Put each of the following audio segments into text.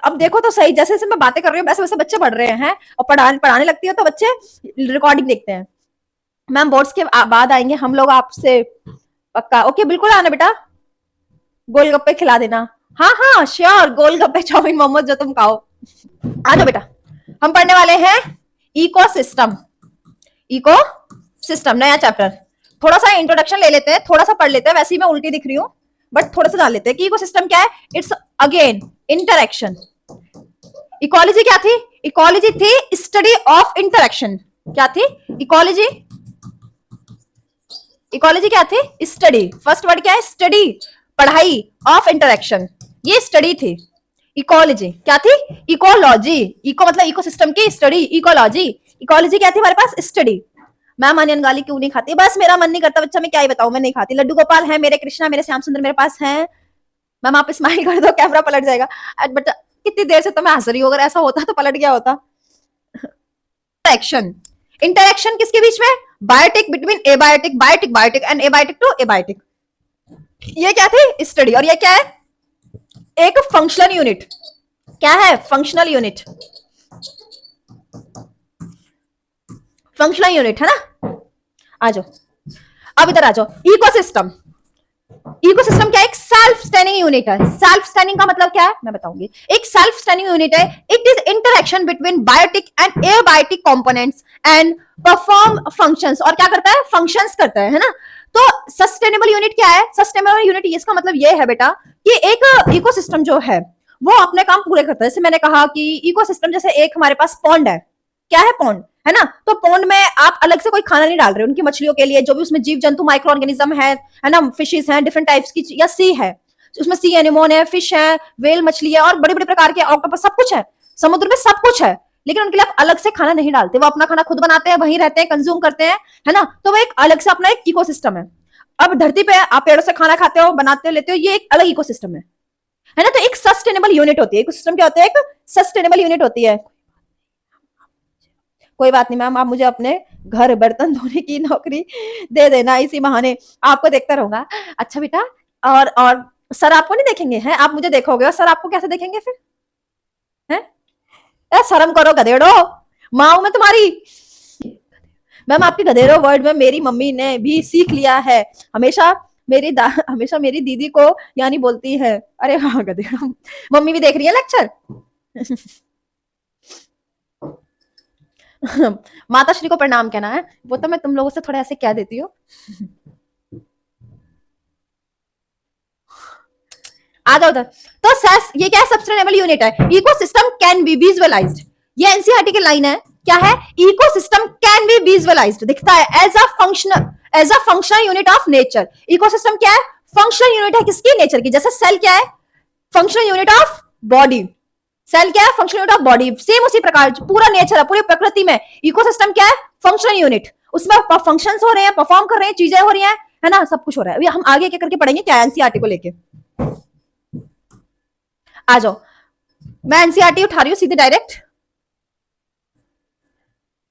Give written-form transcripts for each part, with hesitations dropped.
अब देखो तो सही, जैसे जैसे मैं बातें कर रही हूँ वैसे वैसे बच्चे पढ़ रहे हैं, और पढ़ाने लगती है तो बच्चे रिकॉर्डिंग देखते हैं। मैम बोर्ड्स के बाद आएंगे हम लोग आपसे, पक्का? ओके बिल्कुल आना बेटा, गोलगप्पे खिला देना। हाँ हाँ श्योर, गोलगप्पे चाउमीन मोमोज जो तुम खाओ। आ जाओ बेटा, हम पढ़ने वाले हैं इकोसिस्टम। इको सिस्टम नया चैप्टर। थोड़ा सा इंट्रोडक्शन ले लेते हैं, थोड़ा सा पढ़ लेते हैं, वैसे ही मैं उल्टी दिख रही हूँ बट थोड़ा सा जान लेते हैं कि इकोसिस्टम क्या है। It's again interaction. इकोलॉजी क्या थी? इकोलॉजी थी स्टडी ऑफ इंटरेक्शन। क्या थी? इकोलॉजी। इकोलॉजी क्या थी? स्टडी। फर्स्ट वर्ड क्या है? स्टडी, पढ़ाई ऑफ इंटरेक्शन, ये स्टडी थी। इकोलॉजी क्या थी? इकोलॉजी। इको मतलब इकोसिस्टम की स्टडी, इकोलॉजी। इकोलॉजी क्या थी हमारे पास? स्टडी। मैम अनियन गाली क्यों नहीं खाती? बस मेरा मन नहीं करता बच्चा, मैं क्या ही बताऊं, मैं नहीं खाती। लड्डू गोपाल है मेरे, कृष्णा मेरे, श्याम सुंदर मेरे पास है। मैम आप स्माइल कर दो, कैमरा पलट जाएगा। बट कितनी देर से तो मैं हंस रही हूँ, अगर ऐसा होता तो पलट गया होता। इंटरेक्शन। इंटरेक्शन किसके बीच में? Biotic between abiotic, biotic biotic and abiotic to abiotic. ये क्या थी? स्टडी। और ये क्या है? एक फंक्शनल यूनिट। क्या है? Functional unit. फंक्शनल यूनिट है ना। आ जाओ, अब इधर आ जाओ। इकोसिस्टम। इकोसिस्टम क्या है? एक सेल्फ स्टैंडिंग यूनिट है। सेल्फ स्टैंडिंग का मतलब क्या है मैं बताऊंगी। एक सेल्फ स्टैंडिंग यूनिट है। It is interaction between biotic and abiotic components and perform functions. और क्या करता है? फंक्शंस करता है ना। तो सस्टेनेबल यूनिट क्या है? सस्टेनेबल यूनिट इसका मतलब ये है बेटा कि एक इकोसिस्टम जो है वो अपने काम पूरे करता है। जैसे मैंने कहा कि इकोसिस्टम, जैसे एक हमारे पास पॉन्ड है। क्या है? पॉन्ड है ना। तो पॉन्ड में आप अलग से कोई खाना नहीं डाल रहे, उनकी मछलियों के लिए जो भी उसमें जीव जंतु माइक्रो ऑर्गेनिज्म है ना, फिशेस हैं डिफरेंट टाइप्स की, या सी है उसमें सी एनिमोन है, फिश है, वेल मछली है और बड़े बड़े प्रकार के ऑक्टोपस, सब कुछ है समुद्र में, सब कुछ है। लेकिन उनके लिए आप अलग से खाना नहीं डालते, वो अपना खाना खुद बनाते हैं, वहीं रहते हैं, कंज्यूम करते हैं, है ना। तो वो एक अलग से अपना एक इकोसिस्टम है। अब धरती पे आप पेड़ों से खाना खाते हो, बनाते हो, लेते हो, ये एक अलग इकोसिस्टम है ना। तो एक सस्टेनेबल यूनिट होती है इकोसिस्टम। क्या होता है? एक सस्टेनेबल यूनिट होती है। कोई बात नहीं मैम, आप मुझे अपने घर बर्तन धोने की नौकरी दे देना, इसी बहाने आपको देखता रहूंगा। अच्छा बेटा, और सर आपको नहीं देखेंगे हैं? आप मुझे देखोगे और सर आपको कैसे देखेंगे फिर? हैं? शर्म करो गधेड़ो, माँ मैं तुम्हारी। मैम आपके गधेड़ो वर्ड में मेरी मम्मी ने भी सीख लिया है। हमेशा हमेशा मेरी दीदी को यानी बोलती है। अरे हाँ गधेड़ो, मम्मी भी देख रही है लेक्चर। माता श्री को प्रणाम कहना है, वो तो मैं तुम लोगों से थोड़ा ऐसे कह देती हूँ। आ जाओ उधर। तो ये क्या है? सस्टेनेबल यूनिट है। Ecosystem can be visualized. ये एनसीईआरटी की लाइन है। क्या है? इकोसिस्टम कैन बी विजुअलाइज्ड, दिखता है as a functional unit of nature. Ecosystem क्या है? फंक्शनल यूनिट है किसकी? नेचर की। जैसे सेल क्या है? Functional unit of body. Cell क्या है? Functional unit of body. Same उसी प्रकार पूरा नेचर है, पूरी प्रकृति में इकोसिस्टम क्या है? Functional unit. उसमें फंक्शंस हो रहे हैं, परफॉर्म कर रहे हैं, चीजें हो रही हैं, है ना, सब कुछ हो रहा है। अभी हम आगे क्या करके पढ़ेंगे क्या एनसीईआरटी को लेके। आ जाओ, मैं एनसीईआरटी उठा रही हूँ सीधे direct.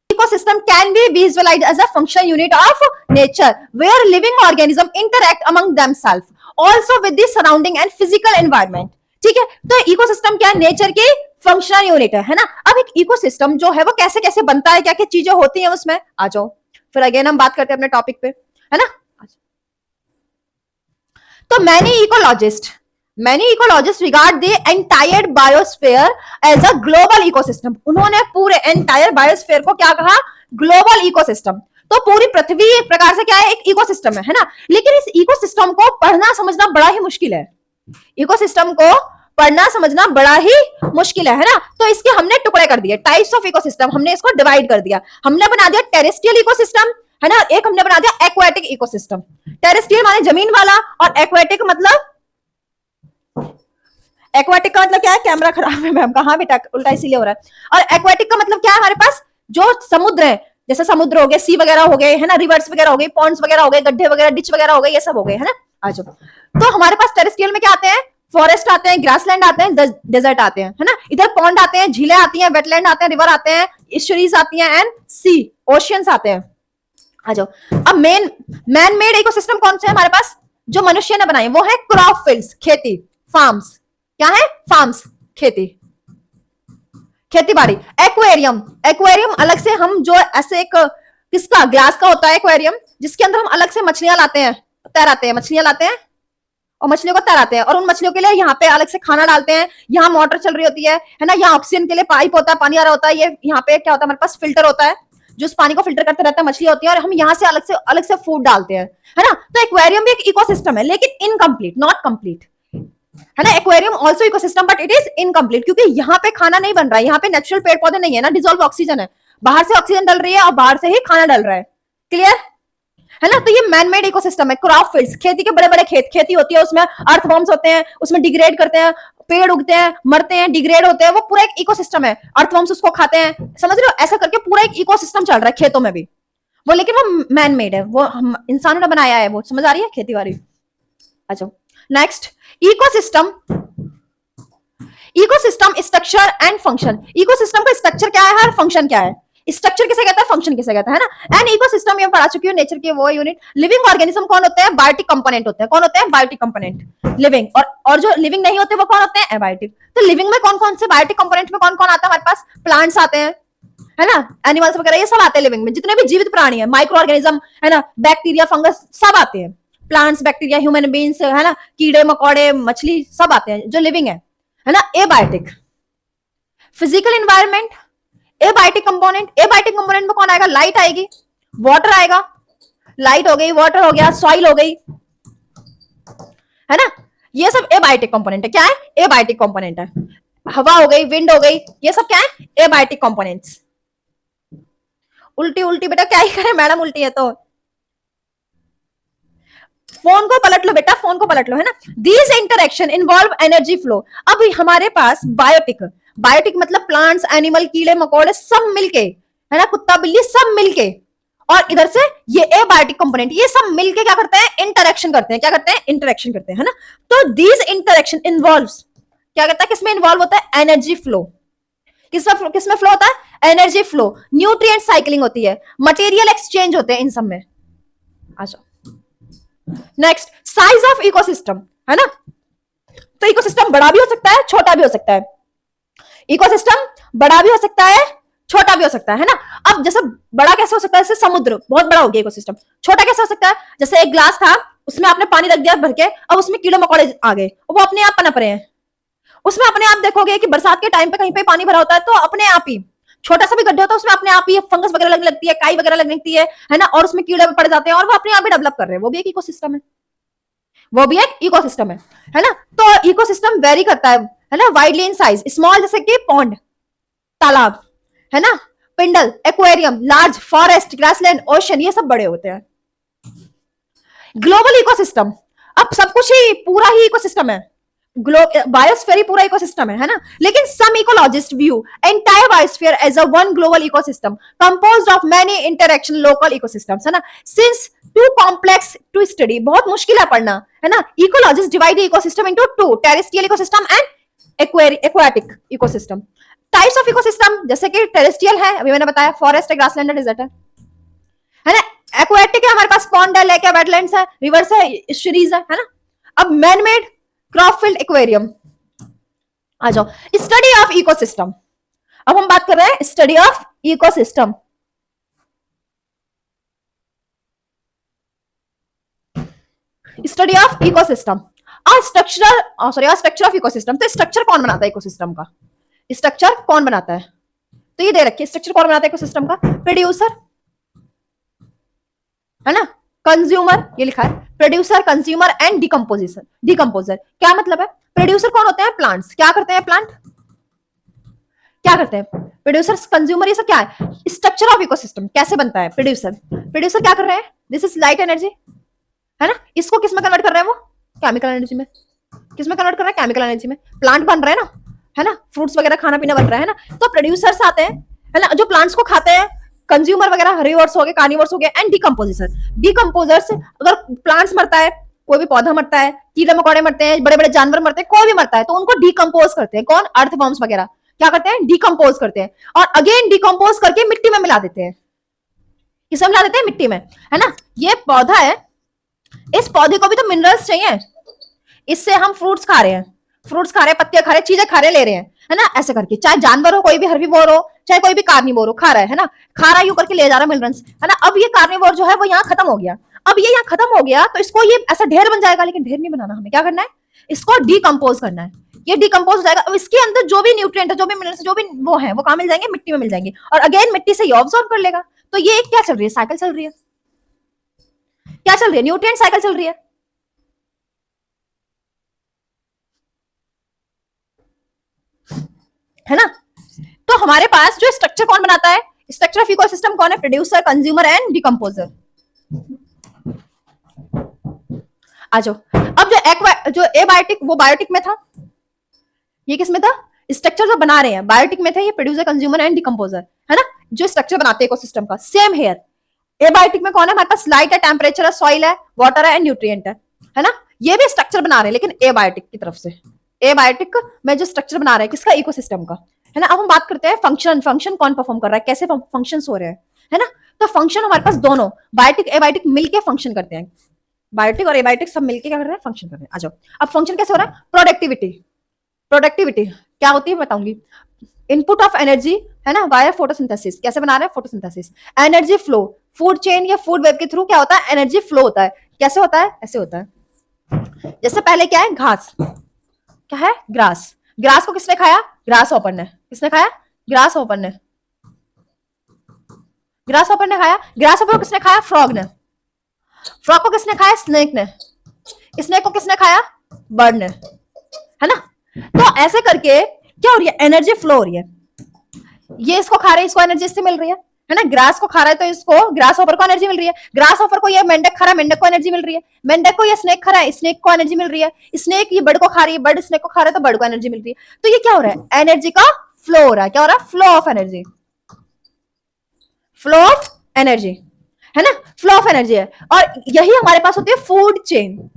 Ecosystem can be visualized as a functional unit of nature where living organisms interact among themselves, also with the surrounding and physical environment. ठीक है, तो इकोसिस्टम क्या है? नेचर की फंक्शनल यूनिट है ना। अब एक इकोसिस्टम जो है वो कैसे कैसे बनता है, क्या क्या चीजें होती हैं उसमें, आ जाओ फिर अगेन हम बात करते हैं अपने टॉपिक पे, है ना। तो Many ecologists regard the entire biosphere as a global ecosystem. उन्होंने पूरे entire biosphere को क्या कहा? Global ecosystem. तो पूरी पृथ्वी एक प्रकार से क्या है? एक इकोसिस्टम है ना। लेकिन इस इकोसिस्टम को पढ़ना समझना बड़ा ही मुश्किल है। इकोसिस्टम को पढ़ना समझना बड़ा ही मुश्किल है ना। तो इसके हमने टुकड़े कर दिए, टाइप्स ऑफ इकोसिस्टम, हमने इसको डिवाइड कर दिया। हमने बना दिया टेरेस्ट्रियल इकोसिस्टम, है ना। एक हमने बना दिया एक्वाटिक इकोसिस्टम। टेरेस्ट्रियल माने जमीन वाला, और एक्वाटिक मतलब, एक्वाटिक का मतलब क्या है? कैमरा खराब है मैम, कहाँ बेटा, उल्टा इसीलिए हो रहा है। और एक्वाटिक का मतलब क्या है? हमारे पास जो समुद्र है, जैसे समुद्र हो गए, सी वगैरह हो गए, है ना, रिवर्स वगैरह हो गए, पॉन्ड्स वगैरह हो गए, गड्ढे वगैरह, डिच वगैरह हो गए, ये सब हो गए, है ना। आ जाओ, तो हमारे पास टेरेस्ट्रियल में क्या आते हैं? फॉरेस्ट आते हैं, ग्रासलैंड आते हैं, डेजर्ट आते हैं, है ना। इधर पॉन्ड आते हैं, झीलें आती हैं, वेटलैंड आते हैं, रिवर आते हैं, इस्चुरीज आती हैं, एंड सी ओशियंस आते हैं। आ जाओ, अब मैन मेड इकोसिस्टम कौन से है हमारे पास? जो मनुष्य ने बनाए वो है क्रॉप फील्ड्स, खेती, फार्म्स। क्या है? फार्म्स, खेती। खेती बाड़ी। एक्वेरियम, एक्वेरियम अलग से हम जो ऐसे एक किसका ग्लास का होता है एक्वेरियम, जिसके अंदर हम अलग से मछलियां लाते हैं, तैराते हैं, मछलियां लाते हैं और मछलियों को तैराते हैं, और उन मछलियों के लिए यहाँ पे अलग से खाना डालते हैं, यहाँ मोटर चल रही होती है ना, यहाँ ऑक्सीजन के लिए पाइप होता है, पानी आ रहा होता है, ये यहाँ पे क्या होता है हमारे पास फिल्टर होता है जो उस पानी को फिल्टर करते रहता है, मछली होती है, और हम यहाँ से अलग से फूड डालते हैं, है ना। तो एक्वेरियम भी एक इकोसिस्टम है, लेकिन इनकम्प्लीट, नॉट कंप्लीट, है ना। Aquarium also ecosystem but it is incomplete, क्योंकि यहाँ पे खाना नहीं बन रहा है, यहाँ पे नेचुरल पेड़ पौधे नहीं है ना, डिजोल्व ऑक्सीजन है, बाहर से ऑक्सीजन डल रही है और बाहर से ही खाना डल रहा है। क्लियर है ना। तो ये मैनमेड इकोसिस्टम है। क्रॉप फील्ड्स, खेती के बड़े बड़े खेत, खेती होती है, उसमें अर्थवॉर्म्स होते हैं, उसमें डिग्रेड करते हैं, पेड़ उगते हैं, मरते हैं, डिग्रेड होते हैं, वो पूरा एक इकोसिस्टम है। अर्थवॉर्म्स उसको खाते हैं, समझ रहे हो, ऐसा करके पूरा एक इकोसिस्टम चल रहा है खेतों में भी वो, लेकिन वो मैन मेड है, वो हम इंसानों ने बनाया है, वो समझ आ रही है खेती बाड़ी। अच्छा next, ecosystem, ecosystem structure and function. Ecosystem का स्ट्रक्चर क्या है और फंक्शन क्या है, स्ट्रक्चर किसे कहता है, फंक्शन किसे कहता है ना। एंड इकोसिस्टम ये पढ़ा चुकी हूँ, नेचर के वो यूनिट। लिविंग ऑर्गेनिज्म कौन होते हैं, बायोटिक कंपोनेंट होते हैं। कौन होते हैं, बायोटिक कंपोनेंट लिविंग, और जो लिविंग नहीं होते वो कौन होते हैं, एबायोटिक। तो लिविंग में कौन कौन से बायोटिक कंपोनेंट में कौन कौन आता है हमारे पास, प्लांट्स आते हैं, है ना, एनिमल्स वगैरह ये सब आते हैं लिविंग में, जितने भी जीवित प्राणी है, माइक्रो ऑर्गेनिज्म, है ना, बैक्टीरिया, फंगस, सब आते हैं, प्लांट्स, बैक्टीरिया, ह्यूमन बींग्स, है ना, कीड़े मकोड़े, मछली, सब आते हैं जो लिविंग है ना। Abiotic, physical environment, abiotic component. Abiotic component में कौन आएगा, लाइट आएगी, वाटर आएगा, लाइट हो गई, वाटर हो गया, सॉइल हो गई, है ना, ये सब एबायोटिक कंपोनेंट है। क्या है, एबायोटिक कंपोनेंट है। हवा हो गई, विंड हो गई, ये सब क्या है, एबायोटिक कंपोनेंट्स। उल्टी उल्टी बेटा क्या ही करें मैडम, उल्टी है तो फोन को पलट लो बेटा, फोन को पलट लो, है ना। These interaction involve energy flow. अब हमारे पास बायोटिक, बायोटिक मतलब प्लांट्स, एनिमल, कीड़े मकोड़े सब मिलके, है ना, कुत्ता बिल्ली सब मिलके, और इधर से ये एबायोटिक कंपोनेंट, ये सब मिलके क्या करते हैं, इंटरेक्शन करते हैं। क्या करते हैं, इंटरेक्शन करते हैं, है ना। तो दीज इंटरेक्शन इन्वॉल्व्स, क्या कहता है, किसमें इन्वॉल्व होता है, एनर्जी फ्लो। किसमें फ्लो होता है, एनर्जी फ्लो। न्यूट्रिएंट साइकिलिंग होती है, मटेरियल एक्सचेंज होते हैं इन सब में। अच्छा नेक्स्ट, साइज ऑफ इकोसिस्टम, है ना। तो इकोसिस्टम बड़ा भी हो सकता है, छोटा भी हो सकता है। इकोसिस्टम बड़ा भी हो सकता है, छोटा भी हो सकता है ना। अब जैसे बड़ा कैसे हो सकता है, जैसे समुद्र बहुत बड़ा हो गया इकोसिस्टम। छोटा कैसे हो सकता है, जैसे एक ग्लास था, उसमें आपने पानी रख दिया भर के, अब उसमें कीड़े मकोड़े आ गए, वो अपने आप पनप रहे हैं, उसमें अपने आप देखोगे कि बरसात के टाइम पे कहीं पे पानी भरा होता है तो अपने आप ही छोटा सा भी गड्ढा होता है, उसमें अपने आप ही फंगस वगैरह लगने लगती है, काई वगैरह लगने लगती है ना, और उसमें कीड़े पड़ जाते हैं और वो अपने आप ही डेवलप कर रहे हैं। वो भी एक इकोसिस्टम है, वो भी एक इकोसिस्टम है ना। तो इकोसिस्टम वेरी करता है ना, वाइडली इन साइज। स्मॉल जैसे कि पॉन्ड, तालाब, है ना, पिंडल, aquarium, large, forest, grassland, ocean, ये सब बड़े होते हैं। ग्लोबल इकोसिस्टम, अब सब कुछ ही पूरा ही इकोसिस्टम है, बायोस्फीयर पूरा इकोसिस्टम है ना। लेकिन some ecologist view entire biosphere as a one global ecosystem composed of many interaction local ecosystems, है ना। Since too complex to study, बहुत मुश्किल है पढ़ना, है ना। Ecologist divide the ecosystem into two, terrestrial ecosystem and aquatic ecosystem. Types of ecosystem जैसे कि टेरेस्ट्रियल है, अभी मैंने बताया, फॉरेस्ट है, ग्रासलैंड है, डेजर्ट है ना। एक्वाटिक है, हमारे पास पॉन्ड है, लेक है, वेटलैंड्स है, रिवर्स है, स्टरीज है ना। अब मैन मेड, क्रॉपफील्ड, एक्वेरियम। आ जाओ, स्टडी ऑफ इकोसिस्टम। अब हम बात कर रहे हैं study of ecosystem. Study of ecosystem और स्ट्रक्चर ऑफ इकोसिस्टम। तो स्ट्रक्चर कौन बनाता है इकोसिस्टम का, स्ट्रक्चर कौन बनाता है, तो ये दे रखिए, स्ट्रक्चर कौन बनाता है इकोसिस्टम का, प्रोड्यूसर, है ना, कंज्यूमर, ये लिखा है, प्रोड्यूसर, कंज्यूमर एंड डिकम्पोजर। क्या मतलब है, प्रोड्यूसर कौन होते हैं, प्लांट्स। क्या करते हैं प्लांट, क्या करते हैं, प्रोड्यूसर, कंज्यूमर, ये सब क्या है, स्ट्रक्चर ऑफ इकोसिस्टम कैसे बनता है। प्रोड्यूसर क्या कर रहे हैं, दिस इज लाइट एनर्जी, है ना, इसको किस में कन्वर्ट कर रहे हैं, वो केमिकल एनर्जी में। किस में कन्वर्ट कर रहे हैं, केमिकल एनर्जी में। प्लांट बन रहे हैं ना, है ना, फ्रूट्स वगैरह खाना पीना बन रहा है ना, तो प्रोड्यूसर्स आते हैं, है ना, जो प्लांट्स को खाते हैं, कंज्यूमर वगैरह, हर्बीवर्स हो गए, कार्निवर्स हो गए, एंड डिकम्पोजर्स, अगर प्लांट्स मरता है, कोई भी पौधा मरता है, कीड़े मकोड़े मरते हैं, बड़े बड़े जानवर मरते हैं, कोई भी मरता है तो उनको डिकम्पोज करते हैं। कौन, अर्थवॉर्म्स वगैरह क्या करते हैं, डिकम्पोज करते हैं, और अगेन डिकम्पोज करके मिट्टी में मिला देते हैं। किसमें मिला देते हैं, मिट्टी में, है ना। ये पौधा है, इस पौधे को भी तो मिनरल्स चाहिए, इससे हम फ्रूट्स खा रहे हैं, पत्ते खा रहे हैं, चीजें खा रहे ले रहे हैं, है ना, ऐसे करके, चाहे जानवर हो, कोई भी हर्बीवोर हो, चाहे कोई भी कार्निवोर हो, खा रहा है ना, खा रहा, यूं करके ले जा रहा मिनरल्स, है ना। अब ये कार्निवोर जो है वो यहाँ खत्म हो गया, अब ये यहाँ खत्म हो गया, तो इसको ये ऐसा ढेर बन जाएगा, लेकिन ढेर नहीं बनाना, हमें क्या करना है, इसको डिकम्पोज करना है। ये डिकम्पोज हो जाएगा, अब इसके अंदर जो भी न्यूट्रिएंट है, जो भी मिनरल्स, जो भी वो है, वो कहाँ मिल जाएंगे, मिट्टी में मिल जाएंगे, और अगेन मिट्टी से ये ऑब्जॉर्व कर लेगा। तो ये एक क्या चल रही है, साइकिल चल रही है, क्या चल रही है, न्यूट्रिएंट साइकिल चल रही है ना। तो हमारे पास जो स्ट्रक्चर कौन बनाता है, स्ट्रक्चर ऑफ इकोसिस्टम कौन है, प्रोड्यूसर, कंज्यूमर एंड डिकम्पोजर। आ जाओ, अब जो एबायोटिक, वो बायोटिक में था, ये किस में था, स्ट्रक्चर जो बना रहे हैं बायोटिक में थे, ये प्रोड्यूसर, कंज्यूमर एंड डिकम्पोजर, है ना, जो स्ट्रक्चर बनाते हैं इकोसिस्टम का। सेम हेयर, एबायोटिक में कौन है हमारे पास, लाइट है, टेम्परेचर है, सॉइल है, वाटर है एंड न्यूट्रिएंट है ना। ये भी स्ट्रक्चर बना रहे हैं, लेकिन एबायोटिक की तरफ से, एबायोटिक में जो स्ट्रक्चर बना रहे हैं किसका, इकोसिस्टम का, है ना। अब हम बात करते हैं फंक्शन, फंक्शन कौन परफॉर्म कर रहा है, कैसे फंक्शंस हो रहे हैं, है ना। तो फंक्शन हमारे पास दोनों बायोटिक एबायोटिक मिलके फंक्शन करते हैं, बायोटिक और एबायोटिक सब मिलके क्या कर रहे हैं, फंक्शन कर रहे हैं। आ जाओ, अब फंक्शन कैसे हो रहा है, प्रोडक्टिविटी, प्रोडक्टिविटी क्या होती है बताऊंगी, इनपुट ऑफ एनर्जी, है ना, वाया फोटोसिंथेसिस, कैसे बना रहे हैं, photosynthesis, energy flow, food chain या फूड वेब के थ्रू क्या होता है, एनर्जी फ्लो होता है, कैसे होता है, ऐसे होता है, जैसे पहले क्या है, घास, क्या है, ग्रास, ग्रास को किसने खाया, ग्रास हॉपर ने, किसने खाया, ग्रास हॉपर ने, ग्रास हॉपर ने खाया, ग्रास हॉपर को किसने खाया, फ्रॉग ने, फ्रॉग को किसने खाया, स्नेक ने, स्नेक को किसने खाया, बर्ड ने, है ना। तो ऐसे करके क्या हो रही है, एनर्जी फ्लो हो रही है, ये इसको खा रहे हैं, इसको एनर्जी इससे मिल रही है ना, ग्रास को खा रहा है तो इसको, ग्रास हॉपर को एनर्जी मिल रही है, ग्रास हॉपर को ये मेंढक खा रहा है, मेंढक को एनर्जी मिल रही है, मेंढक को ये स्नेक खा रहा है, स्नेक को एनर्जी मिल रही है, स्नेक ये बर्ड को खा रही है, बर्ड स्नेक को खा रहा है तो बर्ड को एनर्जी मिल रही है। तो ये क्या हो रहा है, एनर्जी का फ्लो हो रहा है, क्या हो रहा है, flow of energy, flow of energy, है ना, फ्लो ऑफ एनर्जी है। और यही हमारे पास होती है food chain,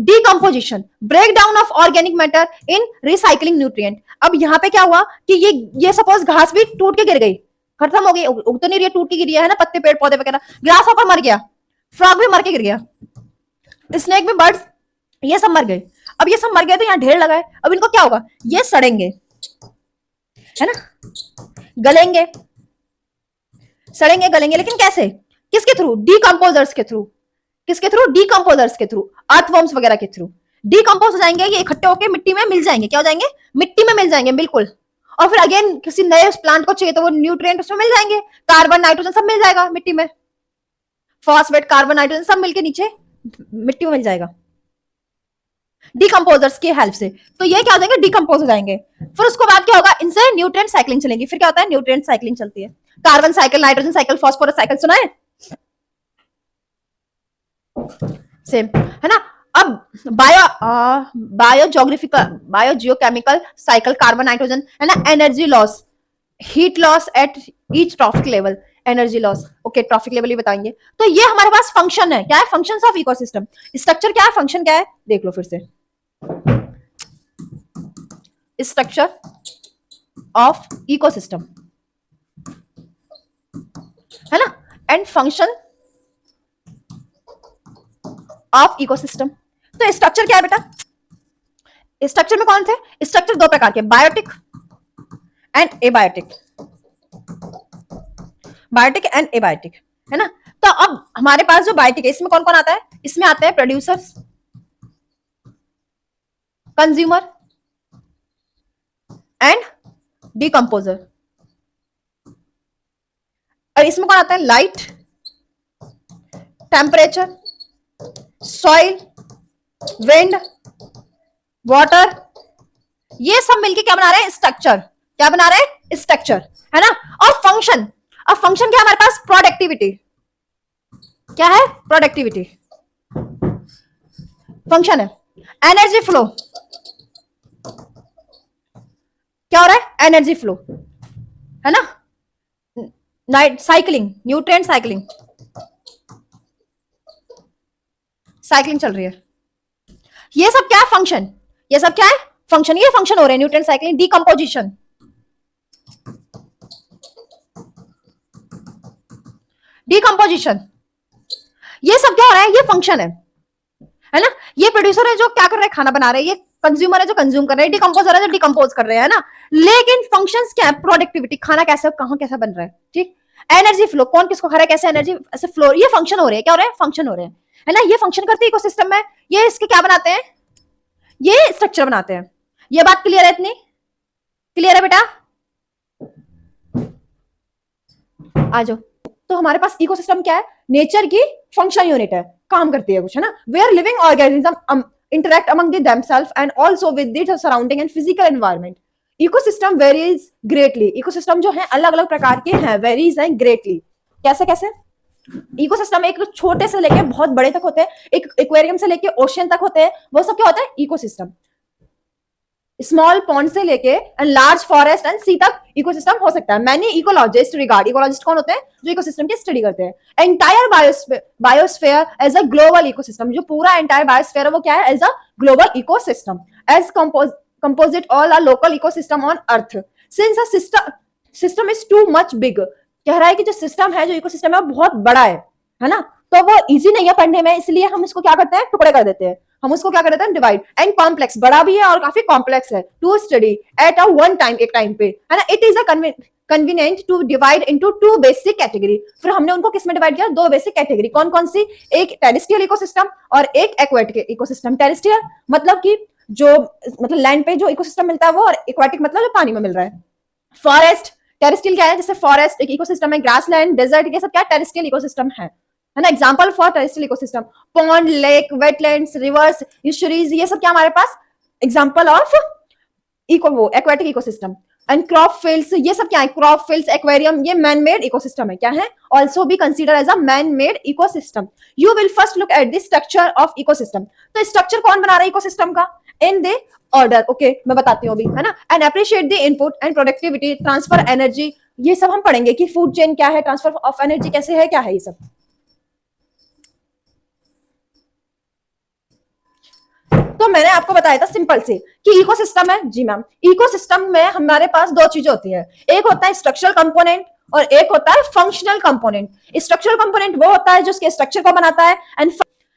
decomposition, break down of organic matter in recycling nutrient. अब यहाँ पे क्या हुआ कि ये सपोज घास भी टूट के गिर गई, खत्म हो गई, उग तो नहीं रही है, टूट के गिरी है ना, पत्ते पेड़ पौधे वगैरह, ग्रास हॉपर मर गया, फ्रॉग भी मर के गिर गया, स्नेक भी, बर्ड्स, ये सब मर गए। अब ये सब मर गए तो यहाँ ढेर लगा है, अब इनको क्या होगा, ये सड़ेंगे, है ना, गलेंगे, सड़ेंगे गलेंगे, लेकिन कैसे, किसके थ्रू, डिकम्पोजर्स के थ्रू, किसके थ्रू, डिकम्पोजर्स के थ्रू, अर्थवर्म्स वगैरह के थ्रू डिकम्पोज हो जाएंगे, ये इकट्ठे होकर मिट्टी में मिल जाएंगे, क्या हो जाएंगे, मिट्टी में मिल जाएंगे, बिल्कुल। और फिर अगेन किसी नए प्लांट को चाहिए तो वो न्यूट्रिएंट उसमें मिल जाएंगे, कार्बन नाइट्रोजन सब मिल जाएगा मिट्टी में, फॉस्फेट, कार्बन, नाइट्रोजन सब मिलके नीचे मिट्टी में मिल जाएगा डिकम्पोजर्स की हेल्प से। तो ये क्या हो जाएंगे, डिकम्पोज हो जाएंगे। फिर उसके बाद क्या होगा, इनसे न्यूट्रिएंट साइक्लिंग चलेगी। फिर क्या होता है, न्यूट्रिएंट साइक्लिंग चलती है, carbon cycle, nitrogen cycle, phosphorus cycle, सुना है, सेम, है ना। अब बायोजियोकेमिकल साइकिल, कार्बन, नाइट्रोजन, है ना, energy loss, heat loss at each trophic level, energy loss, okay, trophic level ही बताएंगे। तो ये हमारे पास फंक्शन है, क्या है, फंक्शंस ऑफ इकोसिस्टम। स्ट्रक्चर क्या है, फंक्शन क्या है, देख लो फिर से, स्ट्रक्चर ऑफ इकोसिस्टम, है ना, एंड फंक्शन ऑफ इकोसिस्टम। तो स्ट्रक्चर क्या है बेटा, स्ट्रक्चर में कौन थे, स्ट्रक्चर दो प्रकार के, biotic and abiotic, biotic and abiotic, है ना। तो अब हमारे पास जो बायोटिक है, इसमें कौन कौन आता है, इसमें आते हैं प्रोड्यूसर्स, कंज्यूमर एंड डिकम्पोजर। और इसमें कौन आता है, light, temperature, soil, wind, water, ये सब मिलके क्या बना रहे हैं, स्ट्रक्चर, क्या बना रहे हैं, स्ट्रक्चर, है ना। और फंक्शन, अब फंक्शन क्या है हमारे पास, प्रोडक्टिविटी, क्या है, प्रोडक्टिविटी फंक्शन है। एनर्जी फ्लो, क्या हो रहा है, एनर्जी फ्लो, है ना, night cycling, nutrient cycling, cycling चल रही है। ये सब क्या है, फंक्शन, ये सब क्या है, फंक्शन, ये फंक्शन हो रहे हैं, न्यूट्रिएंट साइकिलिंग, डिकम्पोजिशन, डिकम्पोजिशन, ये सब क्या हो रहा है, ये फंक्शन है ना। ये प्रोड्यूसर है जो क्या कर रहे हैं, खाना बना रहे हैं, ये कंज्यूमर है जो कंज्यूम कर रहे हैं, डिकम्पोजर है जो डिकम्पोज कर रहे हैं, है ना। लेकिन फंक्शंस क्या है, प्रोडक्टिविटी, खाना कैसे कहाँ कैसा बन रहा है, ठीक। एनर्जी फ्लो, कौन किसको खा रहा है, कैसे एनर्जी ऐसे फ्लो, ये फंक्शन हो रहे हैं, क्या हो रहे हैं, फंक्शन हो रहे हैं, है ना। ये फंक्शन करते हैं इकोसिस्टम में, ये इसके क्या बनाते हैं, ये स्ट्रक्चर बनाते हैं। ये बात क्लियर है, इतनी क्लियर है बेटा, आ जाओ। तो हमारे पास इकोसिस्टम क्या है, नेचर की फंक्शन यूनिट है, काम करती है कुछ, है ना। Where living organism interact among themselves and also with the surrounding and physical environment. Ecosystem varies greatly. Ecosystem जो है अलग अलग प्रकार के हैं, varies हैं greatly. कैसे कैसे, इकोसिस्टम एक छोटे से लेके बहुत बड़े तक होते हैं, एक एक्वेरियम से लेके ओशियन तक होते हैं, वो सब क्या होता है, इकोसिस्टम। स्मॉल पॉन्ड से लेके लार्ज फॉरेस्ट एंड सी तक इकोसिस्टम हो सकता है। मैनी इकोलॉजिस्ट रिगार्ड, इकोलॉजिस्ट कौन होते हैं, जो इकोसिस्टम की स्टडी करते हैं। Entire biosphere as a global ecosystem, जो पूरा एंटायर बायोस्फीयर है वो क्या है, as a global ecosystem. As composite all are local ecosystem on earth, since a system is too much big, कह रहा है कि जो सिस्टम है, जो इकोसिस्टम है वो बहुत बड़ा है ना, तो वो इजी नहीं है पढ़ने में, इसलिए हम इसको क्या करते हैं, टुकड़े कर देते हैं, हम उसको क्या कर देते हैं, डिवाइड। एंड कॉम्प्लेक्स, बड़ा भी है और काफी कॉम्प्लेक्स है, to study at a one time, एक टाइम पे, है ना। It is a convenient to divide into two basic category, फिर हमने उनको किसमें डिवाइड किया, दो बेसिक कैटेगरी, कौन कौन सी, एक टेरेस्ट्रियल इकोसिस्टम और एक एक्वेटिक इकोसिस्टम। टेरेस्ट्रियल मतलब कि जो मतलब लैंड पे जो इकोसिस्टम मिलता है वो, और एक्वेटिक मतलब जो पानी में मिल रहा है। फॉरेस्ट, टेरेस्ट्रियल क्या है, जैसे फॉरेस्ट एक इकोसिस्टम है, ग्रासलैंड, डेजर्ट, ये सब क्या टेरेस्ट्रियल इकोसिस्टम है ना। Example for terrestrial ecosystem, pond, lake, wetlands, rivers, estuaries, ये सब क्या हमारे पास example of aquatic ecosystem. And crop fields, ये सब क्या है, क्रॉप फील्ड्स, एक्वेरियम, ये मैन मेड इकोसिस्टम है, क्या है, also be consider as a man made ecosystem. You will first look at the structure of ecosystem, तो स्ट्रक्चर कौन बना रहा है इकोसिस्टम का, इन द ऑर्डर, ओके मैं बताती हूँ अभी, है ना। And appreciate the input and productivity, transfer energy, ये सब हम पढ़ेंगे कि फूड चेन क्या है, ट्रांसफर ऑफ एनर्जी कैसे है, क्या है ये सब। तो मैंने आपको बताया था सिंपल से कि इकोसिस्टम है, जी मैम, इकोसिस्टम में हमारे पास दो चीजें होती है, एक होता है स्ट्रक्चरल कंपोनेंट और एक होता है फंक्शनल कंपोनेंट। स्ट्रक्चरल कंपोनेंट वो होता है जो उसके स्ट्रक्चर को बनाता है, एंड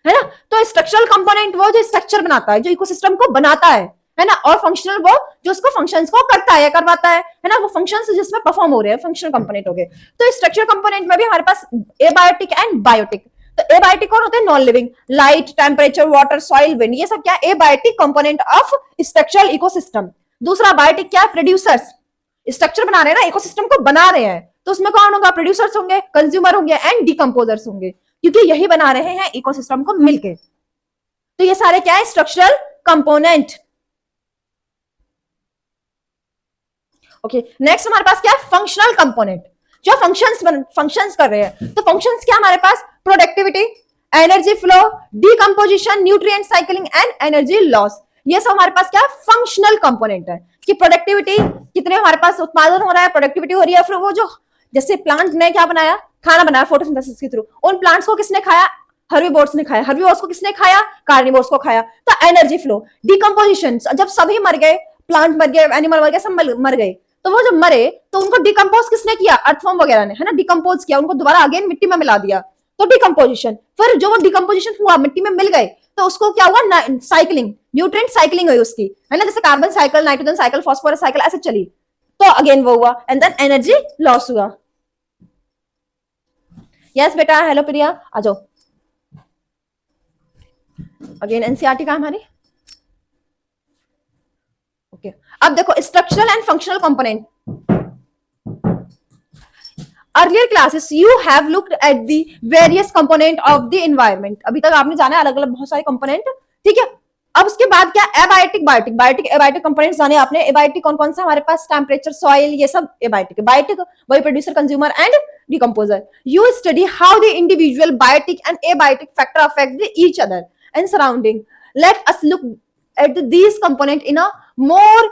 है ना, तो स्ट्रक्चरल कंपोनेंट वो जो स्ट्रक्चर बनाता है, जो इकोसिस्टम को बनाता है ना, और फंक्शनल वो जो उसको फंक्शंस को करता है, करवाता है ना, वो फंक्शंस जिसमें परफॉर्म हो रहे हैं, फंक्शनल कंपोनेंट हो गए। तो स्ट्रक्चरल कंपोनेंट में भी हमारे पास एबायोटिक एंड बायोटिक, तो एबायोटिक कौन होते हैं, non living, light, temperature, water, soil, wind, ये सब क्या है, abiotic component of structural ecosystem. दूसरा बायोटिक क्या है, प्रोड्यूसर्स, स्ट्रक्चर बना रहे हैं ना, इकोसिस्टम को बना रहे हैं, तो उसमें कौन होगा, प्रोड्यूसर्स होंगे, कंज्यूमर होंगे एंड डिकम्पोजर्स होंगे, क्योंकि यही बना रहे हैं इकोसिस्टम को मिलके। तो ये सारे क्या है, स्ट्रक्चरल कंपोनेंट। ओके, नेक्स्ट हमारे पास क्या है, फंक्शनल कंपोनेंट, जो फंक्शंस कर रहे हैं। तो फंक्शंस क्या हमारे पास, productivity, energy flow, decomposition, nutrient cycling and energy loss, ये सब हमारे पास क्या है, फंक्शनल कंपोनेंट है। कि प्रोडक्टिविटी कितने हमारे पास उत्पादन हो रहा है, प्रोडक्टिविटी हो रही है, फिर वो जो जैसे प्लांट ने क्या बनाया, खाना बनाया फोटोसिंथेसिस के थ्रू, उन प्लांट्स को किसने खाया, हर्बीवोर्स ने खाया, हर्बीवोर्स को किसने खाया, कार्निवोर्स को खाया। तो एनर्जी फ्लो, डीकंपोजिशन, जब सभी मर गए, प्लांट मर गए, एनिमल मर गए, सब मर गए, तो वो जब मरे तो उनको डिकम्पोज किसने किया, अर्थवॉर्म वगैरह ने, है ना, डिकम्पोज किया, उनको दोबारा अगेन मिट्टी में मिला दिया, तो डिकम्पोजिशन। फिर जो वो डिकम्पोजिशन हुआ, मिट्टी में मिल गए, तो उसको क्या हुआ, साइकिलिंग, न्यूट्रिएंट साइकिलिंग हुई उसकी, है ना, जैसे carbon cycle, nitrogen cycle, phosphorus cycle, ऐसे चली, तो अगेन वो हुआ, एंड देन एनर्जी लॉस हुआ। यस बेटा, हेलो प्रिया, आ जाओ। अगेन एनसीईआरटी का हमारी, ओके। अब देखो structural and functional component, earlier classes you have looked at the various component of the environment, अभी तक आपने जाना है अलग अलग बहुत सारे कंपोनेंट, ठीक है। अब उसके बाद क्या, abiotic, biotic, biotic abiotic components जाने आपने। एबायोटिक कौन कौन सा हमारे पास, टेम्परेचर, सॉइल, ये सब एबायोटिक है। बायोटिक वही producer, consumer and decomposer. You study how the individual biotic and abiotic factor affect each other and surrounding. Let us look at these component in a more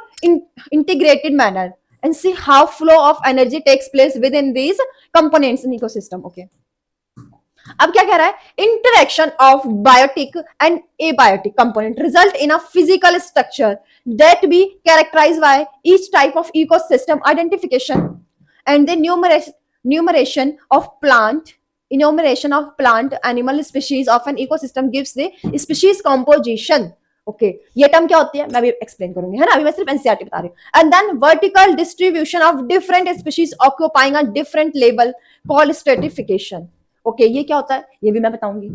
integrated manner and see how flow of energy takes place within these components in ecosystem. Okay, अब क्या कह रहा है, interaction of biotic and abiotic component result in a physical structure that be characterized by each type of ecosystem identification and the enumeration of plant animal species of an ecosystem gives the species composition. Okay ये term क्या होती है मैं भी explain करूंगी, है ना, अभी मैं सिर्फ एनसीईआरटी बता रही हूँ। And then vertical distribution of different species occupying a different level called stratification. Okay ये क्या होता है ये भी मैं बताऊंगी।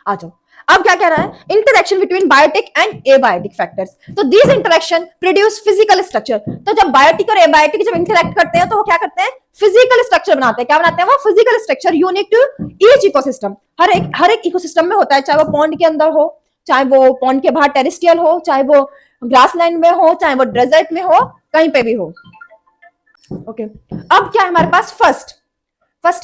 आ जाओ, अब क्या कह रहा है, interaction between biotic and abiotic factors. तो this interaction produce physical structure. तो जब बायोटिक और एबायोटिक जब इंटरेक्ट करते हैं तो वो क्या करते हैं, फिजिकल स्ट्रक्चर बनाते हैं। क्या बनाते हैं वो, physical structure unique to each ecosystem. हर एक इकोसिस्टम में होता है, चाहे वो पॉन्ड के अंदर हो, चाहे वो पॉन्ड के बाहर टेरेस्ट्रियल हो, चाहे वो ग्रासलैंड में हो, चाहे वो डेजर्ट में हो, कहीं पे भी हो। ओके अब क्या है हमारे पास, फर्स्ट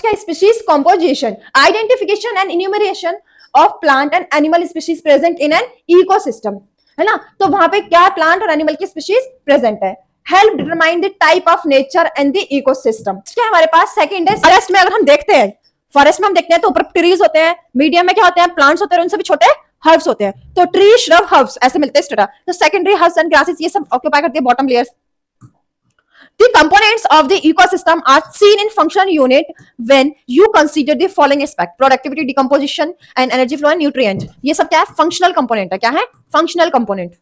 क्या, species composition, identification and enumeration of plant and animal species present in an ecosystem, है ना। तो वहां पे क्या प्लांट और एनिमल की स्पीशीज प्रेजेंट है, help determine the type of nature and the ecosystem. क्या हमारे पास सेकंड है, फॉरेस्ट में अगर हम देखते हैं, फॉरेस्ट में हम देखते हैं तो ऊपर ट्रीज होते हैं, मीडियम में क्या होते हैं, प्लांट्स होते हैं, उनसे भी छोटे हर्ब्स होते हैं। तो ट्री, श्रब, हर्ब्स ऐसे मिलते हैं स्ट्रेटा। तो सेकेंडरी हर्ब्स एंड ग्रासेस ये सब ऑक्यूपाई करती है bottom layers. The components of the ecosystem are seen in functional unit when you consider the following aspect: productivity, decomposition, and energy flow and nutrient. ये सब क्या है, functional component है। क्या है, functional component।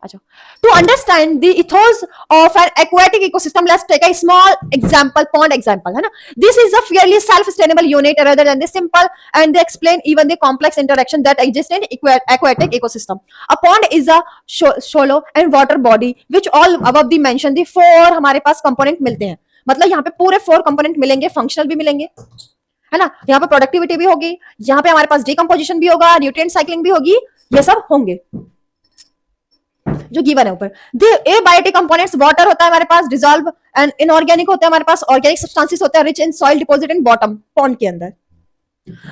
अच्छा, to understand the ethos of an aquatic ecosystem, let's take a small example, pond example, है ना। This is a fairly self-sustainable unit rather than the simple, and they explain even the complex interaction that exist in aquatic ecosystem. A pond is a shallow and water body which all above the mentioned the four हमारे पास component मिलते हैं। मतलब यहाँ पे पूरे 4 component मिलेंगे, functional भी मिलेंगे, है ना, यहाँ पे प्रोडक्टिविटी भी होगी, यहाँ पे हमारे पास डिकम्पोजिशन भी होगा, न्यूट्रिएंट साइक्लिंग भी होगी, ये सब होंगे जो गिवन है ऊपर। एबायोटिक कंपोनेंट्स, वाटर होता है हमारे पास, डिसॉल्व, एंड इनऑर्गेनिक होता है हमारे पास, ऑर्गेनिक सब्सटेंसेस होते हैं, rich in soil deposit in bottom pond के अंदर।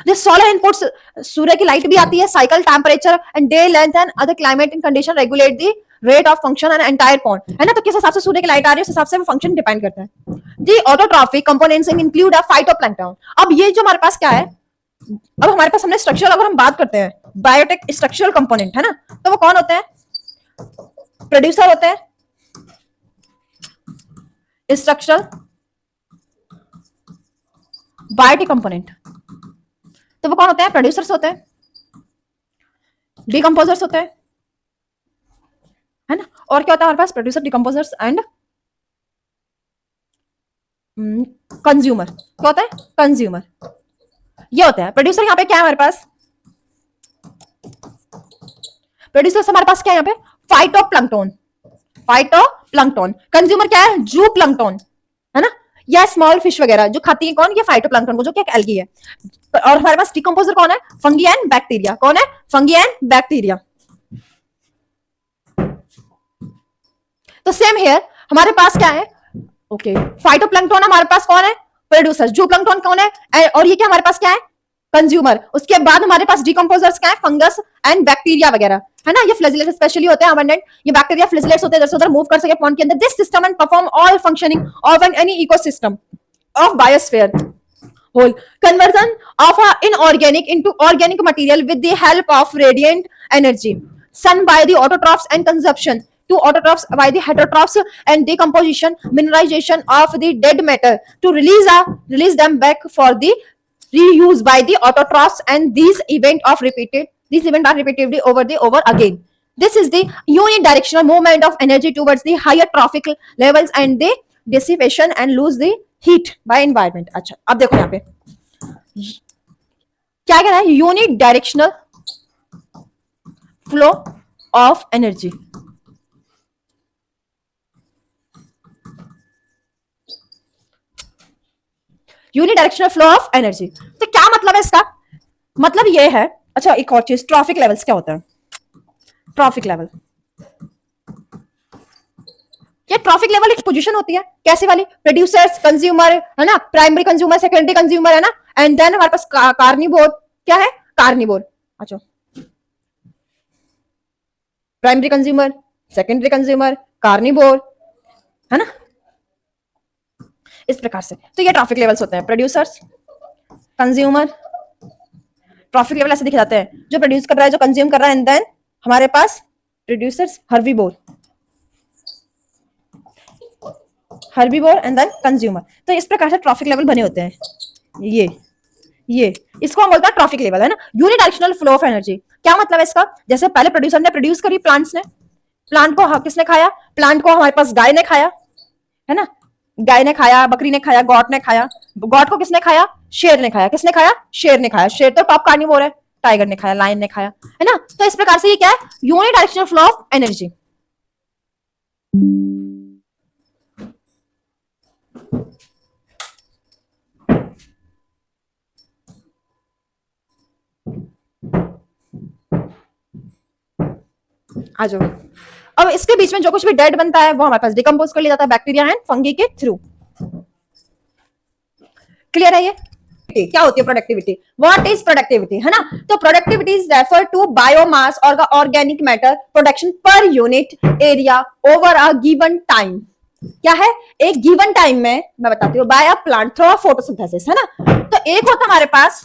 दिस सोलर इनपुट्स, सूर्य की लाइट भी आती है, cycle, temperature and day length and other climate in condition regulate the rate of function and entire pond, है ना। तो किस हिसाब से सूर्य की लाइट आ रही है उस हिसाब से वो फंक्शन डिपेंड करता है। The autotrophic components include a phytoplankton. अब ये जो हमारे पास क्या है, अब हमारे पास हमने स्ट्रक्चर, अगर हम बात करते हैं बायोटिक स्ट्रक्चरल कंपोनेंट, है ना, तो वो कौन होते हैं, प्रोड्यूसर होते हैं स्ट्रक्चरल बायोटिक कंपोनेंट। तो वो कौन होते हैं, प्रोड्यूसर्स होते हैं, डिकम्पोजर्स होते हैं, है ना। और क्या होता है हमारे पास, प्रोड्यूसर, डिकम्पोजर्स एंड कंज्यूमर। क्या होता है, कंज्यूमर, ये होता है। प्रोड्यूसर यहाँ पे क्या है हमारे पास, प्रोड्यूसर्स हमारे पास क्या है यहाँ पे, फाइटोप्लैंक्टन, फाइटोप्लैंक्टन। कंज्यूमर क्या है, जू प्लैंक्टन, है ना, या स्मॉल फिश वगैरह जो खाती है, कौन, ये फाइटोप्लैंक्टन को, जो कि एक एल्गी है। और हमारे पास डिकम्पोजर कौन है, फंगी एंड बैक्टीरिया। कौन है, फंगी एंड बैक्टीरिया। तो सेम हियर हमारे पास क्या है, ओके, फाइटोप्लैंक्टन हमारे पास कौन है, प्रोड्यूसर, जू प्लैंक्टन कौन है, और ये क्या हमारे पास क्या है, कंज्यूमर। उसके बाद हमारे पास डिकम्पोजर्स क्या है, फंगस एंड बैक्टीरिया वगैरह, है ना। ये फ्लैजिलेट्स स्पेशली होते हैं, अबंडेंट। ये बैक्टीरिया फ्लैजिलेट्स होते हैं, इधर से उधर मूव कर सके पॉन्ड के अंदर। This system and perform all functioning of any ecosystem of biosphere whole conversion of a inorganic into organic material with the help of radiant energy sun by the autotrophs and consumption to autotrophs by the heterotrophs and decomposition mineralization of the dead matter to release them back for the reuse by the autotrophs, and these events are repeatedly over again. This is the unidirectional movement of energy towards the higher trophic levels and the dissipation and lose the heat bye environment. अच्छा अब देखो यहाँ पे क्या कह रहा है, unit directional flow of energy. Unit directional flow of energy, तो क्या मतलब है इसका, मतलब ये है। अच्छा एक और चीज, ट्रॉफिक लेवल्स क्या होता है, ट्रॉफिक लेवल, ये ट्रॉफिक लेवल एक पोजीशन होती है, कैसी वाली, प्रोड्यूसर्स, कंज्यूमर, है ना, प्राइमरी कंज्यूमर, सेकेंडरी कंज्यूमर, है ना, एंड देन हमारे पास कार्निवोर, क्या है, कार्निवोर। अच्छा primary consumer, secondary consumer, carnivore, है ना, इस प्रकार से। तो ये ट्रॉफिक लेवल्स होते हैं, प्रोड्यूसर्स, कंज्यूमर। ट्रॉफिक लेवल ऐसे दिखे जाते हैं, जो प्रोड्यूस कर रहा है, जो कंज्यूम कर रहा है, एंड देन हमारे पास producers, herbivore and then consumer. तो इस प्रकार से ट्रॉफिक लेवल बने होते हैं। ये इसको हम बोलते हैं ट्रॉफिक लेवल, है ना, यूनिडायरेक्शनल फ्लो ऑफ एनर्जी। क्या मतलब है इसका? जैसे पहले प्रोड्यूसर ने प्रोड्यूस करी, प्लांट्स ने, प्लांट को किसने खाया? प्लांट को हमारे पास गाय ने खाया, है ना, गाय ने खाया, बकरी ने खाया, गॉट ने खाया। गॉट को किसने खाया? शेर ने खाया। किसने खाया? शेर ने खाया। शेर तो टॉप कार्निवोर है, टाइगर ने खाया, लायन ने खाया, है ना। तो इस प्रकार से ये क्या है? Unidirectional flow of energy. आ जाओ। अब इसके बीच में जो कुछ भी डेड बनता है वो हमारे पास डिकम्पोज कर लिया जाता है बैक्टीरिया एंड फंगी के थ्रू। क्लियर है ये? क्या होती है प्रोडक्टिविटी? व्हाट इज प्रोडक्टिविटी, है ना। तो productivity is refer to biomass और organic matter production per unit area over a given time. क्या है? एक गिवन टाइम में, मैं बताती हूँ, by a plant through photosynthesis, है ना। तो एक होता हमारे पास,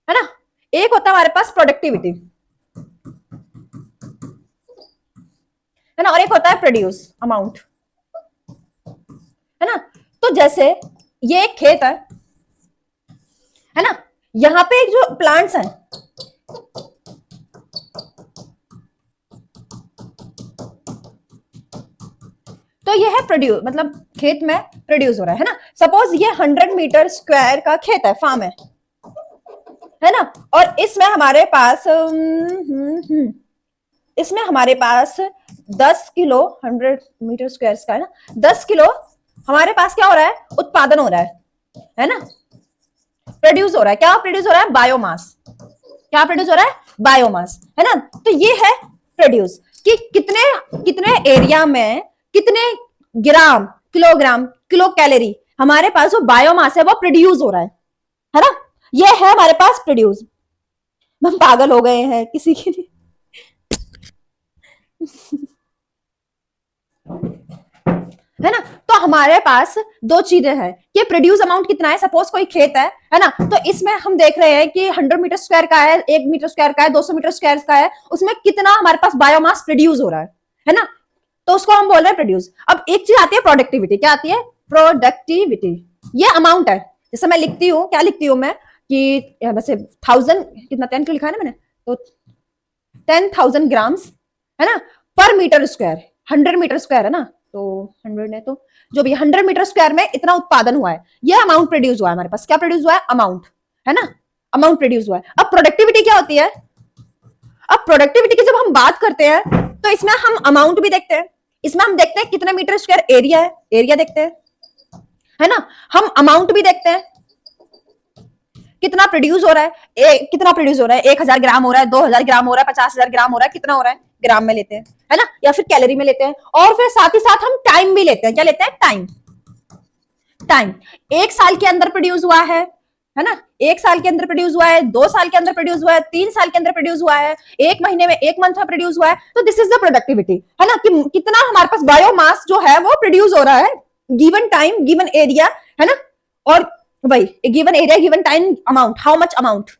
है ना, एक होता हमारे पास प्रोडक्टिविटी, है ना, और एक होता है प्रोड्यूस अमाउंट, है ना। तो जैसे ये एक खेत है ना, यहां पे जो प्लांट्स हैं, तो ये है प्रोड्यूस, मतलब खेत में प्रोड्यूस हो रहा है ना। सपोज ये 100 मीटर स्क्वायर का खेत है, फार्म है ना, और इसमें हमारे पास इसमें हमारे पास 10 किलो, 100 मीटर स्क्वायर का है ना, 10 किलो हमारे पास क्या हो रहा है? उत्पादन हो रहा है ना, प्रोड्यूस हो रहा है। क्या प्रोड्यूस हो रहा है? बायोमास। क्या प्रोड्यूस हो रहा है? बायोमास, है ना। तो ये है प्रोड्यूस, कि कितने कितने एरिया में कितने ग्राम, किलोग्राम, किलो कैलोरी हमारे पास जो बायोमास है वो प्रोड्यूस हो रहा है ना। ये है हमारे पास प्रोड्यूस। हम पागल हो गए हैं किसी के लिए। है ना। तो हमारे पास दो चीजें हैं कि प्रोड्यूस अमाउंट कितना है। सपोज कोई खेत है ना, तो इसमें हम देख रहे हैं कि 100 मीटर स्क्वायर का है, 1 मीटर स्क्वायर का है, 200 मीटर स्क्वायर का है, उसमें कितना हमारे पास बायोमास प्रोड्यूस हो रहा है ना। तो उसको हम बोल रहे हैं प्रोड्यूस। अब एक चीज आती है प्रोडक्टिविटी। क्या आती है? प्रोडक्टिविटी। ये अमाउंट है। जैसे मैं लिखती हूँ, क्या लिखती हूँ मैं, कि वैसे 1000 कितना 10 को लिखा है ना मैंने, तो 10,000 ग्राम्स, है ना, पर मीटर स्क्वायर। 100 मीटर स्क्वायर है ना, तो 100 है, तो जो भी 100 मीटर स्क्वायर में इतना उत्पादन हुआ है, ये अमाउंट प्रोड्यूस हुआ है हमारे पास। क्या प्रोड्यूस हुआ है? अमाउंट, है ना, अमाउंट प्रोड्यूस हुआ है। अब प्रोडक्टिविटी क्या होती है? अब प्रोडक्टिविटी की जब हम बात करते हैं तो इसमें हम अमाउंट भी देखते हैं, इसमें हम देखते हैं कितने मीटर स्क्वायर एरिया है, एरिया देखते हैं, है ना। हम अमाउंट भी देखते हैं, कितना प्रोड्यूस हो रहा है, कितना प्रोड्यूस हो रहा है, 1000 ग्राम हो रहा है, 2000 ग्राम हो रहा है, 50,000 ग्राम हो रहा है, कितना हो रहा है, ग्राम में लेते हैं, है ना, या फिर कैलोरी में लेते हैं। और फिर साथ ही साथ हम टाइम भी लेते हैं। क्या लेते हैं? टाइम। टाइम 1 साल के अंदर प्रोड्यूस हुआ है ना, 1 साल के अंदर प्रोड्यूस हुआ है, 2 साल के अंदर प्रोड्यूस हुआ है, 3 साल के अंदर प्रोड्यूस हुआ है, 1 महीने में, 1 मंथ में प्रोड्यूस हुआ है। तो दिस इज द प्रोडक्टिविटी, है ना, कि कितना हमारे पास बायोमास जो है वो प्रोड्यूस हो रहा है गिवन टाइम, गिवन एरिया, है ना, और वही given area, given time, amount, how much amount.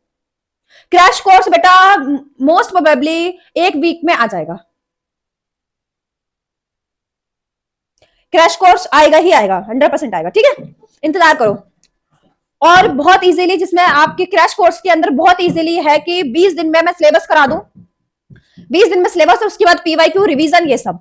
Crash course बेटा मोस्ट प्रोबेबली 1 वीक में आ जाएगा। क्रैश कोर्स आएगा ही आएगा, 100% आएगा, ठीक है, इंतजार करो। और बहुत इजीली, जिसमें आपके क्रैश कोर्स के अंदर बहुत इजीली है कि 20 दिन में मैं सिलेबस करा दूं, 20 दिन में सिलेबस, और उसके बाद पीवाईक्यू, रिवीजन, ये सब,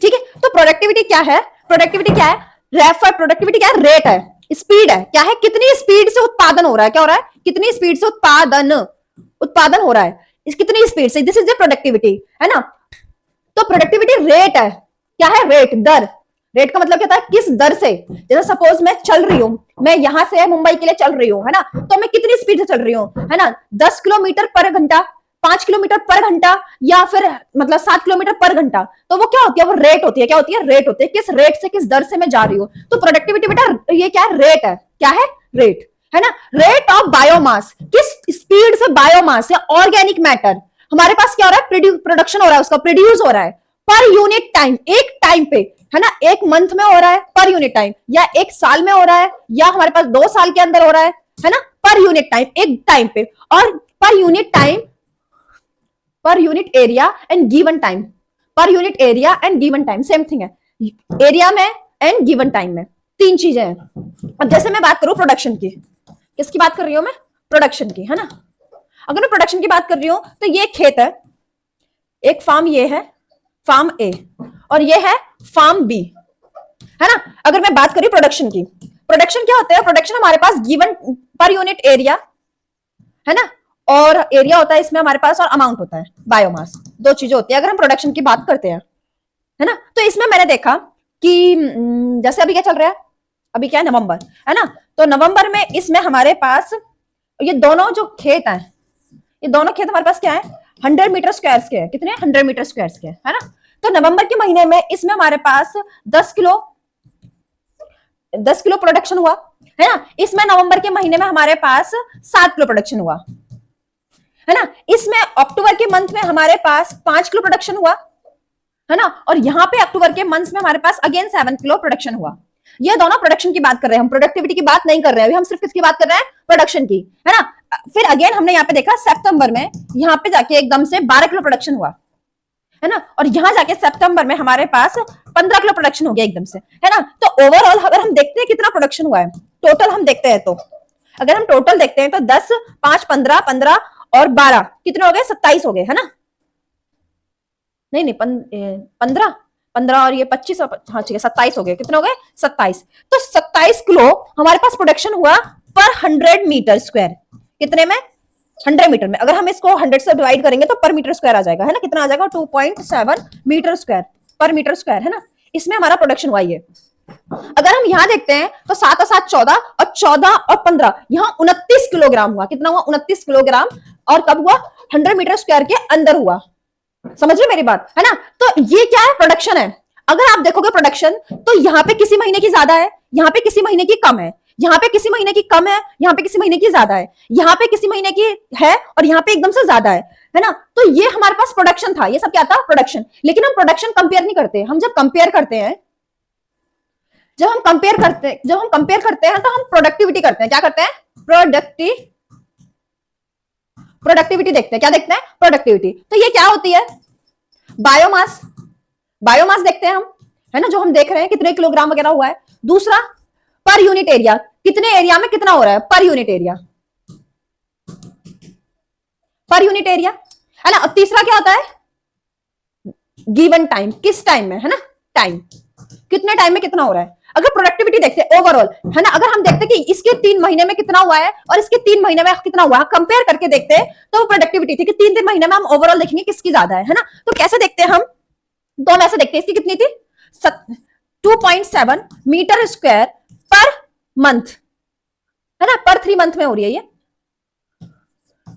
ठीक है। तो प्रोडक्टिविटी क्या है? प्रोडक्टिविटी क्या है? रेफर, प्रोडक्टिविटी क्या है? रेट है, स्पीड है। क्या है? कितनी स्पीड से उत्पादन हो रहा है, क्या हो रहा है, कितनी स्पीड से उत्पादन हो रहा है, कितनी स्पीड से, दिस इज द प्रोडक्टिविटी, है ना। तो प्रोडक्टिविटी रेट है। क्या है? रेट, दर। रेट का मतलब क्या था? किस दर से। जैसे सपोज मैं चल रही हूं, मैं यहां से मुंबई के लिए चल रही हूं, है ना, तो मैं कितनी स्पीड से चल रही हूं, है ना, 10 किलोमीटर पर घंटा, 5 किलोमीटर पर घंटा, या फिर मतलब 7 किलोमीटर पर घंटा। तो वो क्या होती है? वो रेट होती है। क्या होती है? रेट होती है। किस रेट से, किस दर से मैं जा रही हूँ। तो प्रोडक्टिविटी बेटा ये क्या है? रेट है। क्या है? रेट, है ना। रेट ऑफ बायोमास, किस स्पीड से बायोमास या ऑर्गेनिक मैटर हमारे पास क्या हो रहा है? प्रोडक्शन हो रहा है, उसका प्रोड्यूस हो रहा है पर यूनिट टाइम, एक टाइम पे, है ना, 1 मंथ में हो रहा है पर यूनिट टाइम, या 1 साल में हो रहा है, या हमारे पास 2 साल के अंदर हो रहा है ना, पर यूनिट टाइम, एक टाइम पे, और पर यूनिट टाइम, पर unit area and given time, पर unit area and given time same thing है, एरिया में एंड गिवन टाइम में, तीन चीजें हैं। अब जैसे मैं बात करूं प्रोडक्शन की, किसकी बात कर रही हूं मैं? प्रोडक्शन की, है ना। अगर मैं प्रोडक्शन की बात कर रही हूं तो ये खेत है, एक फार्म ये है फार्म ए, और ये है फार्म बी, है ना। अगर मैं बात करी प्रोडक्शन की, प्रोडक्शन क्या होता है? प्रोडक्शन हमारे पास गिवन पर यूनिट एरिया, है ना, और एरिया होता है इसमें हमारे पास, और अमाउंट होता है बायोमास। दो चीजें होती है अगर हम प्रोडक्शन की बात करते हैं, है ना। तो इसमें मैंने देखा कि जैसे अभी क्या चल रहा है, अभी क्या है, नवंबर, है ना। तो नवंबर में इसमें हमारे पास ये दोनों जो खेत हैं, ये दोनों खेत हमारे पास क्या है, 100 मीटर स्क्वायर के हैं। कितने? 100 मीटर स्क्वायर के, है ना। तो नवंबर के महीने में इसमें हमारे पास 10 किलो प्रोडक्शन हुआ, है ना। इसमें नवंबर के महीने में हमारे पास 7 किलो प्रोडक्शन हुआ, है ना। इसमें अक्टूबर के मंथ में हमारे पास 5 किलो प्रोडक्शन हुआ, है ना। और यहाँ पे अक्टूबर के मंथ में हमारे पास अगेन 7 किलो प्रोडक्शन हुआ। ये दोनों प्रोडक्शन की बात कर रहे हैं, हम प्रोडक्टिविटी की बात नहीं कर रहे हैं अभी, हम सिर्फ किसकी बात कर रहे हैं? प्रोडक्शन की, है ना। फिर अगेन हमने यहाँ पे देखा सितंबर में यहाँ पे जाके एकदम से 12 किलो प्रोडक्शन हुआ, है ना। और यहां जाके सितंबर में हमारे पास 15 किलो प्रोडक्शन हो गया एकदम से, है ना। तो ओवरऑल अगर हम देखते हैं कितना प्रोडक्शन हुआ है, टोटल हम देखते हैं, तो अगर हम टोटल देखते हैं तो 10, 5, 15, 15 और 12 कितने हो गए? 27 हो गए, है ना। नहीं नहीं, 15, 15 और ये 25, हाँ ठीक है, 27 हो गए। कितने हो गए? 27। तो 27 किलो हमारे पास प्रोडक्शन हुआ पर 100 मीटर स्क्वायर। कितने में? 100 मीटर में। अगर हम इसको 100 से डिवाइड करेंगे तो पर मीटर स्क्वायर आ जाएगा, है ना। कितना आ जाएगा? 2.7 मीटर स्क्वायर पर मीटर स्क्वायर, है ना। इसमें हमारा प्रोडक्शन हुआ ये। अगर हम यहां देखते हैं तो 7 और 7 14, और 14 और 15 यहां 29 किलोग्राम हुआ। कितना हुआ? 29 किलोग्राम। और कब हुआ? 100 मीटर स्क्वायर के अंदर हुआ। समझ रहे मेरी बात, है ना। तो ये क्या है? प्रोडक्शन है। अगर आप देखोगे प्रोडक्शन, तो यहाँ पे किसी महीने की ज्यादा है, यहाँ पे किसी महीने की कम है, यहाँ पे किसी महीने की कम है, यहाँ पे किसी महीने की ज्यादा है, यहाँ पे किसी महीने की है, और यहाँ पे एकदम से ज्यादा है ना। तो ये हमारे पास प्रोडक्शन था, ये सब क्या था? प्रोडक्शन। लेकिन हम प्रोडक्शन कंपेयर नहीं करते। हम जब कंपेयर करते हैं, जब हम कंपेयर करते हैं तो हम प्रोडक्टिविटी करते हैं। क्या करते हैं? प्रोडक्टिविटी देखते हैं। क्या देखते हैं? प्रोडक्टिविटी। तो ये क्या होती है? बायोमास। बायोमास देखते हैं हम, है ना, जो हम देख रहे हैं कितने किलोग्राम वगैरह हुआ है। दूसरा पर यूनिट एरिया, कितने एरिया में कितना हो रहा है, पर यूनिट एरिया, पर यूनिट एरिया, है ना। और तीसरा क्या होता है? गिवन टाइम, किस टाइम में, है ना, टाइम, कितने टाइम में कितना हो रहा है। अगर प्रोडक्टिविटी देखते हैं ओवरऑल, है ना, अगर हम देखते हैं कि इसके 3 महीने में कितना हुआ है और इसके 3 महीने में कितना हुआ, कंपेयर करके देखते हैं, तो प्रोडक्टिविटी थी कि 3 महीने में हम ओवरऑल देखेंगे किसकी ज्यादा है ना। तो कैसे देखते हैं हम? तो हम ऐसे देखते हैं, इसकी कितनी थी? 2.7 मीटर स्क्वायर पर मंथ, है ना, पर 3 मंथ में हो रही है ये,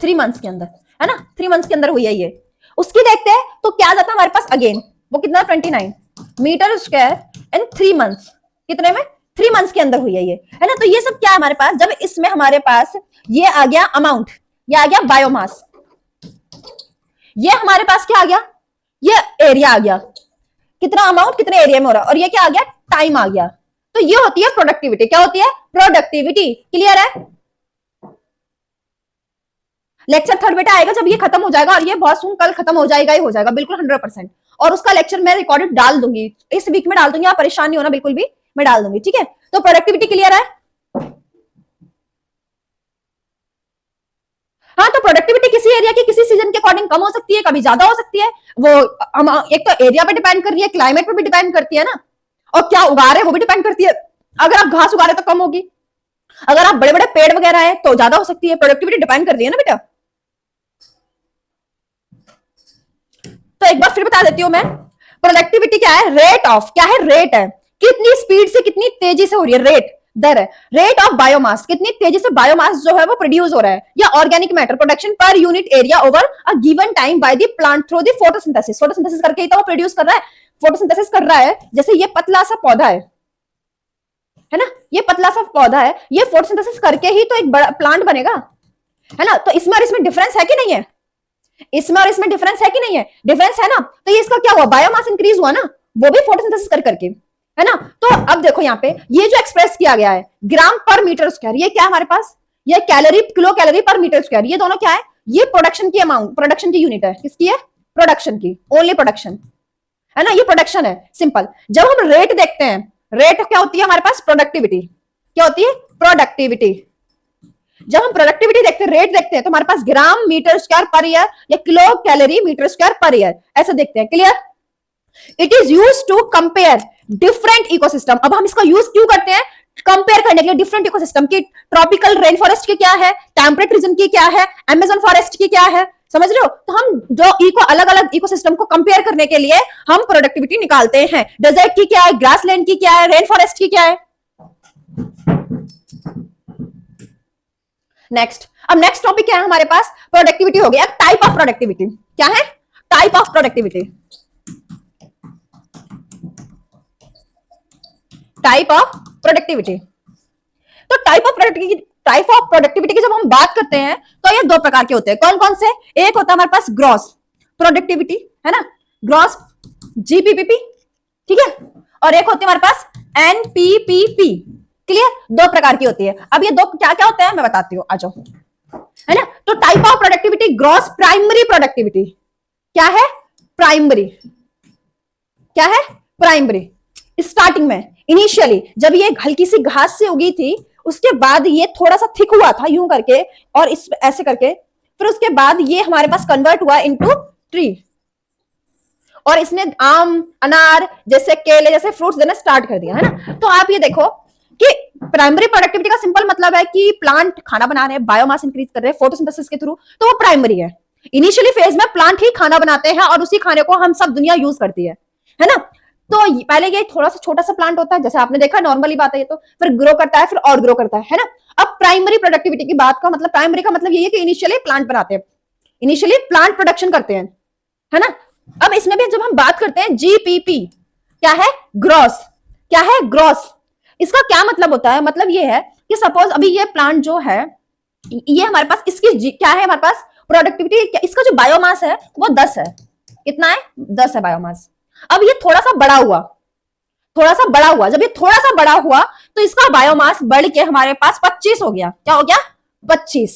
3 मंथ्स के अंदर, है ना, 3 मंथ्स के अंदर हुई है ये। उसकी देखते हैं तो क्या जाता है हमारे पास अगेन, वो कितना? 29 मीटर स्क्वायर इन 3 मंथ्स। कितने में? 3 मंथ्स के अंदर हुई है ये, है ना। तो ये सब क्या है हमारे पास? जब इसमें हमारे पास ये आ गया अमाउंट, ये आ गया बायोमास, ये हमारे पास क्या आ गया? ये एरिया आ गया, कितना अमाउंट कितने एरिया में हो रहा है, और ये क्या आ गया? टाइम आ गया। तो ये होती है प्रोडक्टिविटी। क्या होती है? प्रोडक्टिविटी। क्लियर है? लेक्चर 3 बेटा आएगा जब ये खत्म हो जाएगा, और ये बहुत सुन कल खत्म हो जाएगा ही हो जाएगा, बिल्कुल 100%। और उसका लेक्चर मैं रिकॉर्डेड डाल दूंगी, इस वीक में डाल दूंगी, आप परेशान नहीं होना बिल्कुल भी, मैं डाल दूंगी, ठीक है। तो प्रोडक्टिविटी क्लियर है? हाँ, तो प्रोडक्टिविटी किसी एरिया की किसी सीजन के अकॉर्डिंग कम हो सकती है, कभी ज्यादा हो सकती है। वो हम एक तो एरिया पे डिपेंड कर रही है, क्लाइमेट पे भी डिपेंड करती है ना, और क्या उगा रहे हैं वो भी डिपेंड करती है। अगर आप घास उगा रहे हैं तो कम होगी, अगर आप बड़े बड़े पेड़ वगैरह है तो ज्यादा हो सकती है। प्रोडक्टिविटी डिपेंड करती है ना बेटा। तो एक बार फिर बता देती हूँ मैं, प्रोडक्टिविटी क्या है? रेट ऑफ, क्या है? रेट है, कितनी स्पीड से, कितनी तेजी से हो रही है, रेट, दर है। रेट ऑफ बायोमास, कितनी तेजी से बायोमास जो है वो प्रोड्यूस हो रहा है, या organic matter production per unit area over a given time by the plant through the photosynthesis. Photosynthesis करके ही तो वो प्रोड्यूस कर रहा है, फोटोसिंथेसिस कर रहा है। जैसे ये पतला सा पौधा है ना, ये पतला सा पौधा है, ये फोटोसिंथेसिस करके ही तो एक बड़ा प्लांट बनेगा, है ना। तो इसमें और इसमें डिफरेंस है कि नहीं है? इसमें और इसमें डिफरेंस है कि नहीं है? डिफरेंस है ना। तो ये इसका क्या हुआ? बायोमास इंक्रीज हुआ ना, वो भी फोटोसिंथेसिस करके, है ना। तो अब देखो यहाँ पे ये जो एक्सप्रेस किया गया है ग्राम पर मीटर स्क्वायर, ये क्या है हमारे पास? ये कैलोरी, किलो कैलोरी पर मीटर स्क्वायर, ये दोनों क्या है? ये प्रोडक्शन की अमाउंट, प्रोडक्शन की यूनिट है। किसकी है? प्रोडक्शन की, ओनली प्रोडक्शन, है ना, ये प्रोडक्शन है, सिंपल। जब हम रेट देखते हैं रेट क्या होती है हमारे पास? प्रोडक्टिविटी। क्या होती है? प्रोडक्टिविटी। जब हम प्रोडक्टिविटी देखते हैं, रेट देखते हैं, तो हमारे पास gram metre square per year या kilocalorie metre square per year ऐसा देखते हैं। Clear? It is use to compare different ecosystem. अब हम इसका यूज क्यों करते हैं? कंपेयर करने के लिए डिफरेंट इकोसिस्टम की। ट्रॉपिकल रेन फॉरेस्ट की क्या है, टेम्परेट रीजन की क्या है, अमेजन फॉरेस्ट की क्या है, समझ रहे हो? तो हम जो इको अलग अलग इकोसिस्टम को कंपेयर करने के लिए हम प्रोडक्टिविटी निकालते हैं। डेजर्ट की क्या है, ग्रासलैंड की क्या है, रेन फॉरेस्ट की क्या है। नेक्स्ट, अब नेक्स्ट टॉपिक क्या है हमारे पास? प्रोडक्टिविटी हो गया। टाइप ऑफ प्रोडक्टिविटी क्या है? Type of productivity. Type of productivity. तो टाइप ऑफ प्रोडक्टिविटी की जब हम बात करते हैं तो ये दो प्रकार के होते हैं। कौन कौन से? एक होता है हमारे पास ग्रॉस प्रोडक्टिविटी, है ना, ग्रॉस जीपीपीपी, ठीक है, और एक होती है हमारे पास एनपीपीपी। क्लियर? दो प्रकार की होती है। अब ये दो क्या क्या होते हैं मैं बताती हूँ, आ जाओ, है ना। तो type of productivity, gross primary productivity. क्या है? प्राइमरी। क्या है? प्राइमरी। स्टार्टिंग में, इनिशियली जब ये हल्की सी घास से उगी थी, उसके बाद ये थोड़ा सा थिक हुआ था यूं करके और इस ऐसे करके, फिर उसके बाद ये हमारे पास कन्वर्ट हुआ इनटू ट्री, और इसने आम, अनार जैसे, केले जैसे फ्रूट्स देना स्टार्ट कर दिया, है ना। तो आप ये देखो कि प्राइमरी प्रोडक्टिविटी का सिंपल मतलब है कि प्लांट खाना बना रहे हैं, बायोमास इंक्रीज कर रहे हैं फोटोसिंथेसिस के थ्रू, तो वो प्राइमरी है। इनिशियली फेज में प्लांट ही खाना बनाते हैं और उसी खाने को हम सब दुनिया यूज करती है ना। तो पहले ये थोड़ा सा छोटा सा प्लांट होता है, जैसे आपने देखा, नॉर्मली बात है ये, तो फिर ग्रो करता है, फिर और ग्रो करता है ना। अब प्राइमरी प्रोडक्टिविटी की बात का मतलब, प्राइमरी का मतलब ये है कि इनिशियली प्लांट बनाते हैं, इनिशियली प्लांट प्रोडक्शन करते हैं, है ना। अब इसमें भी जब हम बात करते हैं जीपीपी, क्या है? ग्रॉस। क्या है? ग्रॉस। इसका क्या मतलब होता है? मतलब ये है कि सपोज अभी ये प्लांट जो है, ये हमारे पास इसकी क्या है, हमारे पास प्रोडक्टिविटी, इसका जो बायोमास है वो 10 है। कितना है? 10 है बायोमास। अब ये थोड़ा सा बड़ा हुआ, थोड़ा सा बड़ा हुआ, जब ये थोड़ा सा बड़ा हुआ तो इसका बायोमास बढ़ के हमारे पास 25 हो गया। क्या हो गया? 25।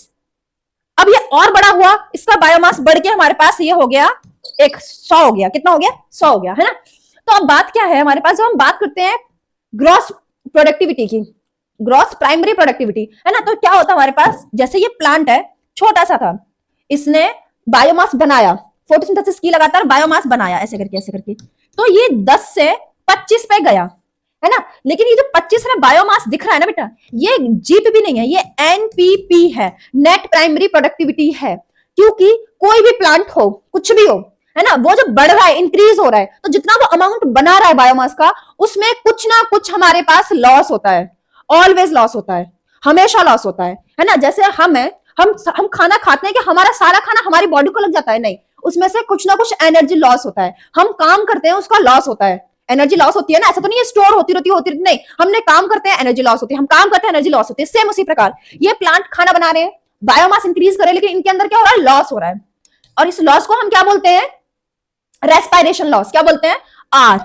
अब ये और बड़ा हुआ, इसका बायोमास बढ़ के हमारे पास ये हो गया 100 हो गया। कितना हो गया? 100 हो गया, है ना। तो अब बात क्या है हमारे पास, जब हम बात करते हैं ग्रॉस प्रोडक्टिविटी की, ग्रॉस प्राइमरी प्रोडक्टिविटी, है ना, तो क्या होता है हमारे पास, जैसे ये प्लांट है, छोटा सा था, इसने बायोमास बनाया, फोटोसिंथेसिस की, लगातार बायोमास बनाया, ऐसे करके, तो ये 10 से 25 पे गया, है ना। लेकिन ये जो 25 में बायोमास दिख रहा है ना बेटा, ये जीपीपी नहीं है, ये एनपीपी है, नेट प्राइमरी प्रोडक्टिविटी है। क्योंकि कोई भी प्लांट हो, कुछ भी हो, है ना, वो जब बढ़ रहा है, इंक्रीज हो रहा है, तो जितना वो अमाउंट बना रहा है बायोमास का, उसमें कुछ ना कुछ हमारे पास लॉस होता है, ऑलवेज लॉस होता है, हमेशा लॉस होता है ना। जैसे हम खाना खाते हैं कि हमारा सारा खाना हमारी बॉडी को लग जाता है? नहीं, उसमें से कुछ ना कुछ एनर्जी लॉस होता है। हम काम करते हैं, उसका लॉस होता है, एनर्जी लॉस होती है ना। ऐसा तो नहीं है स्टोर होती रहती नहीं, हमने काम करते हैं, एनर्जी लॉस होती है, हम काम करते हैं, एनर्जी लॉस होती है। सेम उसी प्रकार ये प्लांट खाना बना रहे हैं, बायोमास इंक्रीज करे, लेकिन इनके अंदर क्या हो रहा है? लॉस हो रहा है, और इस लॉस को हम क्या बोलते हैं? Respiration loss. क्या बोलते हैं? आर।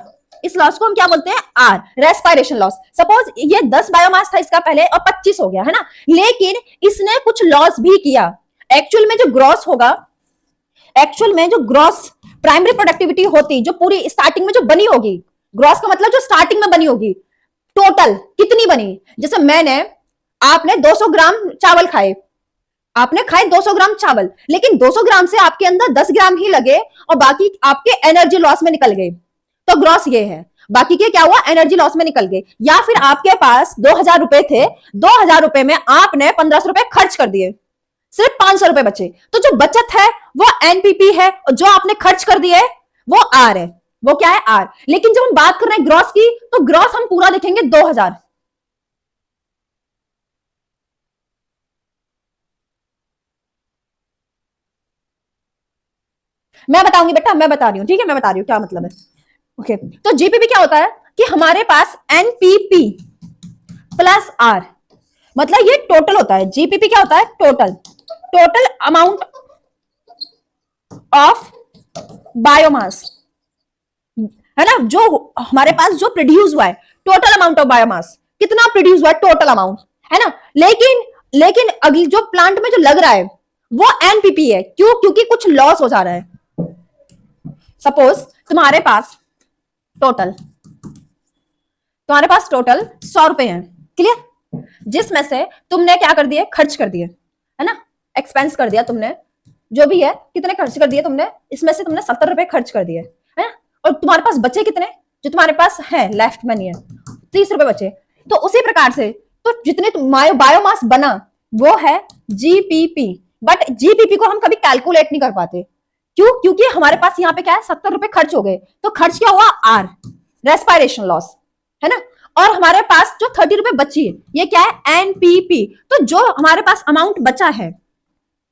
इस लॉस को हम क्या बोलते हैं? Are, respiration loss. सपोज ये 10 बायोमास था इसका पहले, और 25 हो गया, है ना, लेकिन इसने कुछ लॉस भी किया। एक्चुअल में जो ग्रॉस होगा, एक्चुअल में जो ग्रॉस प्राइमरी प्रोडक्टिविटी होती, जो पूरी स्टार्टिंग में जो बनी होगी, ग्रॉस का मतलब जो स्टार्टिंग में बनी होगी, टोटल कितनी बनी? जैसे आपने 200 ग्राम चावल खाए, आपने खाए 200 ग्राम चावल, लेकिन 200 ग्राम से आपके अंदर 10 ग्राम ही लगे और बाकी आपके एनर्जी लॉस में निकल गए, तो ग्रॉस ये है। बाकी के क्या हुआ? एनर्जी लॉस में निकल गए। या फिर आपके पास 2000 रुपए थे, 2000 रुपए में आपने 1500 रुपए खर्च कर दिए, सिर्फ 500 रुपए बचे, तो जो बचत है वो एनपीपी है, और जो आपने खर्च कर दिया है वो आर है। वो क्या है? आर। लेकिन जब हम बात कर रहे हैं ग्रॉस की, तो ग्रॉस हम पूरा देखेंगे 2000। मैं बताऊंगी बेटा, मैं बता रही हूँ, ठीक है, मैं बता रही हूँ क्या मतलब है। ओके, तो जीपीपी क्या होता है कि हमारे पास एनपीपी प्लस आर, मतलब ये टोटल होता है। जीपीपी क्या होता है? Total, total amount of biomass, है ना, जो हमारे पास जो प्रोड्यूस हुआ है, टोटल अमाउंट ऑफ बायोमास कितना प्रोड्यूस हुआ है, टोटल अमाउंट, है ना। लेकिन अगली जो प्लांट में जो लग रहा है वो एनपीपी है। क्यों? क्योंकि कुछ लॉस हो जा रहा है। सपोज तुम्हारे पास टोटल तुम्हारे पास टोटल 100 रुपए हैं, क्लियर, जिसमें से तुमने क्या कर दिए, खर्च कर दिए, है ना, एक्सपेंस कर दिया तुमने, जो भी है कितने खर्च कर दिए तुमने, इसमें से तुमने 70 रुपए खर्च कर दिए, है ना, और तुम्हारे पास बचे कितने, जो तुम्हारे पास है लेफ्ट मनी है 30 रुपए बचे। तो उसी प्रकार से तो जितने बायोमास बना वो है जीपीपी, बट जीपीपी को हम कभी कैलकुलेट नहीं कर पाते, क्यों, क्योंकि हमारे पास यहाँ पे क्या है 70 रुपए खर्च हो गए, तो खर्च क्या हुआ, आर, रेस्पायरेशन लॉस, है ना, और हमारे पास जो 30 रुपए बची ये क्या है, एनपीपी, तो जो हमारे पास अमाउंट बचा है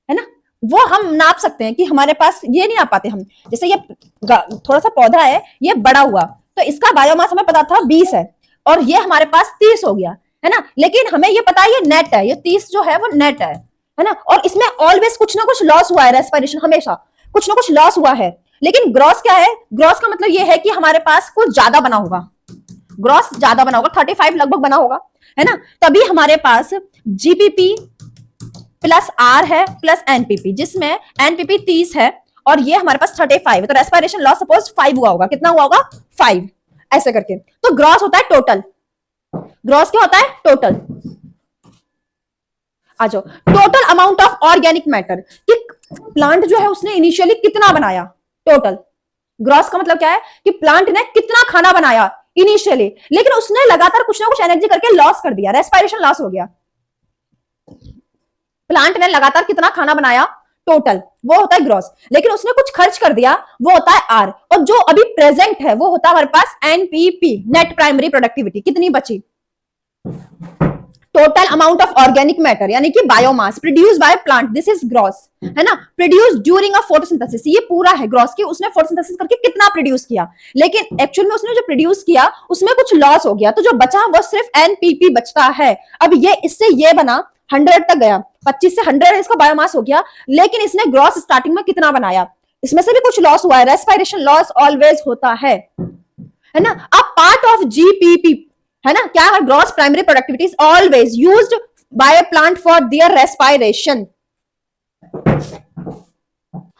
ना, वो हम नाप सकते हैं कि हमारे पास ये नहीं आ पाते हम, जैसे ये थोड़ा सा पौधा है ये बड़ा हुआ, तो इसका बायोमास हमें पता था 20 है और ये हमारे पास 30 हो गया, है ना, लेकिन हमें ये पता है ये नेट है, ये 30 जो है वो नेट है ना, और इसमें ऑलवेज कुछ ना कुछ लॉस हुआ है, रेस्पिरेशन हमेशा कुछ ना कुछ लॉस हुआ है, लेकिन ग्रॉस क्या है, ग्रॉस का मतलब ये है कि हमारे पास कुछ ज्यादा बना होगा, ग्रॉस ज्यादा बना होगा, 35 लगभग बना होगा, है ना, तभी हमारे पास जीपीपी प्लस आर है प्लस एनपीपी, जिसमें एनपीपी 30 है और ये हमारे पास 35 है, तो रेस्पिरेशन लॉस सपोज 5 हुआ होगा, कितना हुआ होगा 5, ऐसे करके, तो ग्रॉस होता है टोटल, ग्रॉस क्या होता है, टोटल, आ जाओ, total amount of organic matter, कि प्लांट जो है उसने इनिशियली कितना बनाया, टोटल, ग्रॉस का मतलब क्या है कि प्लांट ने कितना खाना बनाया इनिशियली, लेकिन उसने लगातार कुछ ना कुछ एनर्जी करके लॉस कर दिया, रेस्पिरेशन लॉस हो गया, प्लांट ने लगातार कितना खाना बनाया टोटल, वो होता है ग्रॉस, लेकिन उसने कुछ खर्च कर दिया वो होता है आर, और जो अभी प्रेजेंट है वो होता है हमारे पास एनपीपी, नेट प्राइमरी प्रोडक्टिविटी, कितनी बची, total amount of organic matter यानी कि biomass produce by plant, this is gross, है ना, प्रोड्यूस ड्यूरिंग अ फोटोसिंथेसिस, ये पूरा है ग्रॉस की, उसने फोटोसिंथेसिस करके कितना प्रोड्यूस किया, लेकिन एक्चुअल में उसने जो प्रोड्यूस किया उसमें कुछ लॉस हो गया, तो जो बचा वो सिर्फ एनपीपी बचता है। अब ये इससे ये बना 100 तक गया, 25 से 100 इसका बायोमास हो गया, लेकिन इसने ग्रॉस स्टार्टिंग में कितना बनाया, इसमें से भी कुछ लॉस हुआ है, रेस्पिरेशन लॉस ऑलवेज होता है ना। अब पार्ट ऑफ जीपीपी है ना, क्या है, gross primary productivity is always used by a plant for their respiration.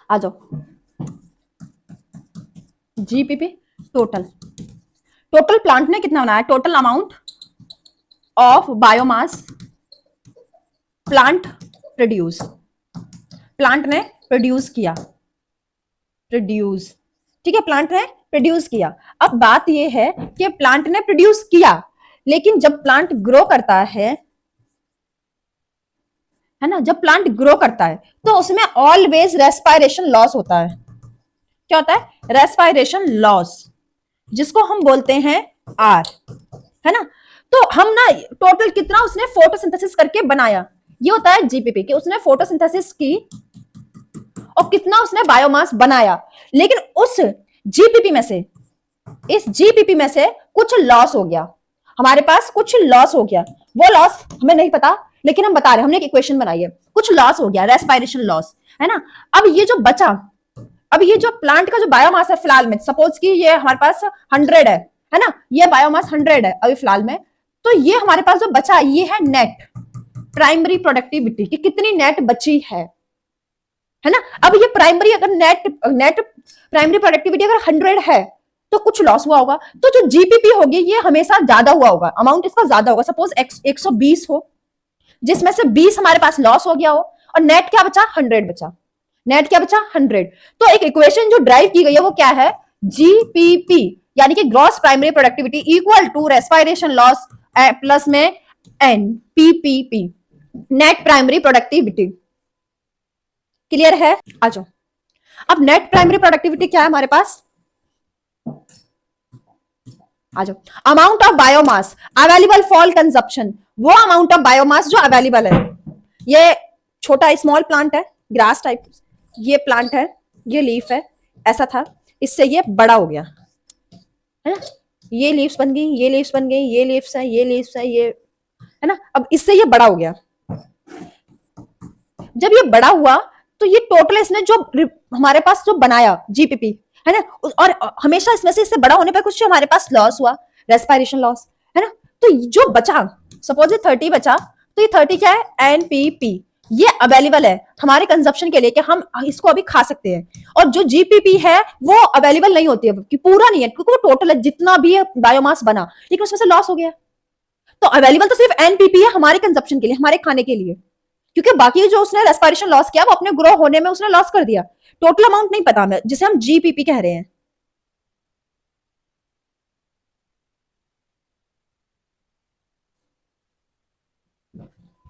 आ जाओ, जीपीपी टोटल, टोटल प्लांट ने कितना बनाया, total amount of biomass plant produce, plant ने प्रोड्यूस किया, प्रोड्यूस, ठीक है, प्लांट ने प्रोड्यूस किया। अब बात यह है कि प्लांट ने प्रोड्यूस किया, लेकिन जब प्लांट ग्रो करता है ना, जब प्लांट ग्रो करता है तो उसमें ऑलवेज रेस्पिरेशन लॉस होता है, क्या होता है, रेस्पिरेशन लॉस, जिसको हम बोलते हैं आर, है ना, तो हम ना टोटल कितना उसने फोटोसिंथेसिस करके बनाया, ये होता है जीपीपी, कि उसने फोटोसिंथेसिस की और कितना उसने बायोमास बनाया, लेकिन उस जीपीपी में से, इस जीपीपी में से कुछ लॉस हो गया, हमारे पास कुछ लॉस हो गया, वो लॉस हमें नहीं पता, लेकिन हम बता रहे हैं, हमने एक इक्वेशन बनाई है, कुछ लॉस हो गया, रेस्पिरेशन लॉस, है ना। अब ये जो बचा, अब ये जो प्लांट का जो बायोमास है फिलहाल में, सपोज कि ये हमारे पास 100 है ना, ये बायोमास 100 है अभी फिलहाल में, तो ये हमारे पास जो बचा ये है नेट प्राइमरी प्रोडक्टिविटी, कि कितनी नेट बची है ना। अब ये प्राइमरी, अगर नेट प्राइमरी प्रोडक्टिविटी अगर 100 है तो कुछ लॉस हुआ होगा, तो जो जीपीपी होगी ये हमेशा ज्यादा हुआ होगा, अमाउंट इसका ज्यादा होगा, सपोज 120 हो, जिसमें से 20 हमारे पास लॉस हो गया हो, और नेट क्या बचा, 100 बचा, नेट क्या बचा, 100। तो एक इक्वेशन जो ड्राइव की गई है वो क्या है, जीपीपी, यानी कि gross primary productivity equal to respiration loss plus में NPP, net primary productivity, clear है। आ जाओ, अब नेट प्राइमरी प्रोडक्टिविटी क्या है हमारे पास, आ जाओ, amount of biomass available for consumption, वो अमाउंट ऑफ बायोमास जो अवेलेबल है, ये छोटा स्मॉल प्लांट है, ग्रास टाइप, ये प्लांट है, ये लीफ है, ऐसा था, इससे ये बड़ा हो गया, है ना, ये लीव्स बन गई, ये लीव्स बन गई, ये लीव्स है, ये लीव्स है, ये है ना, अब इससे ये बड़ा हो गया, जब ये बड़ा हुआ तो ये टोटल इसने जो हमारे पास जो बनाया जीपीपी, है ना, और हमेशा इसमें से इससे बड़ा होने पर कुछ हमारे पास लॉस हुआ, रेस्पिरेशन लॉस, है ना, तो जो बचा, सपोज ये 30 बचा, तो ये 30 क्या है, एनपीपी, ये अवेलेबल है हमारे कंजप्शन के लिए कि हम इसको अभी खा सकते हैं। और जो जीपीपी है वो अवेलेबल नहीं होती है, कि पूरा नहीं है, क्योंकि वो टोटल है जितना भी है बायोमास बना, लेकिन उसमें से लॉस हो गया। तो अवेलेबल तो सिर्फ एनपीपी है हमारे कंजप्शन के लिए, हमारे खाने के लिए, क्योंकि बाकी जो उसने रेस्पिरेशन लॉस किया वो अपने ग्रो होने में उसने लॉस कर दिया। टोटल अमाउंट नहीं पता हमें, जिसे हम जीपीपी कह रहे हैं।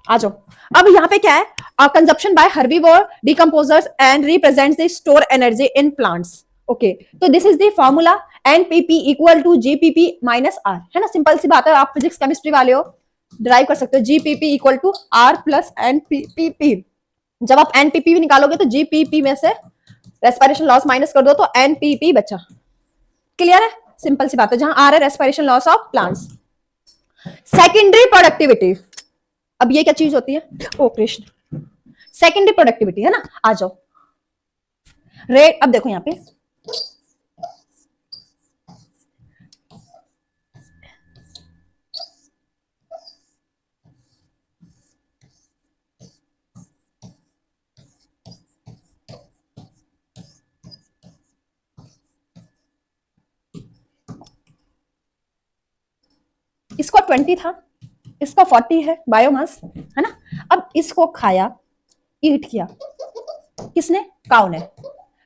आ जाओ। अब यहाँ पे क्या है, consumption by herbivore decomposers and represents the store energy in plants. Okay, तो this is the formula NPP equal to GPP minus R, है ना, सिंपल सी बात है, आप फिजिक्स केमिस्ट्री वाले हो, ड्राइव कर सकते हो। GPP equal to R plus NPP. जब आप एनपीपी निकालोगे तो जीपीपी में से रेस्पिरेशन लॉस माइनस कर दो तो एनपीपी बचा। क्लियर है, सिंपल सी बात है, जहां आर है respiration loss of plants. Secondary productivity, अब ये क्या चीज होती है, ओ कृष्ण, सेकेंडरी प्रोडक्टिविटी है ना। आ जाओ रेट, अब देखो यहां पे इसको 20 था, इसका 40 है बायोमास, है ना। अब इसको खाया, ईट किया किसने, काऊ ने,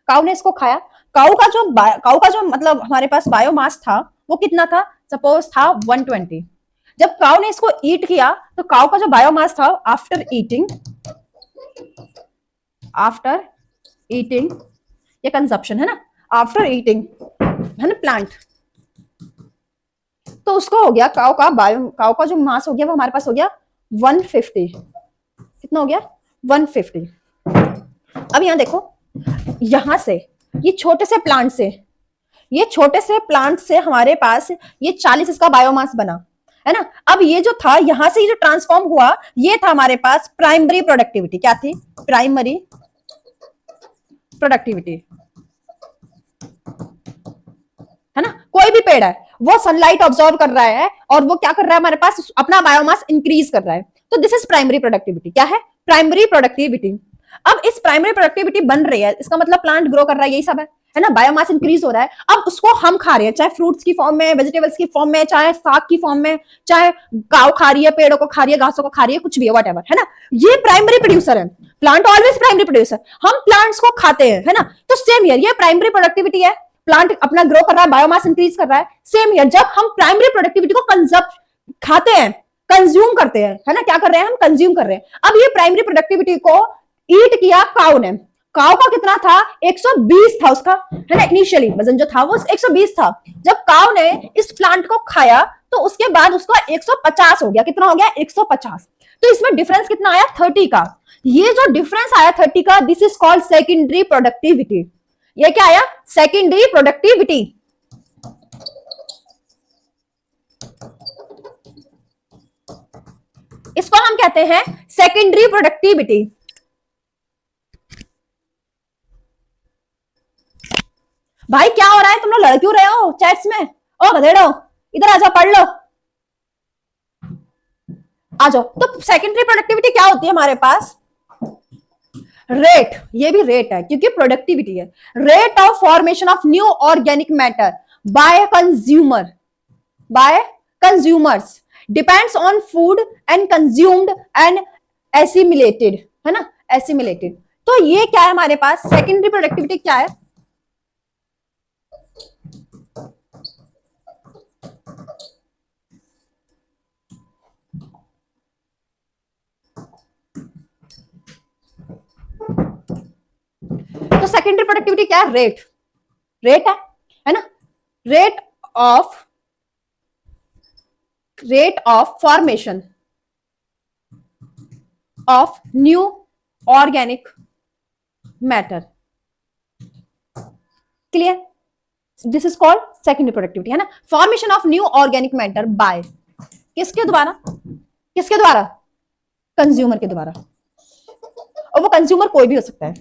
काऊ ने इसको खाया। काऊ का जो मतलब हमारे पास बायोमास था वो कितना था, सपोज था 120। जब काऊ ने इसको ईट किया तो काऊ का जो बायोमास था आफ्टर ईटिंग, ये कंजप्शन है ना, आफ्टर ईटिंग है ना प्लांट, तो उसको हो गया काऊ का जो मास हो गया वो हमारे पास हो गया 150। कितना हो गया, 150। अब यहां देखो, यहां से ये छोटे से प्लांट से हमारे पास ये 40 इसका बायोमास बना, है ना। अब ये जो था यहां से ये जो ट्रांसफॉर्म हुआ, ये था हमारे पास प्राइमरी प्रोडक्टिविटी। क्या थी, प्राइमरी प्रोडक्टिविटी, है ना। कोई भी पेड़ है वो सनलाइट ऑब्जॉर्व कर रहा है और वो क्या कर रहा है, हमारे पास अपना बायोमास इंक्रीज कर रहा है, तो दिस इज प्राइमरी प्रोडक्टिविटी। क्या है, प्राइमरी प्रोडक्टिविटी। अब इस प्राइमरी प्रोडक्टिविटी बन रही है, इसका मतलब प्लांट ग्रो कर रहा है, यही सब है ना, बायोमास इंक्रीज हो रहा है। अब उसको हम खा रहे हैं, चाहे फ्रूट्स की फॉर्म में, वेजिटेबल्स की फॉर्म में, चाहे साग की फॉर्म में, चाहे काव खा रही है, पेड़ों को खा रही है, घासों को खा रही है, कुछ भी है, वट है ना। ये प्राइमरी प्रोड्यूसर है, प्लांट ऑलवेज प्राइमरी प्रोड्यूसर, हम प्लांट्स को खाते हैं, है ना। तो सेम ईयर ये प्राइमरी प्रोडक्टिविटी है, प्लांट अपना ग्रो कर रहा है, बायोमास इंक्रीज कर रहा है। सेम ईयर जब हम प्राइमरी प्रोडक्टिविटी को खाते हैं, कंज्यूम करते हैं, है ना, क्या कर रहे हैं हम, कंज्यूम कर रहे हैं। अब ये प्राइमरी प्रोडक्टिविटी को ईट किया काऊ ने, काऊ का कितना था, 120 था उसका, है ना, इनिशियली वजन जो था वो 120 था। जब काऊ ने इस प्लांट को खाया तो उसके बाद उसका 150 हो गया। कितना हो गया, 150। तो इसमें डिफरेंस कितना आया, 30 का। ये जो डिफरेंस आया 30 का, this is called secondary productivity. ये क्या आया, सेकेंडरी प्रोडक्टिविटी। इसको हम कहते हैं सेकेंडरी प्रोडक्टिविटी। भाई क्या हो रहा है, तुम लोग लड़ क्यों रहे हो चैट्स में, ओ गधेड़ो इधर आ जाओ, पढ़ लो, आ जाओ। तो सेकेंडरी प्रोडक्टिविटी क्या होती है हमारे पास, रेट, ये भी रेट है क्योंकि प्रोडक्टिविटी है, rate of formation of new organic matter bye consumers depends on food and consumed and assimilated, है ना, एसिमिलेटेड। तो ये क्या है हमारे पास, सेकेंडरी प्रोडक्टिविटी क्या है, तो सेकेंडरी प्रोडक्टिविटी क्या है, रेट है ना, rate of formation of new organic matter. Clear, this is called secondary productivity, है ना। Formation of new organic matter bye किसके द्वारा, कंज्यूमर के द्वारा। और वो कंज्यूमर कोई भी हो सकता है,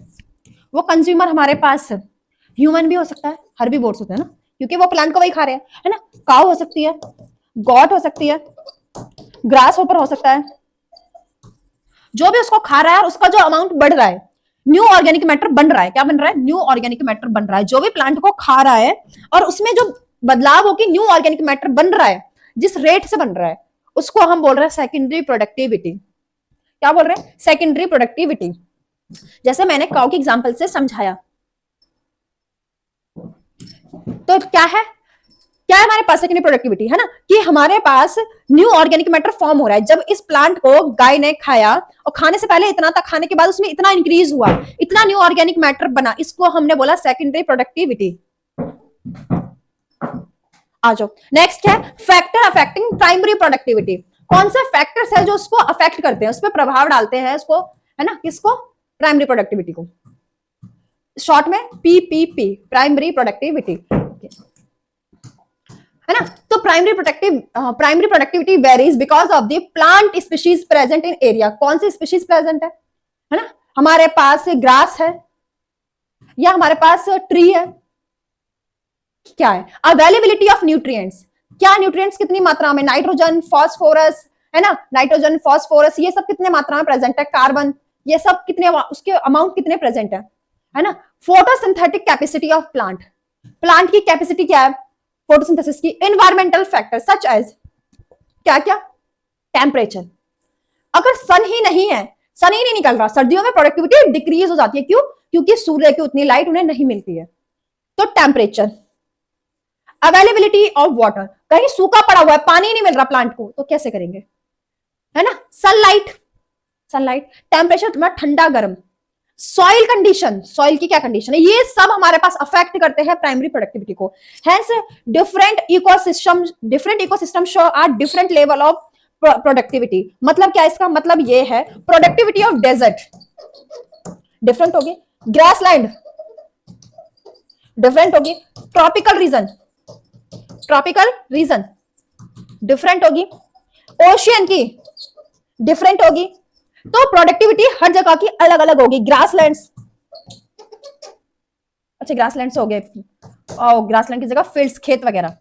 वो कंज्यूमर हमारे पास ह्यूमन भी हो सकता है, हर्बीवोर्स होते हैं ना, क्योंकि वो प्लांट को वही खा रहे हैं, है ना। काऊ हो सकती है, गॉट हो सकती है, ग्रास होपर हो सकता है, जो भी उसको खा रहा है और उसका जो अमाउंट बढ़ रहा है, न्यू ऑर्गेनिक मैटर बन रहा है। क्या बन रहा है? न्यू ऑर्गेनिक मैटर बन रहा है। जो भी प्लांट को खा रहा है और उसमें जो बदलाव हो कि न्यू ऑर्गेनिक मैटर बन रहा है, जिस रेट से बन रहा है, उसको हम बोल रहे हैं सेकेंडरी प्रोडक्टिविटी। क्या बोल रहे हैं? Secondary productivity. जैसे मैंने काउ के एग्जांपल से समझाया। तो क्या है हमारे पास सेकेंडरी प्रोडक्टिविटी, है ना, कि हमारे पास न्यू ऑर्गेनिक मैटर फॉर्म हो रहा है। जब इस प्लांट को गाय ने खाया और खाने से पहले इतना था, खाने के बाद उसमें इतना इंक्रीज हुआ, इतना न्यू ऑर्गेनिक मैटर बना, इसको हमने बोला सेकेंडरी प्रोडक्टिविटी। आ जाओ, नेक्स्ट है फैक्टर अफेक्टिंग प्राइमरी प्रोडक्टिविटी। कौन से फैक्टर्स है जो उसको अफेक्ट करते हैं, उस पर प्रभाव डालते हैं, उसको, है ना, किसको? प्राइमरी प्रोडक्टिविटी को, शॉर्ट में पीपीपी, प्राइमरी प्रोडक्टिविटी, है ना। तो primary productivity varies because of the plant species present in area. कौन सी स्पीशीज प्रेजेंट है ना? हमारे पास ग्रास है या हमारे पास ट्री है, क्या है? Availability of nutrients. क्या न्यूट्रिएंट्स कितनी मात्रा में? नाइट्रोजन, फास्फोरस, है ना, नाइट्रोजन, फास्फोरस, ये सब कितने मात्रा में प्रेजेंट है? कार्बन, ये सब कितने, उसके अमाउंट कितने प्रेजेंट है ना। Photosynthetic capacity of plant. Plant की कैपेसिटी क्या है फोटोसिंथेसिस की? एनवायरमेंटल फैक्टर सच एज क्या क्या? टेम्परेचर। अगर सन ही नहीं है, सन ही नहीं निकल रहा, सर्दियों में प्रोडक्टिविटी डिक्रीज हो जाती है। क्यों? क्योंकि सूर्य की उतनी लाइट उन्हें नहीं मिलती है। तो टेम्परेचर, अवेलेबिलिटी ऑफ वाटर, कहीं सूखा पड़ा हुआ है, पानी नहीं मिल रहा प्लांट को, तो कैसे करेंगे, है ना। सनलाइट, टेम्परेचर तुम्हारा ठंडा गर्म, सॉइल कंडीशन, सॉइल की क्या कंडीशन है, ये सब हमारे पास अफेक्ट करते हैं प्राइमरी प्रोडक्टिविटी को। Hence different ecosystem show are different level of productivity. मतलब क्या? इसका मतलब ये है प्रोडक्टिविटी ऑफ डेजर्ट डिफरेंट होगी, ग्रासलैंड डिफरेंट होगी, ट्रॉपिकल रीजन डिफरेंट होगी, ओशियन की डिफरेंट होगी। तो प्रोडक्टिविटी हर जगह की अलग अलग होगी। ग्रासलैंड्स, अच्छा ग्रासलैंड्स हो गए, और ग्रासलैंड की जगह फील्ड्स, खेत वगैरह,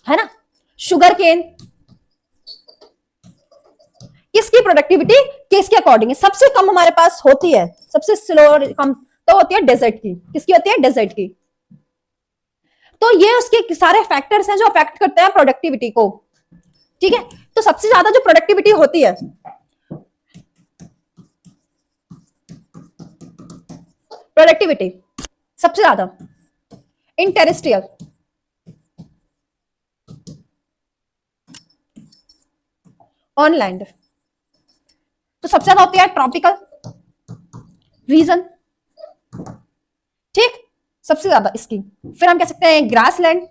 है ना। शुगर केन, किसकी प्रोडक्टिविटी किसके अकॉर्डिंग है? सबसे कम हमारे पास होती है, सबसे स्लो कम तो होती है डेजर्ट की। किसकी होती है? डेजर्ट की। तो ये उसके सारे फैक्टर्स हैं जो अफेक्ट करते हैं प्रोडक्टिविटी को, ठीक है। तो सबसे ज्यादा जो प्रोडक्टिविटी होती है, प्रोडक्टिविटी सबसे ज्यादा इन टेरेस्ट्रियल, ऑन लैंड। तो सबसे ज्यादा होती है ट्रॉपिकल रीजन, ठीक, सबसे ज्यादा इसकी। फिर हम कह सकते हैं ग्रासलैंड,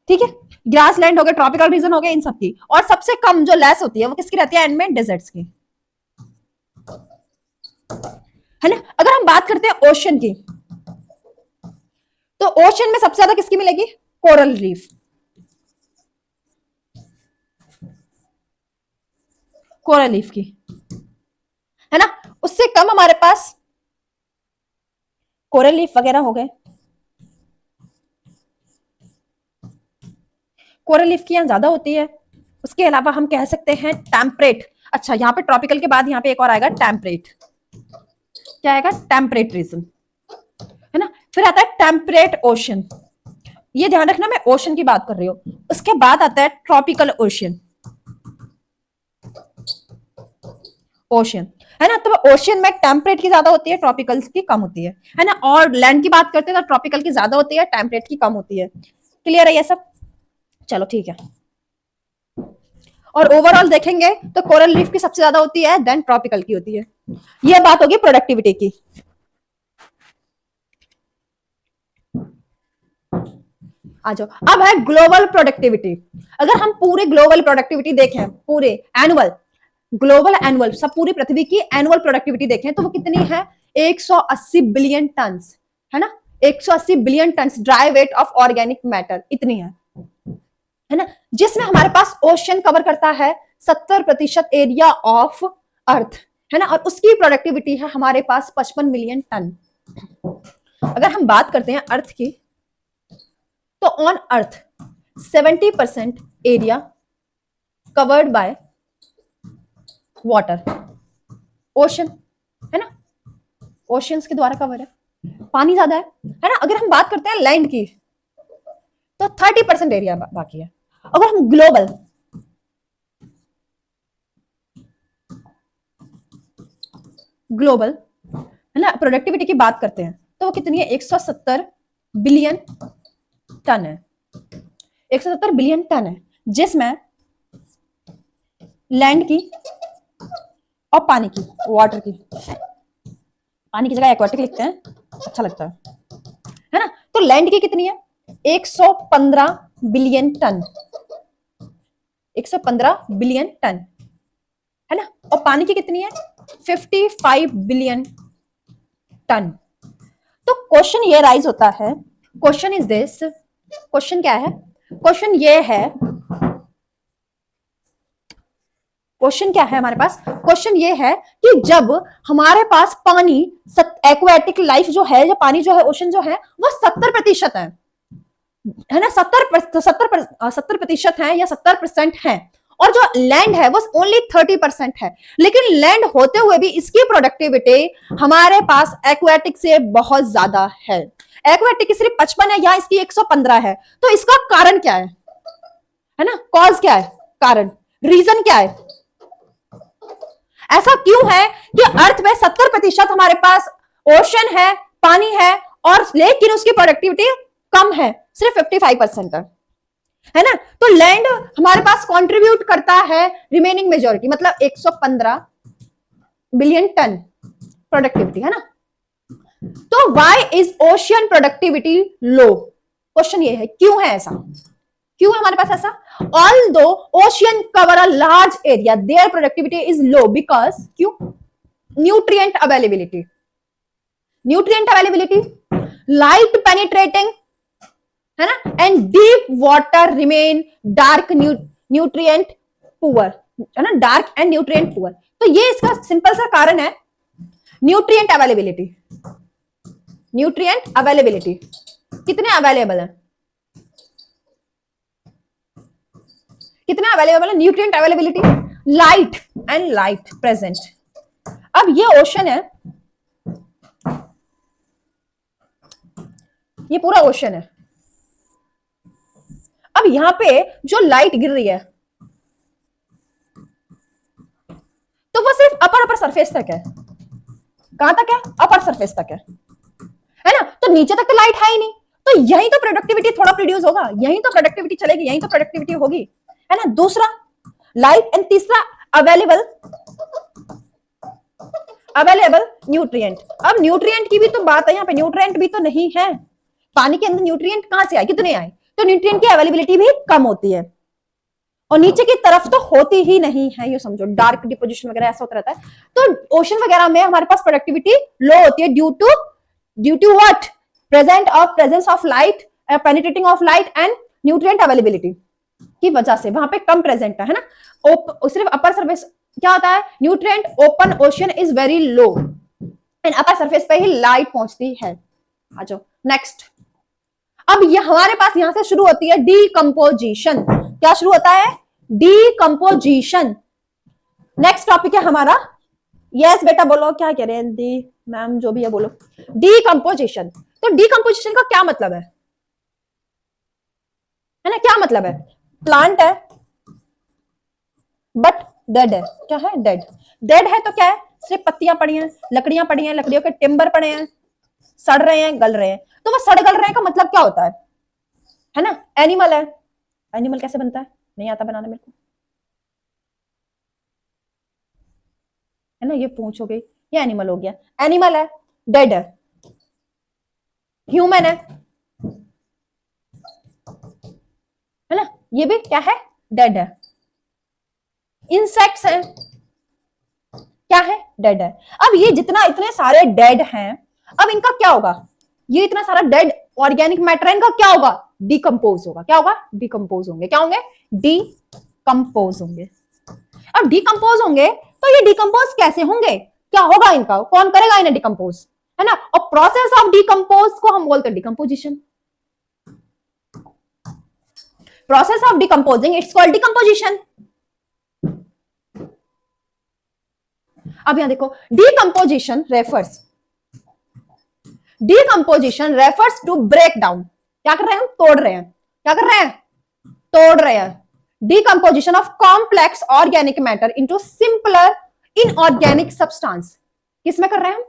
ठीक है, ग्रासलैंड हो गए, ट्रॉपिकल रीजन हो गए, इन सब की। और सबसे कम जो लेस होती है वो किसकी रहती है? एंड में डेजर्ट्स की, है ना। अगर हम बात करते हैं ओशन की, तो ओशन में सबसे ज्यादा किसकी मिलेगी? कोरल रीफ, कोरल रीफ की, है ना। उससे कम हमारे पास कोरल रीफ वगैरह हो गए, कोरल रीफ की यहां ज्यादा होती है। उसके अलावा हम कह सकते हैं टेम्परेट। अच्छा, यहाँ पे ट्रॉपिकल के बाद यहाँ पे एक और आएगा टेम्परेट। क्या आएगा? टेम्परेट रीजन, है ना। फिर आता है टेम्परेट ओशन, ये ध्यान रखना मैं ओशन की बात कर रही हूँ। उसके बाद आता है ट्रॉपिकल ओशन, है ना। तो ओशन में टेम्परेट की ज्यादा होती है, ट्रॉपिकल की कम होती है ना। और लैंड की बात करते हैं तो ट्रॉपिकल की ज्यादा होती है, टेम्परेट की कम होती है। क्लियर है ये सब? चलो ठीक है। और ओवरऑल देखेंगे तो कोरल रीफ की सबसे ज्यादा होती है, देन ट्रॉपिकल की होती है। ये बात होगी प्रोडक्टिविटी की। आ जाओ, अब है ग्लोबल प्रोडक्टिविटी। अगर हम पूरे ग्लोबल प्रोडक्टिविटी देखें, पूरे एनुअल, ग्लोबल एनुअल, सब पूरी पृथ्वी की एनुअल प्रोडक्टिविटी देखें तो वो कितनी है? 180 बिलियन टन, है ना। 180 billion ton dry weight of organic matter, इतनी है ना। जिसमें हमारे पास ओशन कवर करता है 70% एरिया ऑफ अर्थ, है ना। और उसकी प्रोडक्टिविटी है हमारे पास 55 मिलियन टन। अगर हम बात करते हैं अर्थ की, तो on earth 70% area covered by water, ocean, है ना, ओशियंस के द्वारा कवर है, पानी ज्यादा है ना। अगर हम बात करते हैं लैंड की तो 30% एरिया बाकी है। अगर हम ग्लोबल है ना प्रोडक्टिविटी की बात करते हैं तो वो कितनी है, 170 बिलियन टन है, 170 बिलियन टन है, जिसमें लैंड की और पानी की, वाटर की, पानी की जगह एक्वाटिक लिखते हैं, अच्छा लगता है ना। तो लैंड की कितनी है, 115 बिलियन टन, 115 बिलियन टन, है ना। और पानी की कितनी है, 55 बिलियन टन। तो क्वेश्चन ये राइज होता है, क्वेश्चन इज दिस, क्वेश्चन क्या है, क्वेश्चन ये है, क्वेश्चन क्या है हमारे पास, क्वेश्चन ये है कि जब हमारे पास पानी, एक्वाटिक लाइफ जो है, जो पानी जो है, ओशन जो है, वो 70% है ना, 70% है या 70% है, और जो लैंड है वो ओनली 30% है। लेकिन लैंड होते हुए भी इसकी प्रोडक्टिविटी हमारे पास एक्वाटिक से बहुत ज्यादा है। एक्वाटिक की सिर्फ 55 है, या इसकी 115 है। तो इसका कारण क्या है ना, कॉज क्या है, कारण, रीजन क्या है, ऐसा क्यों है कि अर्थ में 70% हमारे पास ओशन है, पानी है, और लेकिन उसकी प्रोडक्टिविटी कम है, सिर्फ 55% है ना। तो लैंड हमारे पास कंट्रीब्यूट करता है रिमेनिंग मेजॉरिटी, मतलब 115 बिलियन टन प्रोडक्टिविटी, है ना। तो why is ocean productivity low, question ये है, क्यों है ऐसा, क्यों है हमारे पास ऐसा। Although ocean cover a large area, their productivity is low because क्यों, nutrient availability, light penetrating, है ना, and deep water remain dark nutrient poor, है ना, dark and nutrient poor। तो ये इसका सिंपल सा कारण है, न्यूट्रिएंट अवेलेबिलिटी कितने अवेलेबल है, कितना अवेलेबल है, nutrient availability, light and light present. अब ये ओशन है, ये पूरा ओशन है। अब यहां पे जो लाइट गिर रही है तो वो सिर्फ अपर सरफेस तक है, कहां तक है, अपर सरफेस तक है ना। तो नीचे तक तो लाइट है ही नहीं, तो यही तो प्रोडक्टिविटी थोड़ा प्रोड्यूस होगा, यही तो प्रोडक्टिविटी चलेगी, यही तो प्रोडक्टिविटी होगी, है ना। दूसरा लाइट, एंड तीसरा अवेलेबल न्यूट्रिएंट। अब न्यूट्रिएंट की भी तो बात है, यहाँ पे न्यूट्रिएंट भी तो नहीं है, पानी के अंदर न्यूट्रिएंट कहां से आए, कितने आए, तो न्यूट्रिएंट की अवेलेबिलिटी भी कम होती है, और नीचे की तरफ तो होती ही नहीं है, ये समझो, डार्क डिपोजिशन वगैरह ऐसा होता रहता है। तो ओशन वगैरह में हमारे पास प्रोडक्टिविटी लो होती है due to what, presence of light, penetrating of light and nutrient availability की वजह से वहां पे कम प्रेजेंट है ना। सिर्फ अपर सरफेस क्या होता है, nutrient open ocean is very low, and upper surface पे ही लाइट पहुंचती है। आ जाओ नेक्स्ट। अब ये हमारे पास यहां से शुरू होती है डीकंपोजिशन, क्या शुरू होता है, डीकंपोजिशन। नेक्स्ट टॉपिक है हमारा, यस बेटा बोलो, क्या कह रहे हैं दी मैम, जो भी है बोलो, डीकंपोजिशन। तो डीकंपोजिशन का क्या मतलब है ना, क्या मतलब है, प्लांट है बट डेड है, क्या है, डेड है तो क्या है, सिर्फ पत्तियां पड़ी हैं, लकड़ियां पड़ी हैं, लकड़ियों के टिम्बर पड़े हैं, सड़ रहे हैं, गल रहे हैं। तो वो सड़ गल रहे हैं का मतलब क्या होता है ना। एनिमल है, एनिमल कैसे बनता है, नहीं आता बनाने मेरे को, है ना, ये पूंछ हो गई, ये एनिमल हो गया, एनिमल है, डेड है, ह्यूमन है ना, ये भी क्या है, डेड है, इंसेक्ट्स है, क्या है, डेड है। अब ये जितना इतने सारे डेड हैं, अब इनका क्या होगा, ये इतना सारा डेड ऑर्गेनिक मैटर है, इनका क्या होगा, डिकम्पोज होगा, क्या होगा, डिकम्पोज होंगे, क्या होंगे, डिकम्पोज होंगे। अब डिकम्पोज होंगे तो ये डिकम्पोज कैसे होंगे, क्या होगा इनका, कौन करेगा इन्हें डिकम्पोज, है ना। और प्रोसेस ऑफ डिकम्पोज को हम बोलते हैं decomposition, process of decomposing it's called decomposition, अब यहां देखो, decomposition refers to break down. क्या कर रहे हैं हम? तोड़ रहे हैं। क्या कर रहे हैं? तोड़ रहे हैं। Decomposition of complex organic matter into simpler inorganic substance. किसमें कर रहे हैं हम?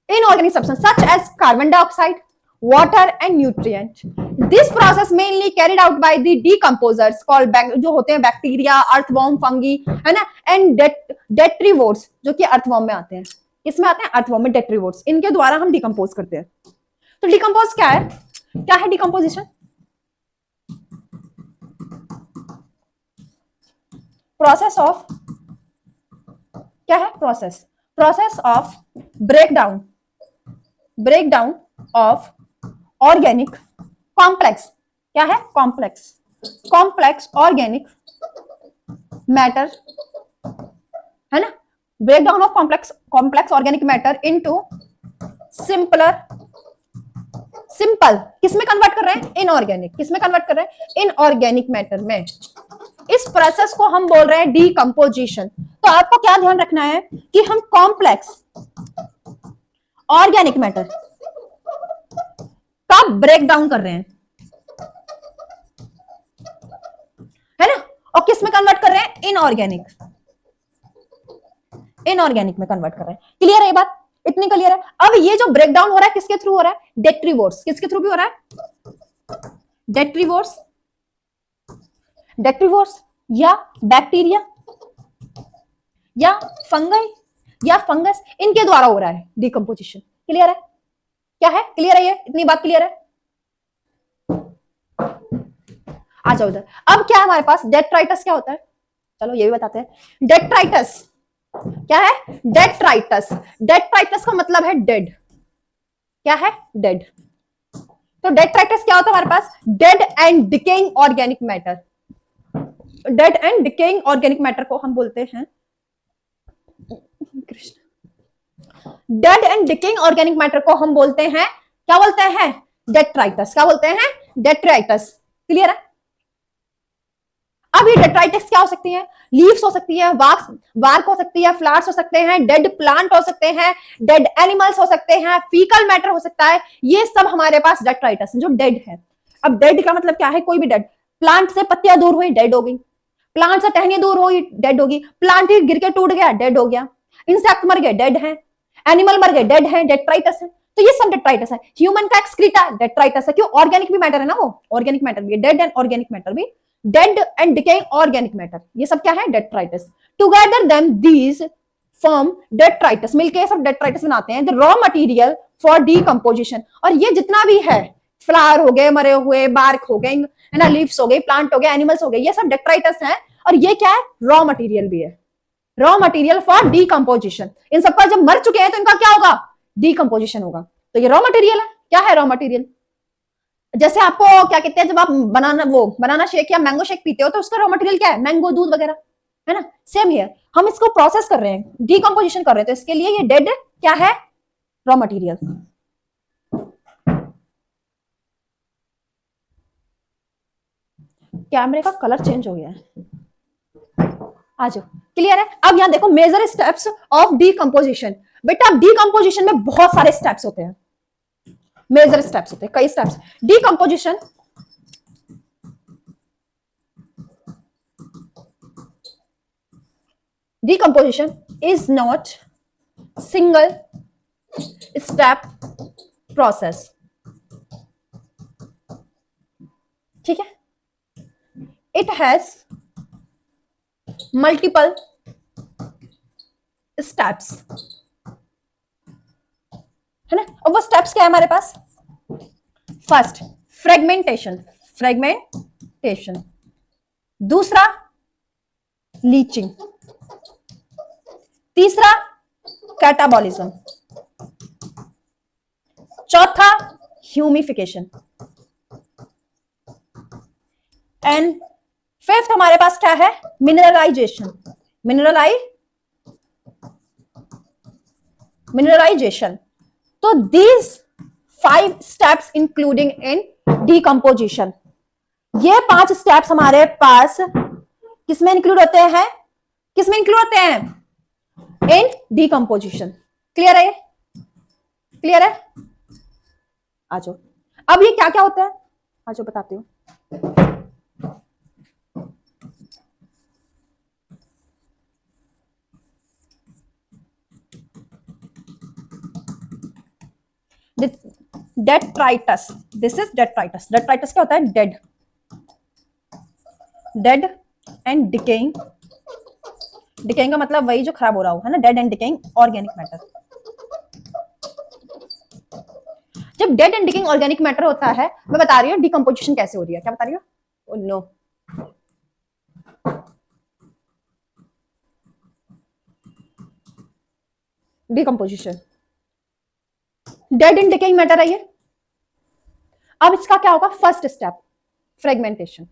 Inorganic substance such as carbon dioxide, water and nutrient. This process mainly carried out by the decomposers called जो होते हैं बैक्टीरिया, अर्थवॉर्म, फंगी, है ना, एंड डेट्रीवोर्स, जो कि अर्थवॉर्म में आते हैं। इसमें आते हैं अर्थवॉर्म में डेट्रीवोर्स, इनके द्वारा हम डिकम्पोज करते हैं। तो डिकम्पोज क्या है? क्या है डिकम्पोजिशन? प्रोसेस ऑफ, क्या है? Process of breakdown of organic complex. क्या है? कॉम्प्लेक्स ऑर्गेनिक मैटर, है ना, breakdown of complex organic matter into simple, किसमें कन्वर्ट कर रहे हैं? इनऑर्गेनिक। किसमें कन्वर्ट कर रहे हैं? इनऑर्गेनिक मैटर में। इस प्रोसेस को हम बोल रहे हैं डीकंपोजिशन। तो आपको क्या ध्यान रखना है कि हम कॉम्प्लेक्स ऑर्गेनिक मैटर का ब्रेक डाउन कर रहे हैं, है ना, और किस में कन्वर्ट कर रहे हैं? इनऑर्गेनिक में कन्वर्ट कर रहे हैं। क्लियर है ये बात? इतनी क्लियर है? अब ये जो ब्रेक डाउन हो रहा है किसके थ्रू हो रहा है? डेट्रीवोर्स। किसके थ्रू भी हो रहा है? डेट्रीवोर्स या बैक्टीरिया या फंगस, इनके द्वारा हो रहा है डिकम्पोजिशन। क्लियर है? क्या है? क्लियर है? ये इतनी बात क्लियर है? आ जाओ इधर। अब क्या है हमारे पास? डेट्राइटस क्या होता है? चलो ये भी बताते हैं। डेट्राइटस क्या है? डेट्राइटस का मतलब है डेड। क्या है? डेड। तो डेट्राइटस क्या होता है हमारे पास? Dead and decaying organic matter. Dead and decaying organic matter को हम बोलते हैं dead and decaying organic matter को हम बोलते हैं, क्या बोलते हैं? डेट्राइटस। क्या बोलते हैं? डेट्राइटस। क्लियर है? अब ये डेट्राइटस क्या हो सकती है? लीव्स हो सकती है, वार्क हो सकती है, फ्लावर्स हो सकते हैं, डेड प्लांट हो सकते हैं, डेड एनिमल्स हो सकते हैं, फीकल मैटर हो सकता है। ये सब हमारे पास डेट्राइटस जो डेड है। अब डेड का मतलब क्या है? कोई भी डेड। प्लांट से पत्तियां दूर हुई, डेड हो गई। प्लांट से टहनियां दूर हुई, डेड होगी। प्लांट ही गिर के टूट गया, डेड हो गया। इंसेक्ट मर गए, डेड है। एनिमल मर गए, डेड है, डेट्राइटस है। तो ये सब डेट्राइटस है। ह्यूमन का एक्सक्रीटा डेट्राइटस है। क्यों? ऑर्गेनिक भी मैटर है ना, वो ऑर्गेनिक मैटर भी, डेड एंड ऑर्गेनिक मैटर भी, dead and decaying organic matter, ये सब क्या है? Detritus. Together them these form detritus, मिलके सब डेट्राइटस बनाते हैं, the raw material for decomposition. और ये जितना भी है, फ्लावर हो गए, मरे हुए, बार्क हो गए, है ना, लीव्स हो गए, प्लांट हो गए, एनिमल्स हो गए, ये सब डेट्राइटस है। और ये क्या है? रॉ मटेरियल भी है, रॉ मटेरियल फॉर डीकंपोजिशन। इन सबका जब मर चुके हैं तो इनका क्या होगा? डीकंपोजिशन होगा। तो ये रॉ मटेरियल है। क्या है रॉ मटेरियल? जैसे आपको क्या कहते हैं, जब आप बनाना शेक या मैंगो शेक पीते हो तो उसका रॉ मटेरियल क्या है? मैंगो, दूध वगैरह, है ना। सेम हियर, हम इसको प्रोसेस कर रहे हैं, डीकंपोजिशन कर रहे हैं, तो इसके लिए ये डेड क्या है? Raw material. कैमरे का कलर चेंज हो गया है, आ जाओ। क्लियर है? अब यहां देखो, मेजर स्टेप्स ऑफ डीकंपोजिशन। बेटा डीकंपोजिशन में बहुत सारे स्टेप्स होते हैं, मेजर स्टेप्स होते हैं, कई steps. Decomposition is not single step process. ठीक है? इट हैज मल्टीपल स्टेप्स, है ना। और वो स्टेप्स क्या है हमारे पास? फर्स्ट फ्रेगमेंटेशन, दूसरा लीचिंग, तीसरा कैटाबॉलिज्म, चौथा ह्यूमिफिकेशन, एंड फिफ्थ हमारे पास क्या है? मिनरलाइजेशन। तो these 5 steps including in decomposition, ये 5 स्टेप्स हमारे पास किसमें इंक्लूड होते हैं? इन डिकम्पोजिशन। क्लियर है? क्लियर है? आ जाओ। अब ये क्या क्या होता है, आ जाओ बताती हूँ। Detritus, this is detritus. Detritus क्या होता है? Dead, dead and decaying. Decaying का मतलब वही जो खराब हो रहा हो, है ना, dead and decaying organic matter. जब dead and decaying organic matter होता है, मैं बता रही हूँ डिकम्पोजिशन कैसे हो रही है। क्या बता रही हूँ? No, decomposition, dead and decaying matter है ये। अब इसका क्या होगा? First step fragmentation.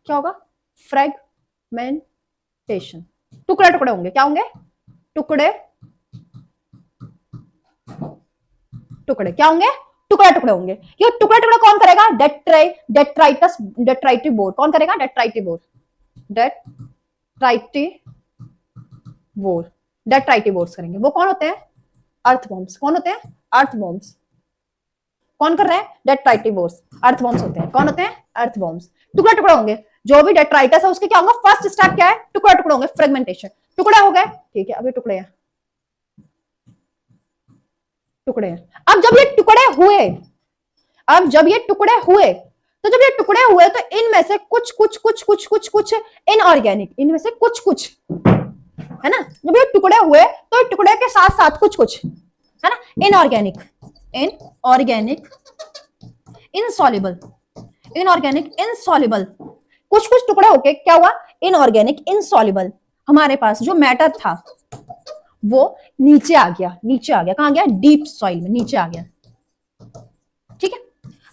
क्या होगा? फ्रेगमेंटेशन। टुकड़े टुकड़े होंगे। क्या होंगे? टुकड़े टुकड़े। क्या होंगे? टुकड़े टुकड़े होंगे। ये टुकड़े टुकड़े कौन करेगा? डेट्राइटस, डेट्राइटिवोर। कौन करेगा? डेट्राइटिवोर, डेट्राइटिवोर, डेट्राइटिवोर्स करेंगे। वो कौन होते हैं? अर्थवॉर्म्स। कौन होते हैं? अर्थवॉर्म्स। कौन कर रहे हैं? डेट्राइटिवोर्स, अर्थवॉर्म्स होते हैं। कौन होते हैं? अर्थवॉर्म्स। टुकड़े टुकड़े होंगे। जो भी डेट्राइटस है उसके क्या होगा? फर्स्ट स्टेप क्या है? टुकड़े टुकड़े होंगे, फ्रेगमेंटेशन। टुकड़े हो गए, ठीक है। अब ये टुकड़े हैं, टुकड़े हैं। अब जब ये टुकड़े हुए, अब जब ये टुकड़े हुए, तो जब ये टुकड़े हुए तो इनमें से कुछ कुछ कुछ कुछ कुछ कुछ इनऑर्गेनिक, इनमें से कुछ कुछ, है ना, जब ये टुकड़े हुए तो टुकड़े के साथ साथ कुछ कुछ, है ना, inorganic, inorganic, insoluble, inorganic, insoluble, कुछ कुछ टुकड़े होके क्या हुआ? Inorganic, insoluble. हमारे पास जो मैटर था वो नीचे आ गया, नीचे आ गया। कहां गया? डीप सॉइल में नीचे आ गया। ठीक है।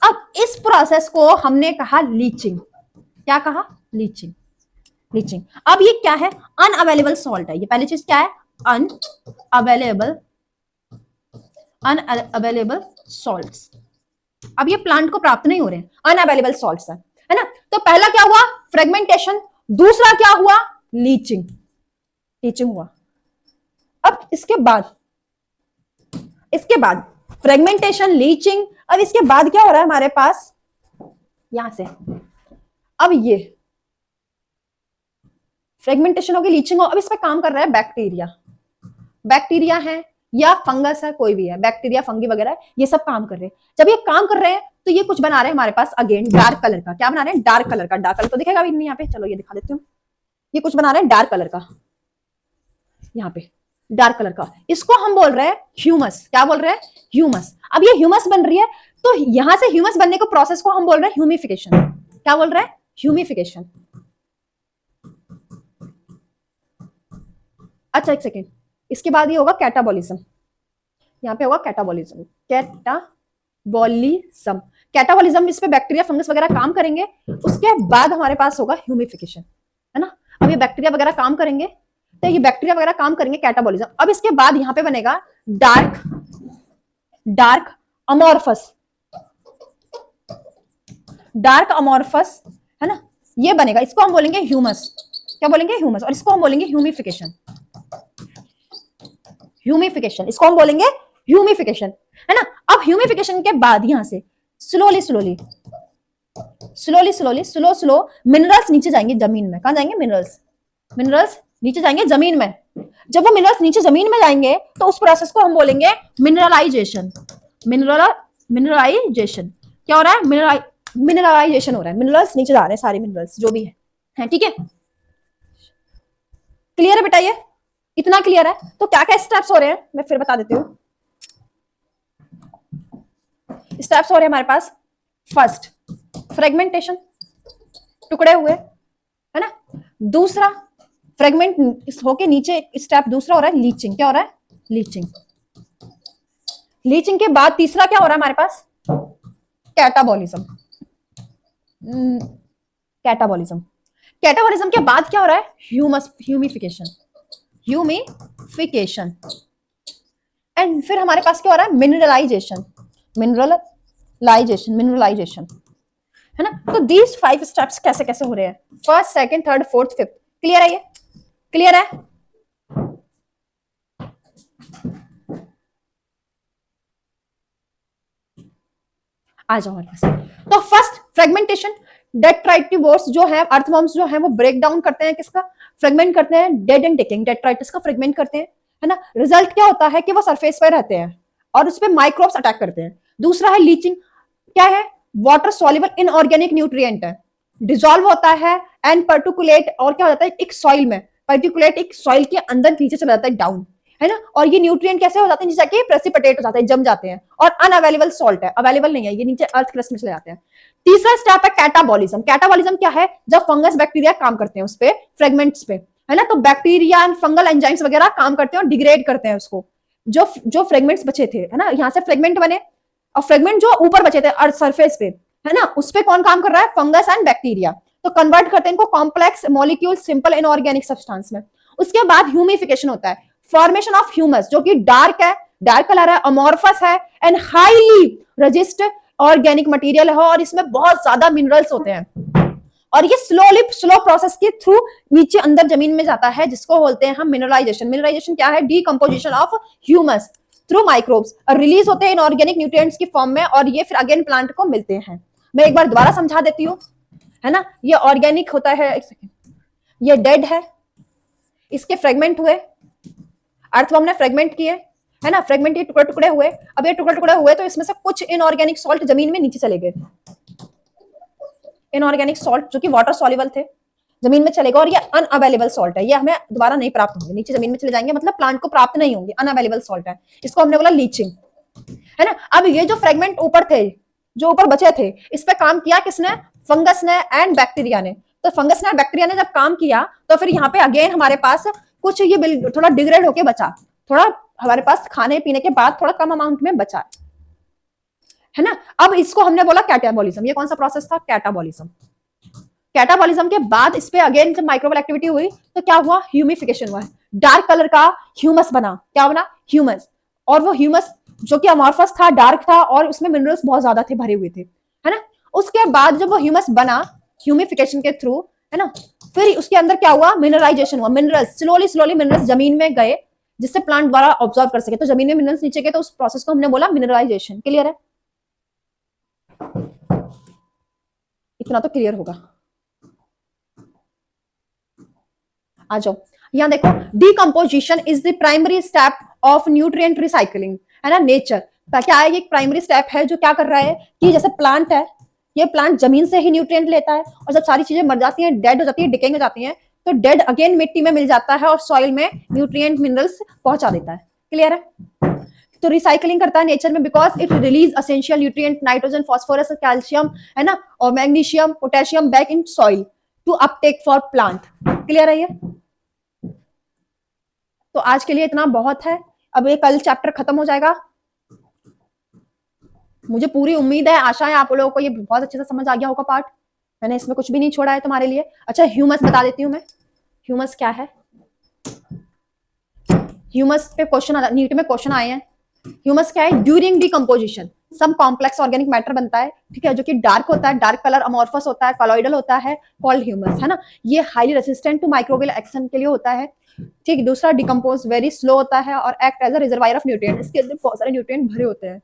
अब इस प्रोसेस को हमने कहा लीचिंग। क्या कहा? Leaching, leaching. अब ये क्या है? अनअवेलेबल सॉल्ट है। ये पहली चीज क्या है? Unavailable, unavailable salts. अब ये प्लांट को प्राप्त नहीं हो रहे हैं, अनअवेलेबल सॉल्ट्स है ना। तो पहला क्या हुआ? फ्रेगमेंटेशन। दूसरा क्या हुआ? लीचिंग, लीचिंग हुआ। अब इसके बाद फ्रेगमेंटेशन, लीचिंग। अब इसके बाद क्या हो रहा है हमारे पास? यहां से अब ये फ्रेगमेंटेशन होगी, लीचिंग हो। अब इस पे काम कर रहा है बैक्टीरिया। बैक्टीरिया है या फंगस है, कोई भी है, बैक्टीरिया, फंगी वगैरह, ये सब काम कर रहे हैं। जब ये काम कर रहे हैं तो ये कुछ बना रहे हैं हमारे पास, अगेन डार्क कलर का। क्या बना रहे हैं? डार्क कलर का। डार्क कलर तो दिखेगा भी नहीं यहाँ पे, चलो ये दिखा देती हूँ। ये कुछ बना रहे हैं डार्क कलर का, यहाँ पे डार्क कलर का। इसको हम बोल रहे हैं ह्यूमस। क्या बोल रहे हैं? ह्यूमस। अब ये ह्यूमस बन रही है, तो यहां से ह्यूमस बनने को प्रोसेस को हम बोल रहे हैं ह्यूमिफिकेशन। क्या बोल रहे हैं? ह्यूमिफिकेशन। अच्छा एक सेकेंड, इसके बाद ये होगा कैटाबॉलिज्म। यहाँ पे होगा कैटाबॉलिज्म, कैटाबॉलिज्म, कैटाबॉलिज्म। इस पे बैक्टीरिया, फंगस वगैरह काम करेंगे। उसके बाद हमारे पास होगा ह्यूमिफिकेशन, है ना। अब ये बैक्टीरिया वगैरह काम करेंगे, तो ये बैक्टीरिया वगैरह काम करेंगे, कैटाबॉलिज्म। अब इसके बाद यहाँ पे बनेगा dark, dark amorphous, dark amorphous, है ना, ये बनेगा। इसको हम बोलेंगे ह्यूमस। क्या बोलेंगे? ह्यूमस। और इसको हम बोलेंगे ह्यूमिफिकेशन, ह्यूमिफिकेशन। इसको हम बोलेंगे ह्यूमिफिकेशन, है ना। अब ह्यूमिफिकेशन के बाद यहां से slowly slowly slowly slowly slow slow minerals नीचे जाएंगे जमीन में। कहां जाएंगे? मिनरल्स, मिनरल्स नीचे जाएंगे जमीन में। जब वो मिनरल्स नीचे जमीन में जाएंगे तो उस प्रोसेस को हम बोलेंगे मिनरलाइजेशन, मिनरलाइजेशन। क्या हो रहा है? मिनरलाइजेशन हो रहा है। मिनरल्स नीचे जा रहे हैं, सारे मिनरल्स जो भी है, ठीक है। क्लियर है बेटा? ये इतना क्लियर है? तो क्या क्या स्टेप्स हो रहे हैं मैं फिर बता देती हूँ। स्टेप्स हो रहे हैं हमारे पास। फर्स्ट फ्रेगमेंटेशन, टुकड़े हुए, है ना। दूसरा फ्रेगमेंट होके नीचे, स्टेप दूसरा हो रहा है लीचिंग। क्या हो रहा है? लीचिंग। लीचिंग के बाद तीसरा क्या हो रहा है हमारे पास? Catabolism, catabolism. कैटाबॉलिज्म के बाद क्या हो रहा है? Humification, humification. एंड फिर हमारे पास क्या हो रहा है? मिनरलाइजेशन, मिनरलाइजेशन, मिनरलाइजेशन, है ना। तो दीज 5 स्टेप्स कैसे कैसे हो रहे हैं? First, second, third, fourth, fifth. Clear है? ये क्लियर है? आ जाओ हमारे पास। तो फर्स्ट फ्रेगमेंटेशन, डेट्राइटिवोर्स जो है, अर्थवर्म्स जो है वो ब्रेक डाउन करते हैं किसका, फ्रेगमेंट करते हैं डेड एंड डिकेइंग डेट्राइटिस का फ्रेगमेंट करते हैं, है ना। रिजल्ट क्या होता है कि वो सरफेस पर रहते हैं और उस पर माइक्रोब्स अटैक करते हैं। दूसरा है लीचिंग, क्या है, वाटर सॉल्युबल इनऑर्गेनिक न्यूट्रिएंट है, डिसॉल्व होता है एंड पर्टिकुलेट, और क्या हो जाता है एक सॉइल में, पर्टिकुलेट एक सॉइल के अंदर नीचे चला जाता है डाउन, है ना। और ये न्यूट्रिएंट कैसे हो जाते हैं, नीचे जाके प्रेसिपिटेट हो जाते हैं, जम जाते हैं, और अनअवेलेबल सॉल्ट है, अवेलेबल नहीं है, ये नीचे अर्थ क्रस्ट में चले जाते हैं। तीसरा स्टेप है कैटाबॉलिज्म। कैटाबॉलिज्म क्या है, जब फंगस बैक्टीरिया काम करते हैं उस पे, फ्रेगमेंट्स पे, है ना, तो बैक्टीरिया एंड फंगल एंजाइम्स वगैरह काम करते हैं और डिग्रेड करते हैं उसको, जो जो फ्रेगमेंट्स बचे थे, है ना, यहाँ से फ्रेगमेंट बने, और फ्रेगमेंट जो ऊपर बचे थे अर्थ सरफेस पे, है ना, उस पे कौन काम कर रहा है, फंगस एंड बैक्टीरिया, तो कन्वर्ट करते हैं इनको complex molecule simple inorganic substance में। उसके बाद ह्यूमिफिकेशन होता है, फॉर्मेशन ऑफ ह्यूमस, जो कि डार्क है, डार्क कलर है, अमोर्फस है and highly resist organic material है, और इसमें बहुत ज्यादा मिनरल्स होते हैं, और ये स्लो प्रोसेस के थ्रू नीचे अंदर जमीन में जाता है, जिसको बोलते हैं हम मिनरलाइजेशन। मिनरलाइजेशन क्या है, decomposition of humus through microbes, और रिलीज होते हैं इनऑर्गेनिक न्यूट्रिएंट्स की फॉर्म में, और ये फिर अगेन प्लांट को मिलते हैं। मैं एक बार दोबारा समझा देती हूँ, है ना। ये ऑर्गेनिक होता है, एक सेकेंड, ये डेड है, इसके फ्रेगमेंट हुए, अर्थवर्म ने फ्रेगमेंट किए, है ना, फ्रेगमेंट ये टुकड़े टुकड़े हुए, अब ये टुकड़े टुकड़े हुए तो इसमें से कुछ इनऑर्गेनिक सॉल्ट जमीन में नीचे चले गए, इनऑर्गेनिक सॉल्ट जो कि वाटर सॉल्युबल थे जमीन में चलेगा, और ये अनअवेलेबल सॉल्ट है, ये हमें दोबारा नहीं प्राप्त होंगे, नीचे जमीन में चले जाएंगे, मतलब प्लांट को प्राप्त नहीं होंगे, अनअवेलेबल सॉल्ट है, इसको हमने बोला लीचिंग, है ना। अब ये जो फ्रेगमेंट ऊपर थे, जो ऊपर बचे थे, इस पे काम किया किसने, फंगस ने एंड बैक्टीरिया ने। तो फंगस ने बैक्टीरिया ने जब काम किया तो फिर यहाँ पे अगेन हमारे पास कुछ ये थोड़ा डिग्रेड होके बचा, थोड़ा हमारे पास खाने पीने के बाद थोड़ा कम अमाउंट में बचा, है ना। अब इसको हमने बोला कैटाबॉलिज्म। ये कौन सा प्रोसेस था, कैटाबॉलिज्म। कैटाबॉलिज्म के बाद इस पे अगेन जब माइक्रोबियल एक्टिविटी हुई तो क्या हुआ, ह्यूमिफिकेशन हुआ, डार्क कलर का ह्यूमस बना, क्या बना, ह्यूमस, और वो ह्यूमस जो कि अमॉर्फस था, डार्क था, और उसमें मिनरल्स बहुत ज्यादा थे, भरे हुए थे, है ना। उसके बाद जब वो ह्यूमस बना ह्यूमिफिकेशन के थ्रू, है ना, फिर उसके अंदर क्या हुआ, मिनरलाइजेशन हुआ, मिनरल्स स्लोली मिनरल्स जमीन में गए, जिससे प्लांट द्वारा ऑब्जर्व कर सके, तो जमीन में मिनरल्स नीचे गए, तो उस प्रोसेस को हमने बोला मिनरलाइजेशन। क्लियर है, इतना तो क्लियर होगा। आ जाओ, यहां देखो, decomposition is the primary step of nutrient recycling, है ना, नेचर क्या है, ये एक प्राइमरी स्टेप है जो क्या कर रहा है कि जैसे प्लांट है, ये प्लांट जमीन से ही न्यूट्रिएंट लेता है, और जब सारी चीजें मर जाती हैं, डेड हो जाती है, डिकेइंग हो जाती हैं, तो डेड अगेन मिट्टी में मिल जाता है और सॉइल में न्यूट्रिएंट मिनरल्स पहुंचा देता है। क्लियर है, तो रिसाइकलिंग करता है नेचर में, because it release essential nutrient nitrogen, phosphorus, calcium, है ना, और magnesium, potassium back in soil to uptake for plant. Clear है ये, तो आज के लिए इतना बहुत है, अब ये कल चैप्टर खत्म हो जाएगा। मुझे पूरी उम्मीद है, आशा है आप लोगों को ये बहुत अच्छे से समझ आ गया होगा पार्ट, मैंने इसमें कुछ भी नहीं छोड़ा है तुम्हारे लिए। अच्छा, ह्यूमस बता देती हूँ मैं, ह्यूमस क्या है। ह्यूमस पे क्वेश्चन नीट में क्वेश्चन आए हैं। ह्यूमस क्या है, ड्यूरिंग डिकम्पोजिशन सम कॉम्प्लेक्स ऑर्गेनिक मैटर बनता है, ठीक है, जो कि डार्क होता है, डार्क कलर, अमॉर्फस होता है, कॉलॉइडल होता है, कॉल्ड ह्यूमस, है ना। ये highly resistant to microbial action के लिए होता है, ठीक। दूसरा, डिकम्पोज वेरी स्लो होता है और act as a reservoir of nutrient, इसके अंदर बहुत सारे न्यूट्रिएंट भरे होते हैं।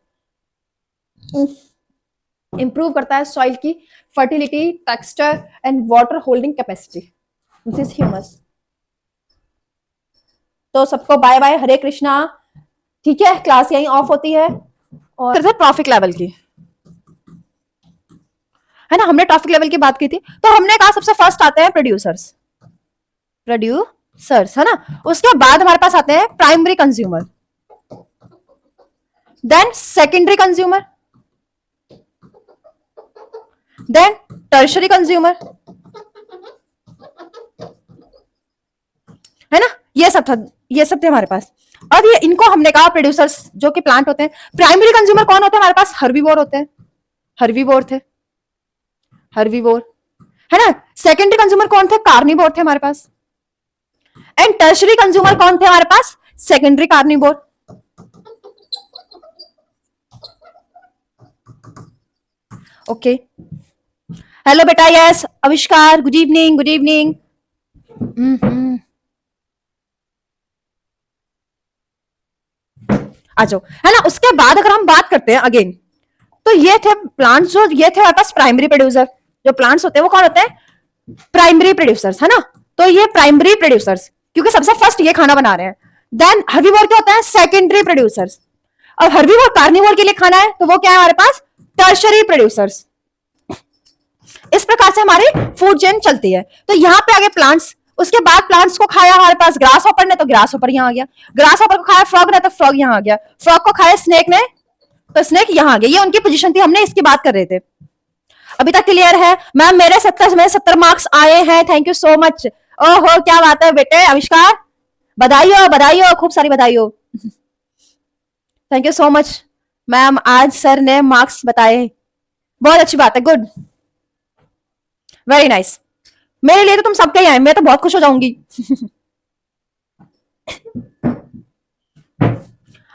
इंप्रूव करता है सॉइल की fertility, texture and water holding capacity, this is humus. तो सबको बाय बाय, हरे कृष्णा, ठीक है, क्लास यहीं ऑफ होती है। और ट्रॉफिक लेवल की, है ना, हमने ट्रॉफिक लेवल की बात की थी, तो हमने कहा सबसे फर्स्ट आते हैं प्रोड्यूसर्स, है ना। उसके बाद हमारे पास आते हैं primary consumer, then secondary consumer, then tertiary consumer, है ना। ये सब थे हमारे पास। अब ये इनको हमने कहा प्रोड्यूसर्स, जो कि प्लांट होते हैं। प्राइमरी कंज्यूमर कौन होते हैं हमारे पास, हर्बीवोर होते हैं, हर्बीवोर थे, हर्बीवोर, है ना। सेकेंडरी कंज्यूमर कौन थे, कार्निवोर थे हमारे पास। एंड टर्शरी कंज्यूमर कौन थे हमारे पास, सेकेंडरी कार्निवोर। ओके, हेलो बेटा, यस, आविष्कार, गुड इवनिंग, गुड इवनिंग। आ जाओ, है ना। उसके बाद अगर हम बात करते हैं अगेन, तो ये थे प्लांट्स, जो ये थे हमारे पास प्राइमरी प्रोड्यूसर। जो प्लांट्स होते हैं वो कौन होते हैं? प्राइमरी प्रोड्यूसर्स, है ना। तो ये प्राइमरी प्रोड्यूसर्स, क्योंकि सबसे फर्स्ट ये खाना बना रहे हैं। देन हर्बीवोर क्या होता है? Secondary producers. और हर्बीवोर कार्निवोर के लिए खाना है, तो वो क्या है हमारे पास? Tertiary producers. इस प्रकार से हमारी फूड चेन चलती है। तो यहाँ पे आगे प्लांट्स, उसके बाद प्लांट्स को खाया हमारे पास ग्रास हॉपर ने, तो ग्रास हॉपर यहाँ आ गया। ग्रास हॉपर को खाया फ्रॉग ने, तो फ्रॉग यहाँ आ गया। फ्रॉग को खाया स्नेक ने, तो स्नेक यहाँ आ गया। ये उनकी पोजीशन थी, हमने इसकी बात कर रहे थे। अभी तक क्लियर है मैम? मेरे 70 मार्क्स आए हैं, थैंक यू सो मच। ओहो क्या बात है बेटे आविष्कार, बधाई हो, बधाई हो, खूब सारी बधाई हो। Thank you so much ma'am, आज सर ने मार्क्स बताए, बहुत अच्छी बात है, गुड, वेरी नाइस। मेरे लिए तो तुम सबके ही आए, मैं तो बहुत खुश हो जाऊंगी।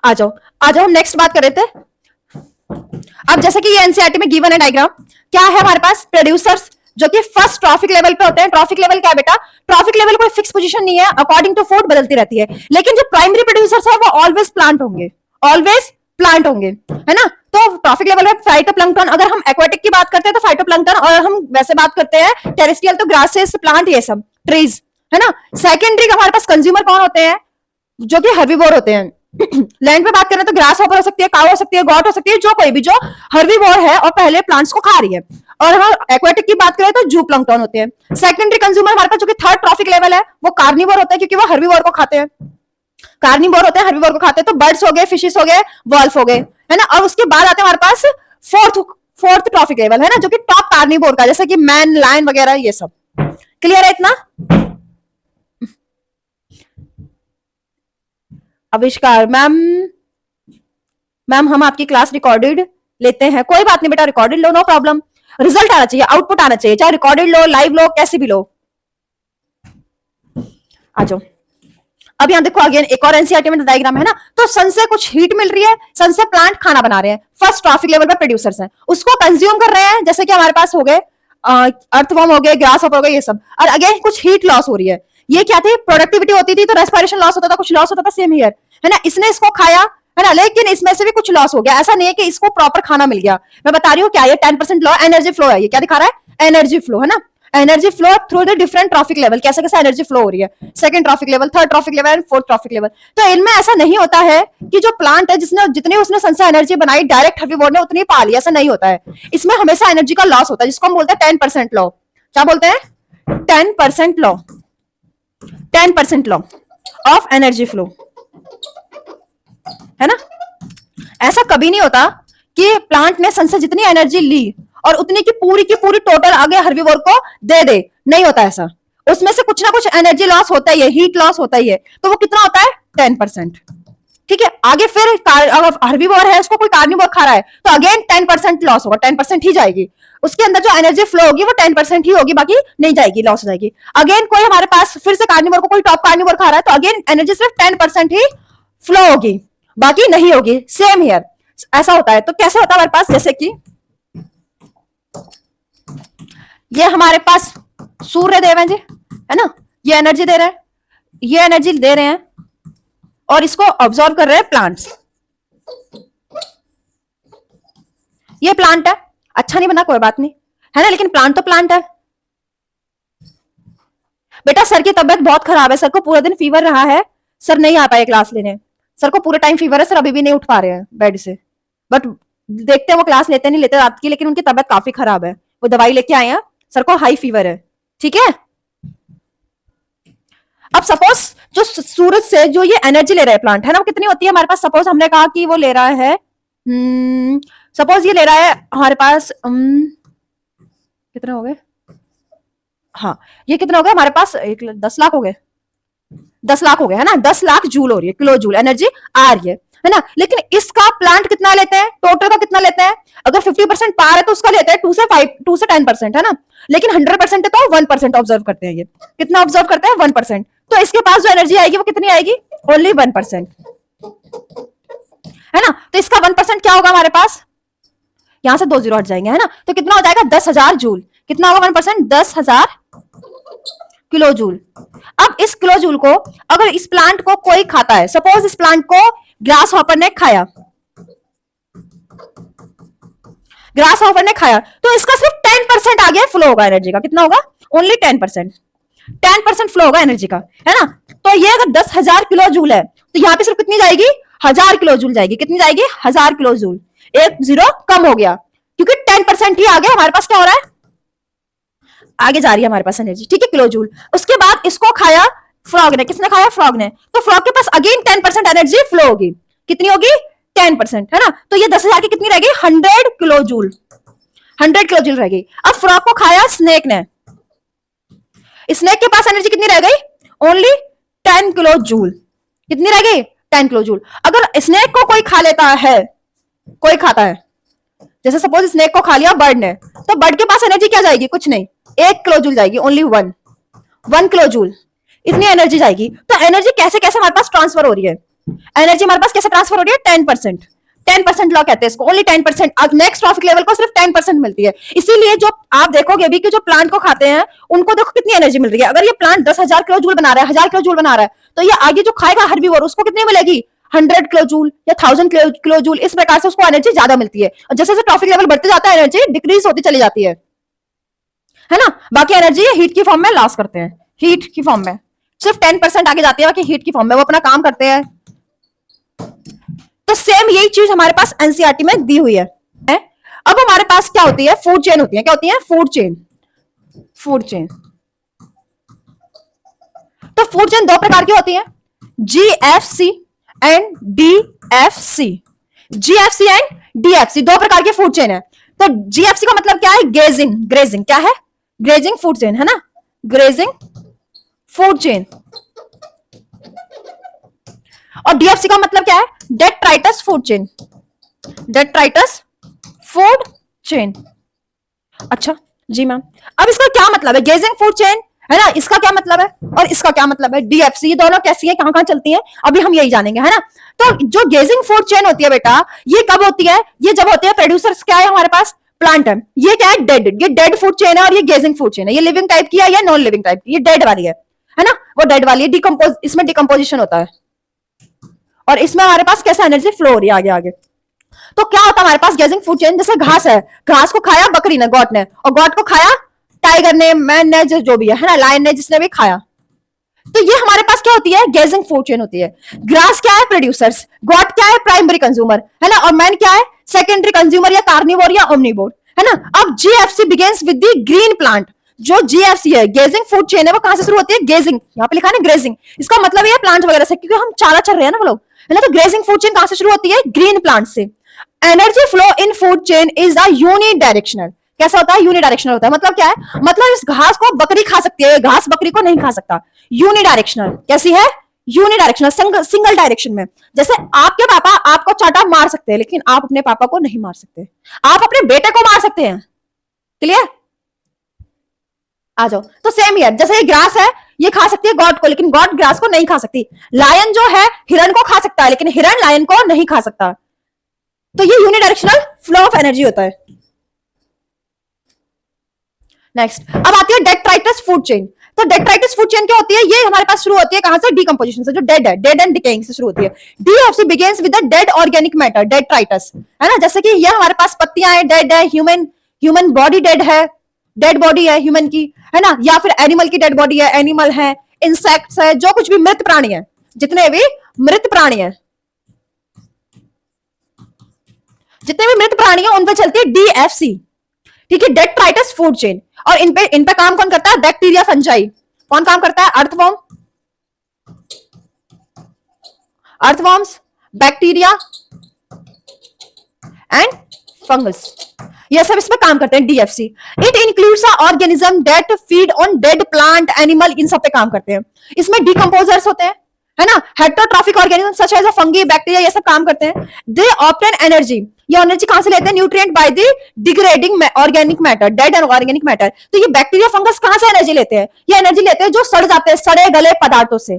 आ जाओ आ जाओ, हम नेक्स्ट बात कर रहे थे। अब जैसे कि ये एनसीईआरटी में गिवन है डायग्राम, क्या है हमारे पास? प्रोड्यूसर्स जो कि फर्स्ट ट्रॉफिक लेवल पे होते हैं। ट्रॉफिक लेवल क्या है बेटा? ट्रॉफिक लेवल कोई फिक्स पोजीशन नहीं है, अकॉर्डिंग टू फूड बदलती रहती है। लेकिन जो प्राइमरी प्रोड्यूसर्स है वो ऑलवेज प्लांट होंगे, ऑलवेज प्लांट होंगे, है ना। तो ट्रॉफिक लेवल में फाइटोप्लैंक्टन, अगर हम एक्वाटिक की बात करते हैं तो फाइटोप्लैंक्टन, और हम वैसे बात करते हैं टेरेस्ट्रियल तो ग्रासेस, प्लांट, ये सब ट्रीज, है ना। सेकेंडरी का हमारे पास कंज्यूमर कौन होते हैं? जो कि हर्बीवोर होते हैं। लैंड पे बात करें तो ग्रास हॉपर हो सकती है, काउ हो सकती है, गॉट हो सकती है, जो कोई भी जो हर्बीवोर है और पहले प्लांट्स को खा रही है। और हम एक्वाटिक की बात करें तो जू प्लैंक्टन होते हैं। सेकेंडरी कंज्यूमर हमारे पास जो कि थर्ड ट्रॉफिक लेवल है, वो कार्निवोर होता है, क्योंकि वो हर्बीवोर को खाते हैं। कार्निवोर होते हैं, हर्बीवोर को खाते हैं। तो बर्ड्स हो गए, फिशेस हो गए, वॉल्फ हो गए, है ना। और उसके बाद आते हैं हमारे पास फोर्थ ट्रॉफिक लेवल, है ना, जो कि टॉप कार्निवोर का, जैसे कि मैन, लायन वगैरह, ये सब क्लियर है इतना? आविष्कार मैम हम आपकी क्लास रिकॉर्डेड लेते हैं, कोई बात नहीं बेटा, रिकॉर्डेड लो, नो प्रॉब्लम। रिजल्ट आना चाहिए, आउटपुट आना चाहिए, चाहे रिकॉर्डेड लो, लाइव लो, कैसे भी लो। आ जाओ। अब यहाँ देखो अगेन एक और एनसीईआरटी में डायग्राम है ना। तो सन से कुछ हीट मिल रही है, सन से प्लांट खाना बना रहे हैं, फर्स्ट ट्रॉफिक लेवल पे प्रोड्यूसर्स हैं, उसको कंज्यूम कर रहे हैं। जैसे कि हमारे पास हो गए अर्थवर्म हो गए, ग्रास हॉपर हो गए, ये सब। और अगेन कुछ हीट लॉस हो रही है। ये क्या थी? प्रोडक्टिविटी होती थी तो रेस्पिरेशन लॉस होता था, कुछ लॉस होता था, सेम हियर, है ना। इसने इसको खाया, है ना, लेकिन इसमें से भी कुछ लॉस हो गया। ऐसा नहीं है कि इसको प्रॉपर खाना मिल गया। मैं बता रही हूँ क्या, ये 10% लॉ एनर्जी फ्लो है। ये क्या दिखा रहा है? एनर्जी फ्लो, है ना। Energy flow through the different trophic level, कैसे कैसे एनर्जी फ्लो हो रही है, second trophic level, third trophic level, fourth trophic level. तो इनमें ऐसा नहीं होता है कि जो प्लांट है जिसने जितनी उसने सन से एनर्जी बनाई डायरेक्ट हर्बीवोर ने उतनी पा ली, ऐसा नहीं होता है। इसमें हमेशा एनर्जी का लॉस होता है, जिसको हम बोलते हैं 10% लॉ। क्या बोलते हैं? 10% law, 10% law of energy flow, है ना। ऐसा कभी नहीं होता कि प्लांट ने सन से जितनी एनर्जी ली और उतनी की पूरी टोटल आगे हर्बीवोर को दे दे, नहीं होता ऐसा। उसमें से कुछ ना कुछ एनर्जी लॉस होता ही है, हीट लॉस होता ही है। तो वो कितना होता है? 10%। ठीक है, आगे फिर हर्बीवोर है, उसको कोई कार्निवोर खा रहा है, तो अगेन 10% लॉस होगा, 10% ही जाएगी। उसके अंदर जो एनर्जी फ्लो होगी वो 10% ही होगी, बाकी नहीं जाएगी, लॉस हो जाएगी। अगेन कोई हमारे पास फिर से कार्निवोर को कोई टॉप कार्निवोर खा रहा है, तो अगेन एनर्जी सिर्फ 10% ही फ्लो होगी, बाकी नहीं होगी। सेम हियर ऐसा होता है। तो कैसे होता है हमारे पास? जैसे कि ये हमारे पास सूर्य देव है जी, है ना, ये एनर्जी दे रहे हैं, ये एनर्जी दे रहे हैं, और इसको ऑब्जॉर्व कर रहे हैं प्लांट्स। ये प्लांट है, अच्छा नहीं बना कोई बात नहीं, है ना, लेकिन प्लांट तो प्लांट है। बेटा सर की तबीयत बहुत खराब है, सर को पूरा दिन फीवर रहा है, सर नहीं आ पाए क्लास लेने, सर को पूरे टाइम फीवर है, सर अभी भी नहीं उठ पा रहे हैं बेड से। बट देखते हैं वो क्लास लेते नहीं लेते रात की, लेकिन उनकी तबीयत काफी खराब है, वो दवाई लेके आए हैं, सर को हाई फीवर है। ठीक है, अब सपोज जो सूरज से जो ये एनर्जी ले रहा है प्लांट, है ना, वो कितनी होती है हमारे पास? सपोज हमने कहा कि वो ले रहा है, सपोज ये ले रहा है हमारे पास कितने हो गए, हाँ ये कितना हो गया हमारे पास? 10 लाख हो गए, 10 लाख हो गए, है ना, 10 लाख जूल हो रही है, किलो जूल एनर्जी आ रही है ना। लेकिन इसका प्लांट कितना लेते हैं? टोटल का कितना लेते हैं? अगर 50% पार है तो उसका लेते हैं 2 से 10%, है ना। लेकिन 100% है तो 1% ऑब्जर्व करते हैं। ये कितना ऑब्जर्व करते हैं? 1%। तो इसके पास जो एनर्जी आएगी वो कितनी आएगी? ओनली 1%, है ना। तो इसका 1% क्या होगा हमारे पास? यहां से 2 जीरो हट जाएंगे, है ना। तो कितना हो जाएगा? 10,000 जूल। कितना होगा 1%? 10,000 किलो जूल। अब इस किलो जूल को अगर इस प्लांट को कोई खाता है, सपोज इस प्लांट को ग्रास हॉपर ने खाया, ग्रास हॉपर ने खाया, तो इसका सिर्फ 10% आ गया फ्लो होगा एनर्जी का। कितना होगा? ओनली 10%। 10% फ्लो होगा एनर्जी का, है ना। तो ये अगर 10,000 किलो जूल है, तो यहाँ पे सिर्फ कितनी जाएगी? 1000 किलो जूल जाएगी। कितनी जाएगी? 1000 किलो जूल। एक जीरो कम हो गया, क्योंकि 10% ही आ गया। हमारे पास क्या हो रहा है? आगे जा रही है हमारे पास एनर्जी, ठीक है, किलो जूल। उसके बाद इसको खाया फ्रॉग ने। किसने खाया? फ्रॉग ने। तो फ्रॉग के पास अगेन 10% एनर्जी फ्लो होगी। कितनी होगी? 10%, है ना। तो ये 10,000 की कितनी रहेगी? 100 किलो जूल। 100 किलो जूल रहेगी। अब फ्रॉग को खाया स्नेक ने। स्नेक के पास एनर्जी कितनी रह गई? Only 10 kilo joule. कितनी रह गई? 10 किलो जूल। अगर स्नेक को कोई खा लेता है, कोई खाता है, जैसे सपोज स्नेक को खा लिया बर्ड ने, तो बर्ड के पास एनर्जी क्या जाएगी? कुछ नहीं, 1 किलो जूल जाएगी। ओनली 1 किलो जूल इतनी एनर्जी जाएगी। तो एनर्जी कैसे कैसे हमारे पास ट्रांसफर हो रही है? एनर्जी हमारे पास कैसे ट्रांसफर हो रही है? 10%। 10% लॉ कहते हैं इसको, ओनली 10%। नेक्स्ट ट्रॉफिक लेवल को सिर्फ 10% मिलती है। इसीलिए जो आप देखोगे अभी कि जो प्लांट को खाते हैं उनको देखो कितनी एनर्जी मिल रही है। अगर ये प्लांट 10,000 किलो जूल बना रहा है, 1000 किलो जूल बना रहा है, तो ये आगे जो खाएगा हर्बीवोर उसको कितनी मिलेगी? 100 किलो जूल या 1000 किलो जूल। इस प्रकार से उसको एनर्जी ज्यादा मिलती है। और जैसे जैसे ट्रॉफिक लेवल बढ़ते जाता है एनर्जी डिक्रीज होती चली जाती है ना। बाकी एनर्जी हीट की फॉर्म में लॉस करते हैं, हीट की फॉर्म में सिर्फ 10% आगे जाती है, बाकी हीट की फॉर्म में वो अपना काम करते हैं। तो सेम यही चीज हमारे पास एनसीईआरटी में दी हुई है। अब हमारे पास क्या होती है? फूड चेन होती है। क्या होती है? Food chain. Food chain. तो फूड चेन दो प्रकार की होती है, GFC and DFC. GFC and DFC दो प्रकार के फूड चेन है। तो जीएफसी का मतलब क्या है? ग्रेजिंग। ग्रेजिंग क्या है? ग्रेजिंग फूड चेन, है ना। Grazing food chain. और डीएफसी का मतलब क्या है? Detritus food chain. Detritus food chain. अच्छा जी मैम, अब इसका क्या मतलब है? गेजिंग फूड चेन, है ना, इसका क्या मतलब है और इसका क्या मतलब है? डीएफसी, ये दोनों कैसी है, कहां कहां चलती है, अभी हम यही जानेंगे, है ना। तो जो गेजिंग फूड चेन होती है बेटा, ये कब होती है? ये जब होती है प्रोड्यूसर्स क्या है हमारे पास? प्लांट है। ये क्या है? डेड। ये डेड फूड चेन है और ये गेजिंग फूड चेन है। ये लिविंग टाइप की है या नॉन लिविंग टाइप की? ये डेड वाली है ना, वो डेड वाली है। डिकम्पोज, इसमें डिकम्पोजिशन होता है और इसमें हमारे पास कैसे एनर्जी फ्लो हो रही है आगे आगे। तो क्या होता है हमारे पास? गेजिंग फूड चेन, जैसे घास है, घास को खाया बकरी ने, गॉट ने, और गॉट को खाया टाइगर ने, मैन ने, जो भी है ना, लायन ने, जिसने भी खाया। तो ये हमारे पास क्या होती है? गेजिंग फूड चेन होती है। ग्रास क्या है? प्रोड्यूसर्स। गॉट क्या है? प्राइमरी कंज्यूमर, है ना। और मैन क्या है? सेकेंडरी कंज्यूमर या कार्निवोर या ओमनिवोर, है ना। अब GFC begins with the green plant. जो जीएफसी है, गेजिंग फूड चेन है, वो कहां से शुरू होती है? गेजिंग, यहाँ पे लिखा है ग्रेजिंग, इसका मतलब ये प्लांट वगैरह से, क्योंकि हम चारा चल रहे हैं ना वो लोग, है ना। तो ग्रेजिंग फूड चेन कहां से शुरू होती है? ग्रीन प्लांट से। Energy flow in food chain is the unidirectional. कैसा होता है? यूनिडायरेक्शनल होता है। मतलब क्या है? मतलब इस घास को बकरी खा सकती है, घास बकरी को नहीं खा सकता। यूनिडायरेक्शनल कैसी है? यूनिडायरेक्शनल, सिंगल डायरेक्शन में। जैसे आपके पापा आपको चाटा मार सकते हैं, लेकिन आप अपने पापा को नहीं मार सकते। आप अपने बेटे को मार सकते हैं। क्लियर? आ जाओ। तो सेम हियर, जैसे ये ग्रास है, ये खा सकती है गॉड को, लेकिन गॉड ग्रास को नहीं खा सकती। लायन जो है हिरन को खा सकता है, लेकिन हिरन लायन को नहीं खा सकता। तो ये यूनिडायरेक्शनल फ्लो ऑफ एनर्जी होता है। नेक्स्ट, अब आती है डेट्राइटस फूड चेन। तो डेट्राइटस फूड चेन क्या होती है? ये हमारे पास शुरू होती है कहां से? डिकम्पोजिशन से। जो डेड है, डेड एंड डिकेइंग से शुरू होती है। DFC begins with the dead organic matter, detritus, है ना। जैसे कि ये हमारे पास पत्तियां हैं, डेड है। ह्यूमन बॉडी डेड है, डेड बॉडी है ह्यूमन की, है ना। या फिर एनिमल की डेड बॉडी है, एनिमल है। इंसेक्ट्स है, जो कुछ भी मृत प्राणी है, जितने भी मृत प्राणी है, जितने भी मृत प्राणी है, उन पे चलती है डीएफसी, ठीक है, डेट्राइटस फूड चेन। और इन पे काम कौन करता है? Bacteria, fungi. कौन काम करता है? अर्थवॉर्म्स, बैक्टीरिया एंड फंगस, ये सब इसमें काम करते हैं। DFC it includes organism that feed on dead plant, animal, इन सब पे काम करते हैं। इसमें डिकम्पोजर्स होते हैं, है ना। Heterotrophic organism such as fungi, bacteria, ये सब काम करते हैं। दे ऑब्टेन एनर्जी, ये एनर्जी कहां से लेते हैं? Nutrient by the degrading organic matter, dead and organic matter. तो ये बैक्टीरिया, फंगस कहां से एनर्जी लेते हैं? ये एनर्जी लेते हैं जो सड़ जाते हैं, सड़े गले पदार्थों से।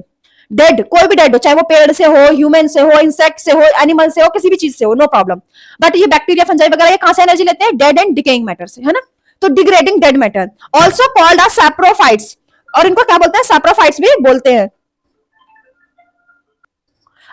डेड, कोई भी डेड हो, चाहे वो पेड़ से हो, ह्यूमन से हो, इंसेक्ट से हो, एनिमल से हो, किसी भी चीज से हो, नो प्रॉब्लम। बट ये बैक्टीरिया, फंजाई वगैरह ये कहां से एनर्जी लेते हैं? डेड एंड डिकेइंग मैटर से, है ना। तो degrading dead matter, also called as saprophytes, और इनको क्या बोलते हैं? सैप्रोफाइट्स भी बोलते हैं।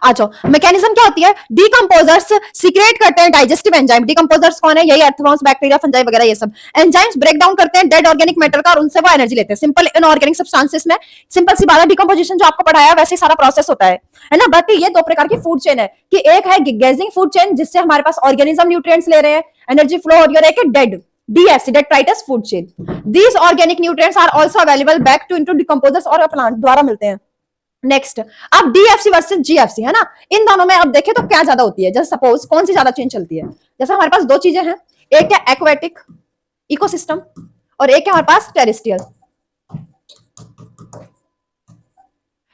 आ जाओ, मैकेनिज्म क्या होती है, डिकम्पोजर्स सीक्रेट करते हैं डाइजेस्टिव एंजाइम। डिकम्पोजर्स कौन है, यही अर्थवर्म्स, बैक्टीरिया, फंजाई वगैरह ये सब एंजाइम्स ब्रेक डाउन करते हैं डेड ऑर्गेनिक मैटर का और उनसे वो एनर्जी लेते हैं। सिंपल इनऑर्गेनिक सब्सटेंसेस में सिंपल सी बात है, डिकम्पोजिशन जो आपको पढ़ाया वैसे सारा प्रोसेस होता है ना। बट ये दो प्रकार की फूड चेन है कि एक है गैजिंग फूड चेन जिससे हमारे पास ऑर्गेनिज्म न्यूट्रिएंट्स ले रहे हैं, एनर्जी फ्लो हो रही है, और एक है dead DFC, detritus food chain. These organic nutrients are also available back to into decomposers और प्लांट द्वारा मिलते हैं। नेक्स्ट, अब DFC वर्सेस GFC है ना, इन दोनों में अब देखें तो क्या ज्यादा होती है। जैसे सपोज कौन सी ज्यादा चेन चलती है, जैसे हमारे पास दो चीजें हैं, एक है एक्वेटिक इकोसिस्टम और एक है हमारे पास टेरेस्ट्रियल,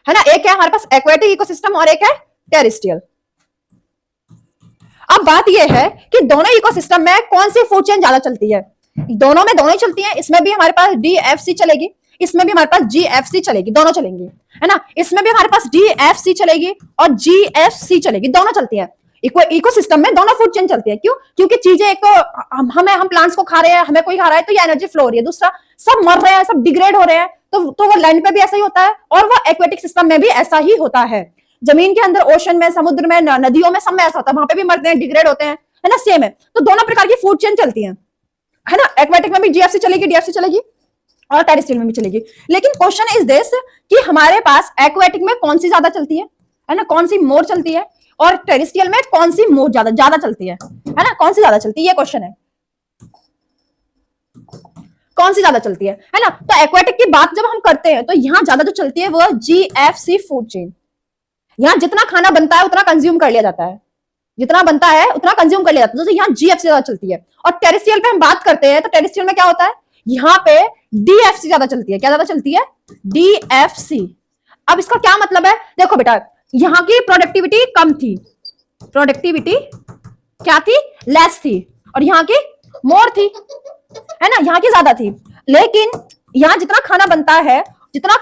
है ना। एक है हमारे पास एक्वेटिक इकोसिस्टम और एक है टेरेस्ट्रियल। अब बात यह है कि दोनों इकोसिस्टम में कौन सी फूड चेन ज्यादा चलती है। दोनों में दोनों ही चलती है, इसमें भी हमारे पास DFC चलेगी, इसमें भी हमारे पास GFC चलेगी, दोनों चलेंगी, है ना। इसमें भी हमारे पास DFC चलेगी और GFC चलेगी, दोनों चलती है। इकोसिस्टम में दोनों फूड चेन चलती है। क्यों? क्योंकि चीजें एक तो हम प्लांट्स को खा रहे हैं, हमें कोई खा रहा है तो ये एनर्जी फ्लो हो रही है, दूसरा सब मर रहे हैं, सब डिग्रेड हो रहे हैं, तो वो लैंड पे भी ऐसा ही होता है और वो एक्वेटिक सिस्टम में भी ऐसा ही होता है। जमीन के अंदर, ओशन में, समुद्र में, नदियों में, सब में ऐसा होता है, वहां पे भी मरते हैं, डिग्रेड होते हैं, है ना, सेम है। तो दोनों प्रकार की फूड चेन चलती है ना। एक्वेटिक में भी GFC चलेगी, DFC चलेगी और टेरेस्ट्रियल में भी चलेगी। लेकिन क्वेश्चन इज दिस कि हमारे पास एक्वेटिक में कौन सी ज्यादा चलती है ना, कौन सी मोर चलती है, और टेरेस्ट्रियल में कौन सी मोर ज्यादा चलती है ना, कौन सी ज्यादा चलती है, ये क्वेश्चन है, कौन सी ज्यादा चलती है ना। तो एक्वेटिक की बात जब हम करते हैं तो यहाँ ज्यादा जो चलती है वो GFC फूड चेन। यहाँ जितना खाना बनता है उतना कंज्यूम कर लिया जाता है, जितना बनता है उतना कंज्यूम कर लिया जाता है, तो यहाँ GFC ज्यादा चलती है। और टेरेस्ट्रियल पे हम बात करते हैं तो टेरेस्ट्रियल में क्या होता है, यहाँ पे DFC ज्यादा चलती है। क्या ज्यादा चलती है? DFC। अब इसका क्या मतलब है, देखो बेटा, यहाँ की प्रोडक्टिविटी कम थी, प्रोडक्टिविटी क्या थी, लेस थी, और यहाँ की मोर थी, है ना, यहाँ की ज्यादा थी। लेकिन यहाँ जितना खाना बनता है उतना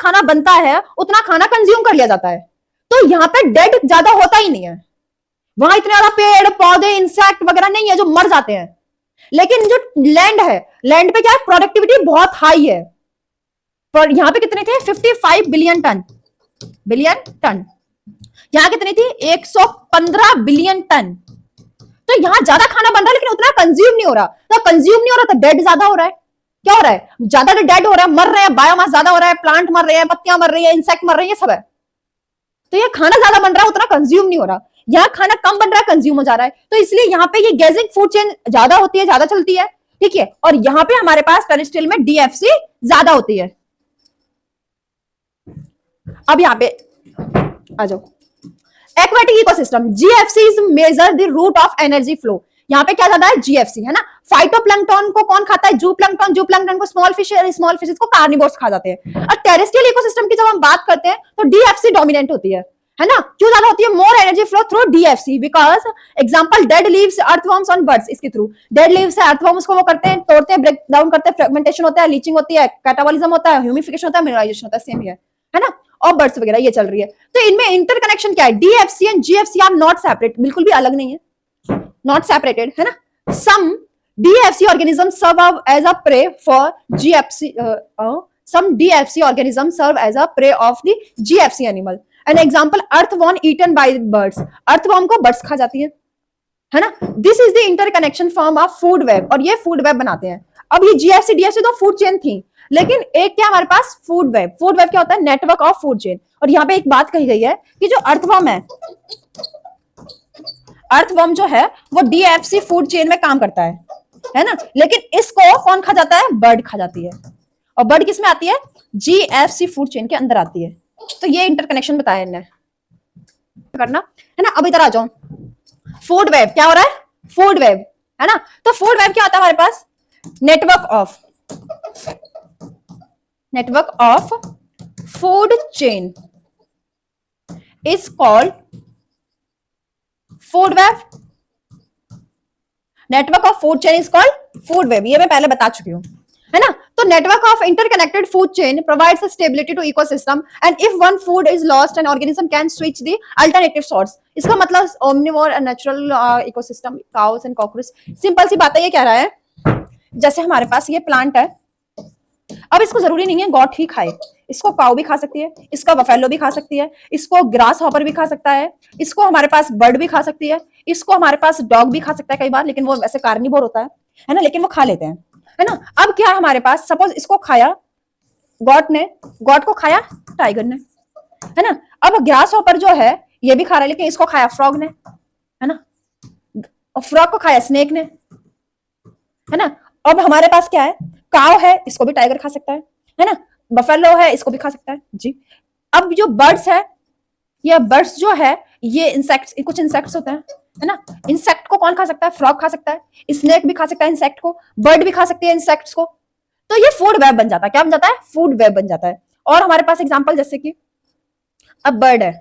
खाना कंज्यूम कर लिया जाता है, तो यहाँ पे डेड ज्यादा होता ही नहीं है। वहां इतने ज्यादा पेड़ पौधे इंसेक्ट वगैरह नहीं है जो मर जाते हैं। लेकिन जो लैंड है, लैंड पे क्या है, प्रोडक्टिविटी बहुत हाई है। पर यहाँ पे कितने थे, 55 बिलियन टन। यहाँ कितनी थी, 115 बिलियन टन। तो यहाँ ज्यादा खाना बन रहा है लेकिन उतना कंज्यूम नहीं हो रहा। तो कंज्यूम नहीं हो रहा तो डेड ज्यादा हो रहा है। क्या हो रहा है, ज्यादा डेड हो रहा है, मर रहे हैं, बायोमास ज्यादा हो रहा है, प्लांट मर रहे हैं, पत्तियां मर रही है, इंसेक्ट मर रही है, सब है। तो ये खाना ज्यादा बन रहा है, उतना कंज्यूम नहीं हो रहा। यहाँ खाना कम बन रहा है, कंज्यूम हो जा रहा है। तो इसलिए यहाँ पे ये गैजिंग फूड चेन ज्यादा होती है, ज्यादा चलती है, ठीक है। और यहाँ पे हमारे पास टेरेस्ट्रियल में DFC ज्यादा होती है। अब यहाँ पे आ जाओ, aquatic ecosystem, GFC is major the route of energy flow. यहाँ पे क्या ज्यादा है, GFC, है ना। फाइटोप्लैंक्टन को कौन खाता है, जूप्लैंक्टन को स्मॉल फिश, स्मॉल फिशेस को कार्निवोर्स खा जाते हैं। और टेरेस्ट्रियल इकोसिस्टम की जब हम बात करते हैं तो DFC डोमिनेंट होती है ना। क्यों ज्यादा होती है, more energy flow through DFC, because example dead leaves, earthworms on birds, इसके थ्रू डेड लीव्स है, अर्थवर्म्स को वो करते हैं, तोड़ते हैं, ब्रेक डाउन करते हैं, फ्रेगमेंटेशन होता है, लीचिंग होती है, कैटाबॉलिज्म होता है, ह्यूमिफिकेशन होता है, मिनरलाइजेशन होता है, सेम ही है ना। और बर्ड्स वगैरह ये चल रही है। तो इनमें इंटरकनेक्शन क्या है, DFC and GFC are not separate, बिल्कुल भी अलग नहीं है, नॉट सेपरेटेड, है ना। सम DFC organisms serve as a prey for GFC. Some DFC organisms serve as a prey of the GFC animal. An example, earthworm eaten by birds. Earthworm को birds खा जाती है ना। This is the interconnection form of food web, और ये food web बनाते हैं। अब ये GFC, DFC तो food chain थी, लेकिन एक क्या हमारे पास, फूड वेब। फूड वेब क्या होता है, नेटवर्क ऑफ फूड चेन। और यहाँ पे एक बात कही गई है कि जो अर्थवर्म है, अर्थवर्म जो है वो DFC फूड चेन में काम करता है ना। लेकिन इसको कौन खा जाता है, बर्ड खा जाती है। और बर्ड किस में आती है, GFC फूड चेन के अंदर आती है। तो ये इंटरकनेक्शन बताया इन्हें करना, है ना। अब इधर आ जाओ, फूड वेब क्या हो रहा है, फूड वेब, है ना। तो फूड वेब क्या होता है हमारे पास, network of food chain is called food web. Network of food chain is called food web. ये मैं पहले बता चुकी हूँ, है ना। तो network of interconnected food chain provides a stability to ecosystem, and if one food is lost, an organism can switch the alternative source. इसका मतलब omnivore and natural ecosystem, cows and cockroach. Simple सी बात है, ये कह रहा है जैसे हमारे पास ये प्लांट है, अब इसको जरूरी नहीं है गॉट ही खाए, इसको काऊ भी खा सकती है, इसका बफेलो भी खा सकती है, इसको ग्रास हॉपर भी खा सकता है, इसको हमारे पास बर्ड भी खा सकती है, इसको हमारे पास डॉग भी खा सकता है कई बार, लेकिन वो वैसे कार्निवोर होता है ना, लेकिन वो खा लेते हैं, है ना। अब क्या है हमारे पास, सपोज इसको खाया गॉट ने, गॉट को खाया टाइगर ने, है ना। अब ग्रास हॉपर जो है ये भी खा रहा है, लेकिन इसको खाया फ्रॉग ने, है ना, और फ्रॉग को खाया स्नेक ने, है ना। अब हमारे पास क्या है, काव है, इसको भी टाइगर खा सकता है ना, बफेलो है, इसको भी खा सकता है जी। अब जो बर्ड्स है, ये बर्ड्स जो है ये इंसेक्ट्स, कुछ इंसेक्ट्स होते हैं, है ना। इंसेक्ट को कौन खा सकता है, फ्रॉग खा सकता है, स्नेक भी खा सकता है इंसेक्ट को, बर्ड भी खा सकती है इंसेक्ट्स को। तो ये फूड वेब बन जाता है, क्या बन जाता है, फूड वेब बन जाता है। और हमारे पास एग्जांपल जैसे कि अब बर्ड है,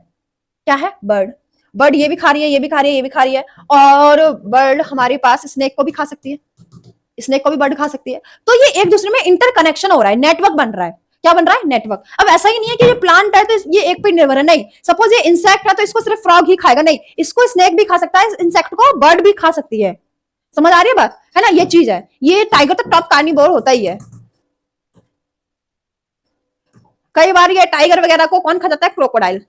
क्या है, बर्ड, बर्ड ये भी खा रही है, ये भी खा रही है, ये भी खा रही है, और बर्ड हमारे पास स्नेक को भी खा सकती है, स्नेक को भी बर्ड खा सकती है। तो ये एक दूसरे में इंटरकनेक्शन हो रहा है, नेटवर्क बन रहा है, क्या बन रहा है, नेटवर्क। अब ऐसा ही नहीं है कि ये प्लांट है तो ये एक पे निर्भर है, नहीं। सपोज ये इंसेक्ट है तो इसको सिर्फ फ्रॉग ही खाएगा, नहीं, इसको स्नेक भी खा सकता है, इंसेक्ट को बर्ड भी खा सकती है। समझ आ रही है बात, है ना, ये चीज है। ये टाइगर तो टॉप कार्निवोर होता ही है। कई बार ये टाइगर वगैरह को कौन खा जाता है, क्रोकोडाइल।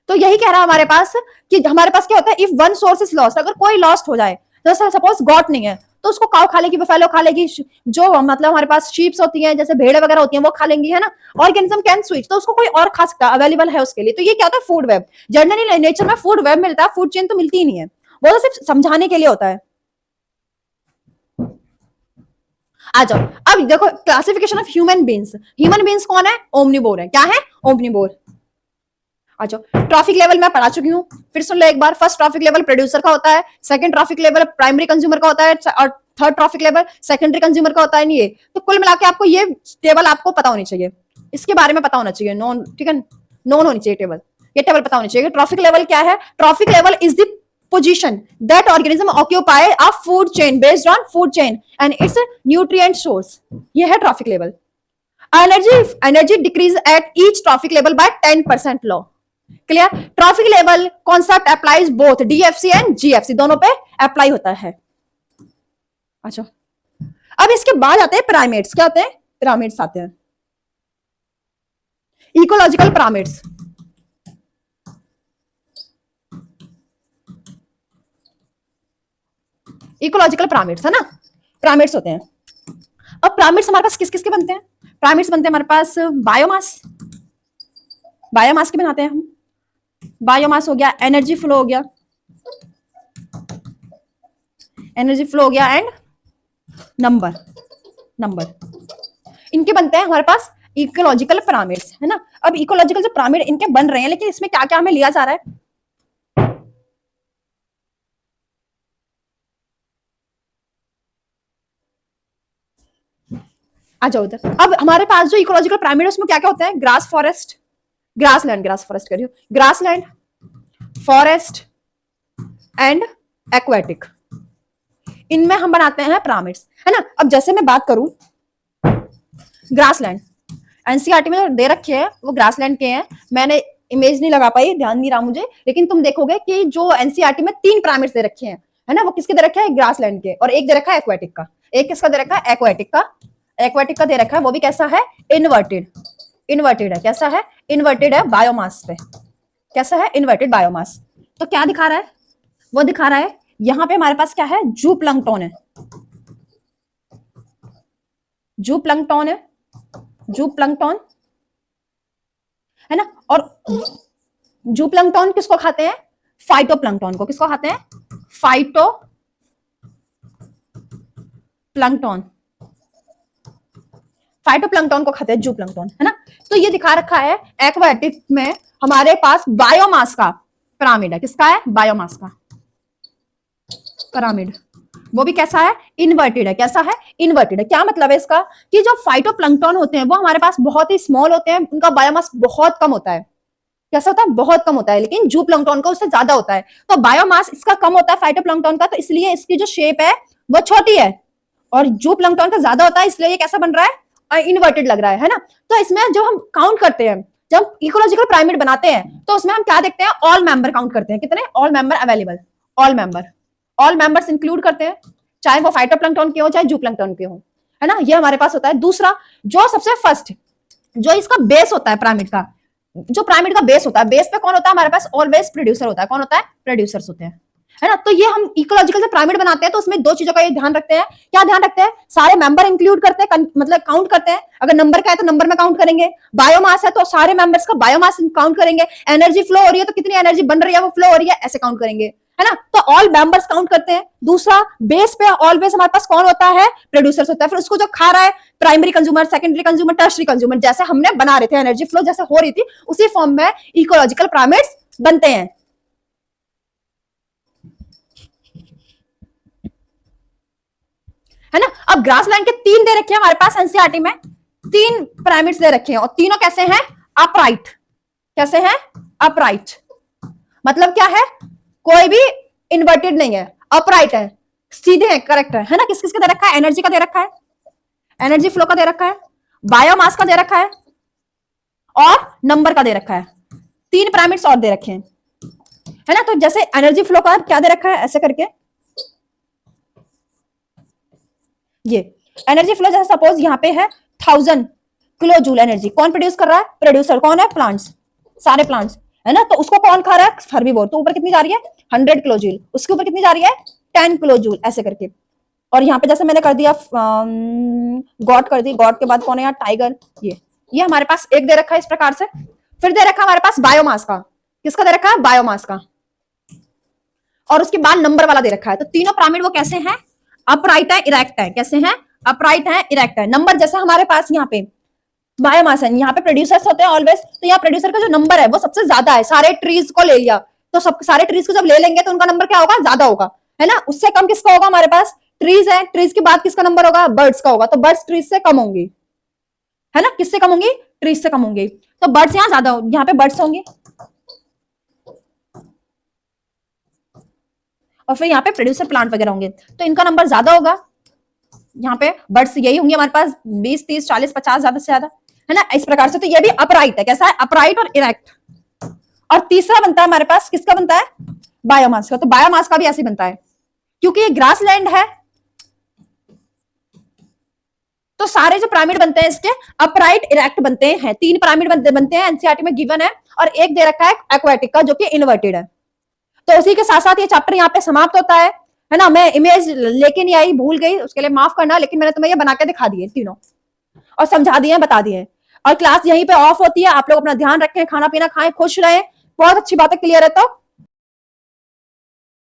तो यही कह रहा है हमारे पास कि हमारे पास क्या होता है, if one source is lost, अगर कोई लॉस्ट हो जाए, जैसे सपोज गॉट नहीं है तो उसको काउ खा लेगी, बफेलो खा लेगी, जो मतलब हमारे पास शीप्स होती हैं जैसे भेड़ वगैरह होती हैं वो खा लेंगी, है ना। ऑर्गेनिज्म कैन स्विच, तो उसको कोई और खा सकता है, अवेलेबल है उसके लिए। तो ये क्या होता है, फूड वेब। जनरली नेचर में फूड वेब मिलता है, फूड चेन तो मिलती ही नहीं है, वो तो सिर्फ समझाने के लिए होता है। आ जाओ, अब देखो classification of human beings. Human beings कौन है, ओमनिवोर है, क्या है, ओमनिवोर। अच्छा, ट्रॉफिक लेवल मैं पढ़ा चुकी हूँ, फिर सुन लो एक बार। फर्स्ट ट्रॉफिक लेवल प्रोड्यूसर का होता है, second trophic level primary consumer का होता है, और third trophic level secondary consumer का होता है। ये तो कुल मिला के आपको ये टेबल आपको पता होनी चाहिए, इसके बारे में पता होना चाहिए, नॉन, ठीक है, नॉन होनी चाहिए टेबल, ये टेबल पता होनी चाहिए। ट्रॉफिक लेवल क्या है, trophic level is the position that organism occupy a food chain based on food chain and its nutrient source, ये है traffic level. Energy decrease at each trophic level by 10% law. Clear, trophic level concept applies both DFC and GFC, दोनों पे apply होता है। अच्छा, अब इसके बाद आते हैं पिरामिड्स। क्या होते हैं, पिरामिड्स आते हैं, इकोलॉजिकल पिरामिड्स। इकोलॉजिकल पिरामिड्स है ना, पिरामिड्स होते हैं। अब पिरामिड्स हमारे पास किस किस के बनते हैं, पिरामिड्स बनते हैं हमारे पास बायोमास, बायोमास के बनाते हैं हम। बायोमास हो गया, एनर्जी फ्लो हो गया, एनर्जी फ्लो हो गया, एंड नंबर, नंबर, इनके बनते हैं हमारे पास इकोलॉजिकल पिरामिड्स, है ना। अब इकोलॉजिकल जो पिरामिड इनके बन रहे हैं, लेकिन इसमें क्या क्या हमें लिया जा रहा है, आ जाओ उधर। अब हमारे पास जो इकोलॉजिकल पिरामिड है उसमें क्या क्या होता है, grass forest, grassland, grass forest करियो, ग्रासलैंड, फॉरेस्ट एंड एक्वेटिक, इनमें हम बनाते हैं पिरामिड्स, है ना। अब जैसे मैं बात करूं ग्रासलैंड, एनसीईआरटी में दे रखे हैं वो ग्रासलैंड के हैं, मैंने इमेज नहीं लगा पाई, ध्यान नहीं रहा मुझे, लेकिन तुम देखोगे कि जो एनसीईआरटी में 3 पिरामिड्स दे रखे हैं, है ना, वो किसके दे रखे हैं, ग्रासलैंड के, और एक दे रखा है एक्वेटिक का। एक किसका दे रखा है, एक्वेटिक का, एक्वेटिक का दे रखा है, वो भी कैसा है, इन्वर्टेड, इन्वर्टेड है, कैसा है, इन्वर्टेड है, बायोमास पे, कैसा है, इन्वर्टेड बायोमास। तो क्या दिखा रहा है, वो दिखा रहा है यहां पे हमारे पास क्या है, जू प्लंक्टन है, जू प्लंक्टन है, जू प्लंक्टन, है ना। और जू प्लंक्टन किसको खाते हैं, फाइटो प्लंक्टन को, किसको खाते हैं, फाइटो प्लंक्टन, फाइटोप्लैंक्टन को खाते हैं जू प्लंक्टन, है ना। तो ये दिखा रखा है एक्वेटिक में हमारे पास बायोमास का पिरामिड है, किसका है, बायोमास का पिरामिड, वो भी कैसा है, इन्वर्टेड है, कैसा है, इन्वर्टेड है। क्या मतलब है इसका, कि जो फाइटोप्लैंक्टन होते हैं वो हमारे पास बहुत ही स्मॉल होते हैं, उनका बायोमास बहुत कम होता है, कैसा होता है, बहुत कम होता है, लेकिन जू प्लंक्टन का उससे ज्यादा होता है। तो बायोमास इसका कम होता है फाइटोप्लैंक्टन का, तो इसलिए इसकी जो शेप है वो छोटी है, और जू प्लंक्टन का ज्यादा होता है, इसलिए ये कैसा बन रहा है, इन्वर्टेड लग रहा है ना। तो इसमें जब हम काउंट करते हैं, जब इकोलॉजिकल पिरामिड बनाते हैं, तो उसमें हम क्या देखते हैं, ऑल मेंबर काउंट करते हैं, कितने, all member available, all member, all members include करते हैं, चाहे वो फाइटोप्लैंक्टन के हो चाहे जूप्लैंक्टन के हो, है ना, ये हमारे पास होता है। दूसरा जो सबसे फर्स्ट जो इसका बेस होता है पिरामिड का, जो पिरामिड का बेस होता है, बेस पे कौन होता है हमारे पास, ऑलवेज प्रोड्यूसर होता है। कौन होता है, प्रोड्यूसर्स होते हैं, है ना। तो ये हम इकोलॉजिकल से पिरामिड बनाते हैं तो उसमें दो चीजों का ये ध्यान रखते हैं। क्या ध्यान रखते हैं, सारे मेंबर इंक्लूड करते हैं, मतलब काउंट करते हैं। अगर नंबर का है तो नंबर में काउंट करेंगे, बायोमास है तो सारे मेंबर्स का बायोमास काउंट करेंगे, एनर्जी फ्लो हो रही है तो कितनी एनर्जी बन रही है वो फ्लो हो रही है, ऐसे काउंट करेंगे, है ना। तो ऑल मेंबर्स काउंट करते हैं। दूसरा बेस पे ऑलवेज हमारे पास कौन होता है, प्रोड्यूसर्स होता है। फिर उसको जो खा रहा है, primary consumer, secondary consumer, tertiary consumer, जैसे हमने बना रहे थे एनर्जी फ्लो जैसे हो रही थी उसी फॉर्म में इकोलॉजिकल पिरामिड्स बनते हैं, है ना। अब ग्रासलैंड के 3 दे रखे हैं हमारे पास एनसीईआरटी में, 3 पिरामिड्स दे रखे हैं और तीनों कैसे हैं, अपराइट। कैसे हैं, अपराइट। मतलब क्या है, कोई भी इन्वर्टेड नहीं है, अपराइट है, सीधे है, करेक्ट है ना। किस किस का दे रखा है, एनर्जी का दे रखा है, एनर्जी फ्लो का दे रखा है, बायोमास का दे रखा है और नंबर का दे रखा है। 3 पिरामिड्स और दे रखे हैं, है ना। तो जैसे एनर्जी फ्लो का क्या दे रखा है, ऐसे करके ये एनर्जी फ्लो, जैसे सपोज यहाँ पे है 1000 किलो जूल एनर्जी, कौन प्रोड्यूस कर रहा है, प्रोड्यूसर कौन है, प्लांट्स, सारे प्लांट्स, है ना। तो उसको कौन खा रहा है, हर्बीवोर। तो ऊपर कितनी जा रही है, 100 किलो जूल, उसके ऊपर कितनी जा रही है, 10 किलो जूल, ऐसे करके। और यहाँ पे जैसे मैंने कर दिया गॉड कर दी, गॉड के बाद कौन है यहाँ, टाइगर। ये हमारे पास एक दे रखा है इस प्रकार से। फिर दे रखा हमारे पास बायोमास का, किसका दे रखा है, बायोमास का। और उसके बाद नंबर वाला दे रखा है। तो तीनों पिरामिड वो कैसे हैं, अपराइट है, इरेक्ट है। कैसे हैं, अपराइट है, इरेक्ट है। नंबर जैसे हमारे पास यहाँ पे बायोमास है, यहाँ पे प्रोड्यूसर्स होते हैं ऑलवेज, तो यहाँ प्रोड्यूसर का जो नंबर है वो सबसे ज्यादा है। सारे ट्रीज को ले लिया तो सब सारे ट्रीज को जब ले लेंगे तो उनका नंबर क्या होगा, ज्यादा होगा, है ना। उससे कम किसका होगा, हमारे पास ट्रीज है, ट्रीज के बाद किसका नंबर होगा, बर्ड्स का होगा। तो बर्ड्स ट्रीज से कम होंगी, है ना। किससे कम होंगी, ट्रीज से कम होंगी। तो बर्ड्स यहाँ ज्यादा, यहाँ पे बर्ड्स होंगे और फिर यहाँ पे प्रोड्यूसर प्लांट वगैरह होंगे, तो इनका नंबर ज्यादा होगा। यहाँ पे बर्ड्स यही होंगे हमारे पास 20, 30, 40, 50 ज्यादा से ज्यादा, है ना, इस प्रकार से। तो ये भी अपराइट है। कैसा है, अपराइट और इरेक्ट। और तीसरा बनता है हमारे पास, किसका बनता है, बायोमास का। तो बायोमास का भी ऐसे बनता है, क्योंकि ये ग्रासलैंड है तो सारे जो पिरामिड बनते हैं इसके अपराइट इरेक्ट बनते हैं। 3 पिरामिड बनते हैं, एनसीईआरटी में गिवन है। और एक दे रखा है एक्वाटिक का, जो कि इन्वर्टेड है। तो उसी के साथ साथ ये चैप्टर यहाँ पे समाप्त होता है ना। मैं इमेज लेके नहीं आई, भूल गई, उसके लिए माफ करना, लेकिन मैंने तुम्हें ये बना के दिखा दिए तीनों और समझा दिए, बता दिए। और क्लास यहीं पे ऑफ होती है। आप लोग अपना ध्यान रखें, खाना पीना खाएं, खुश रहें। बहुत अच्छी बात है, क्लियर है। तो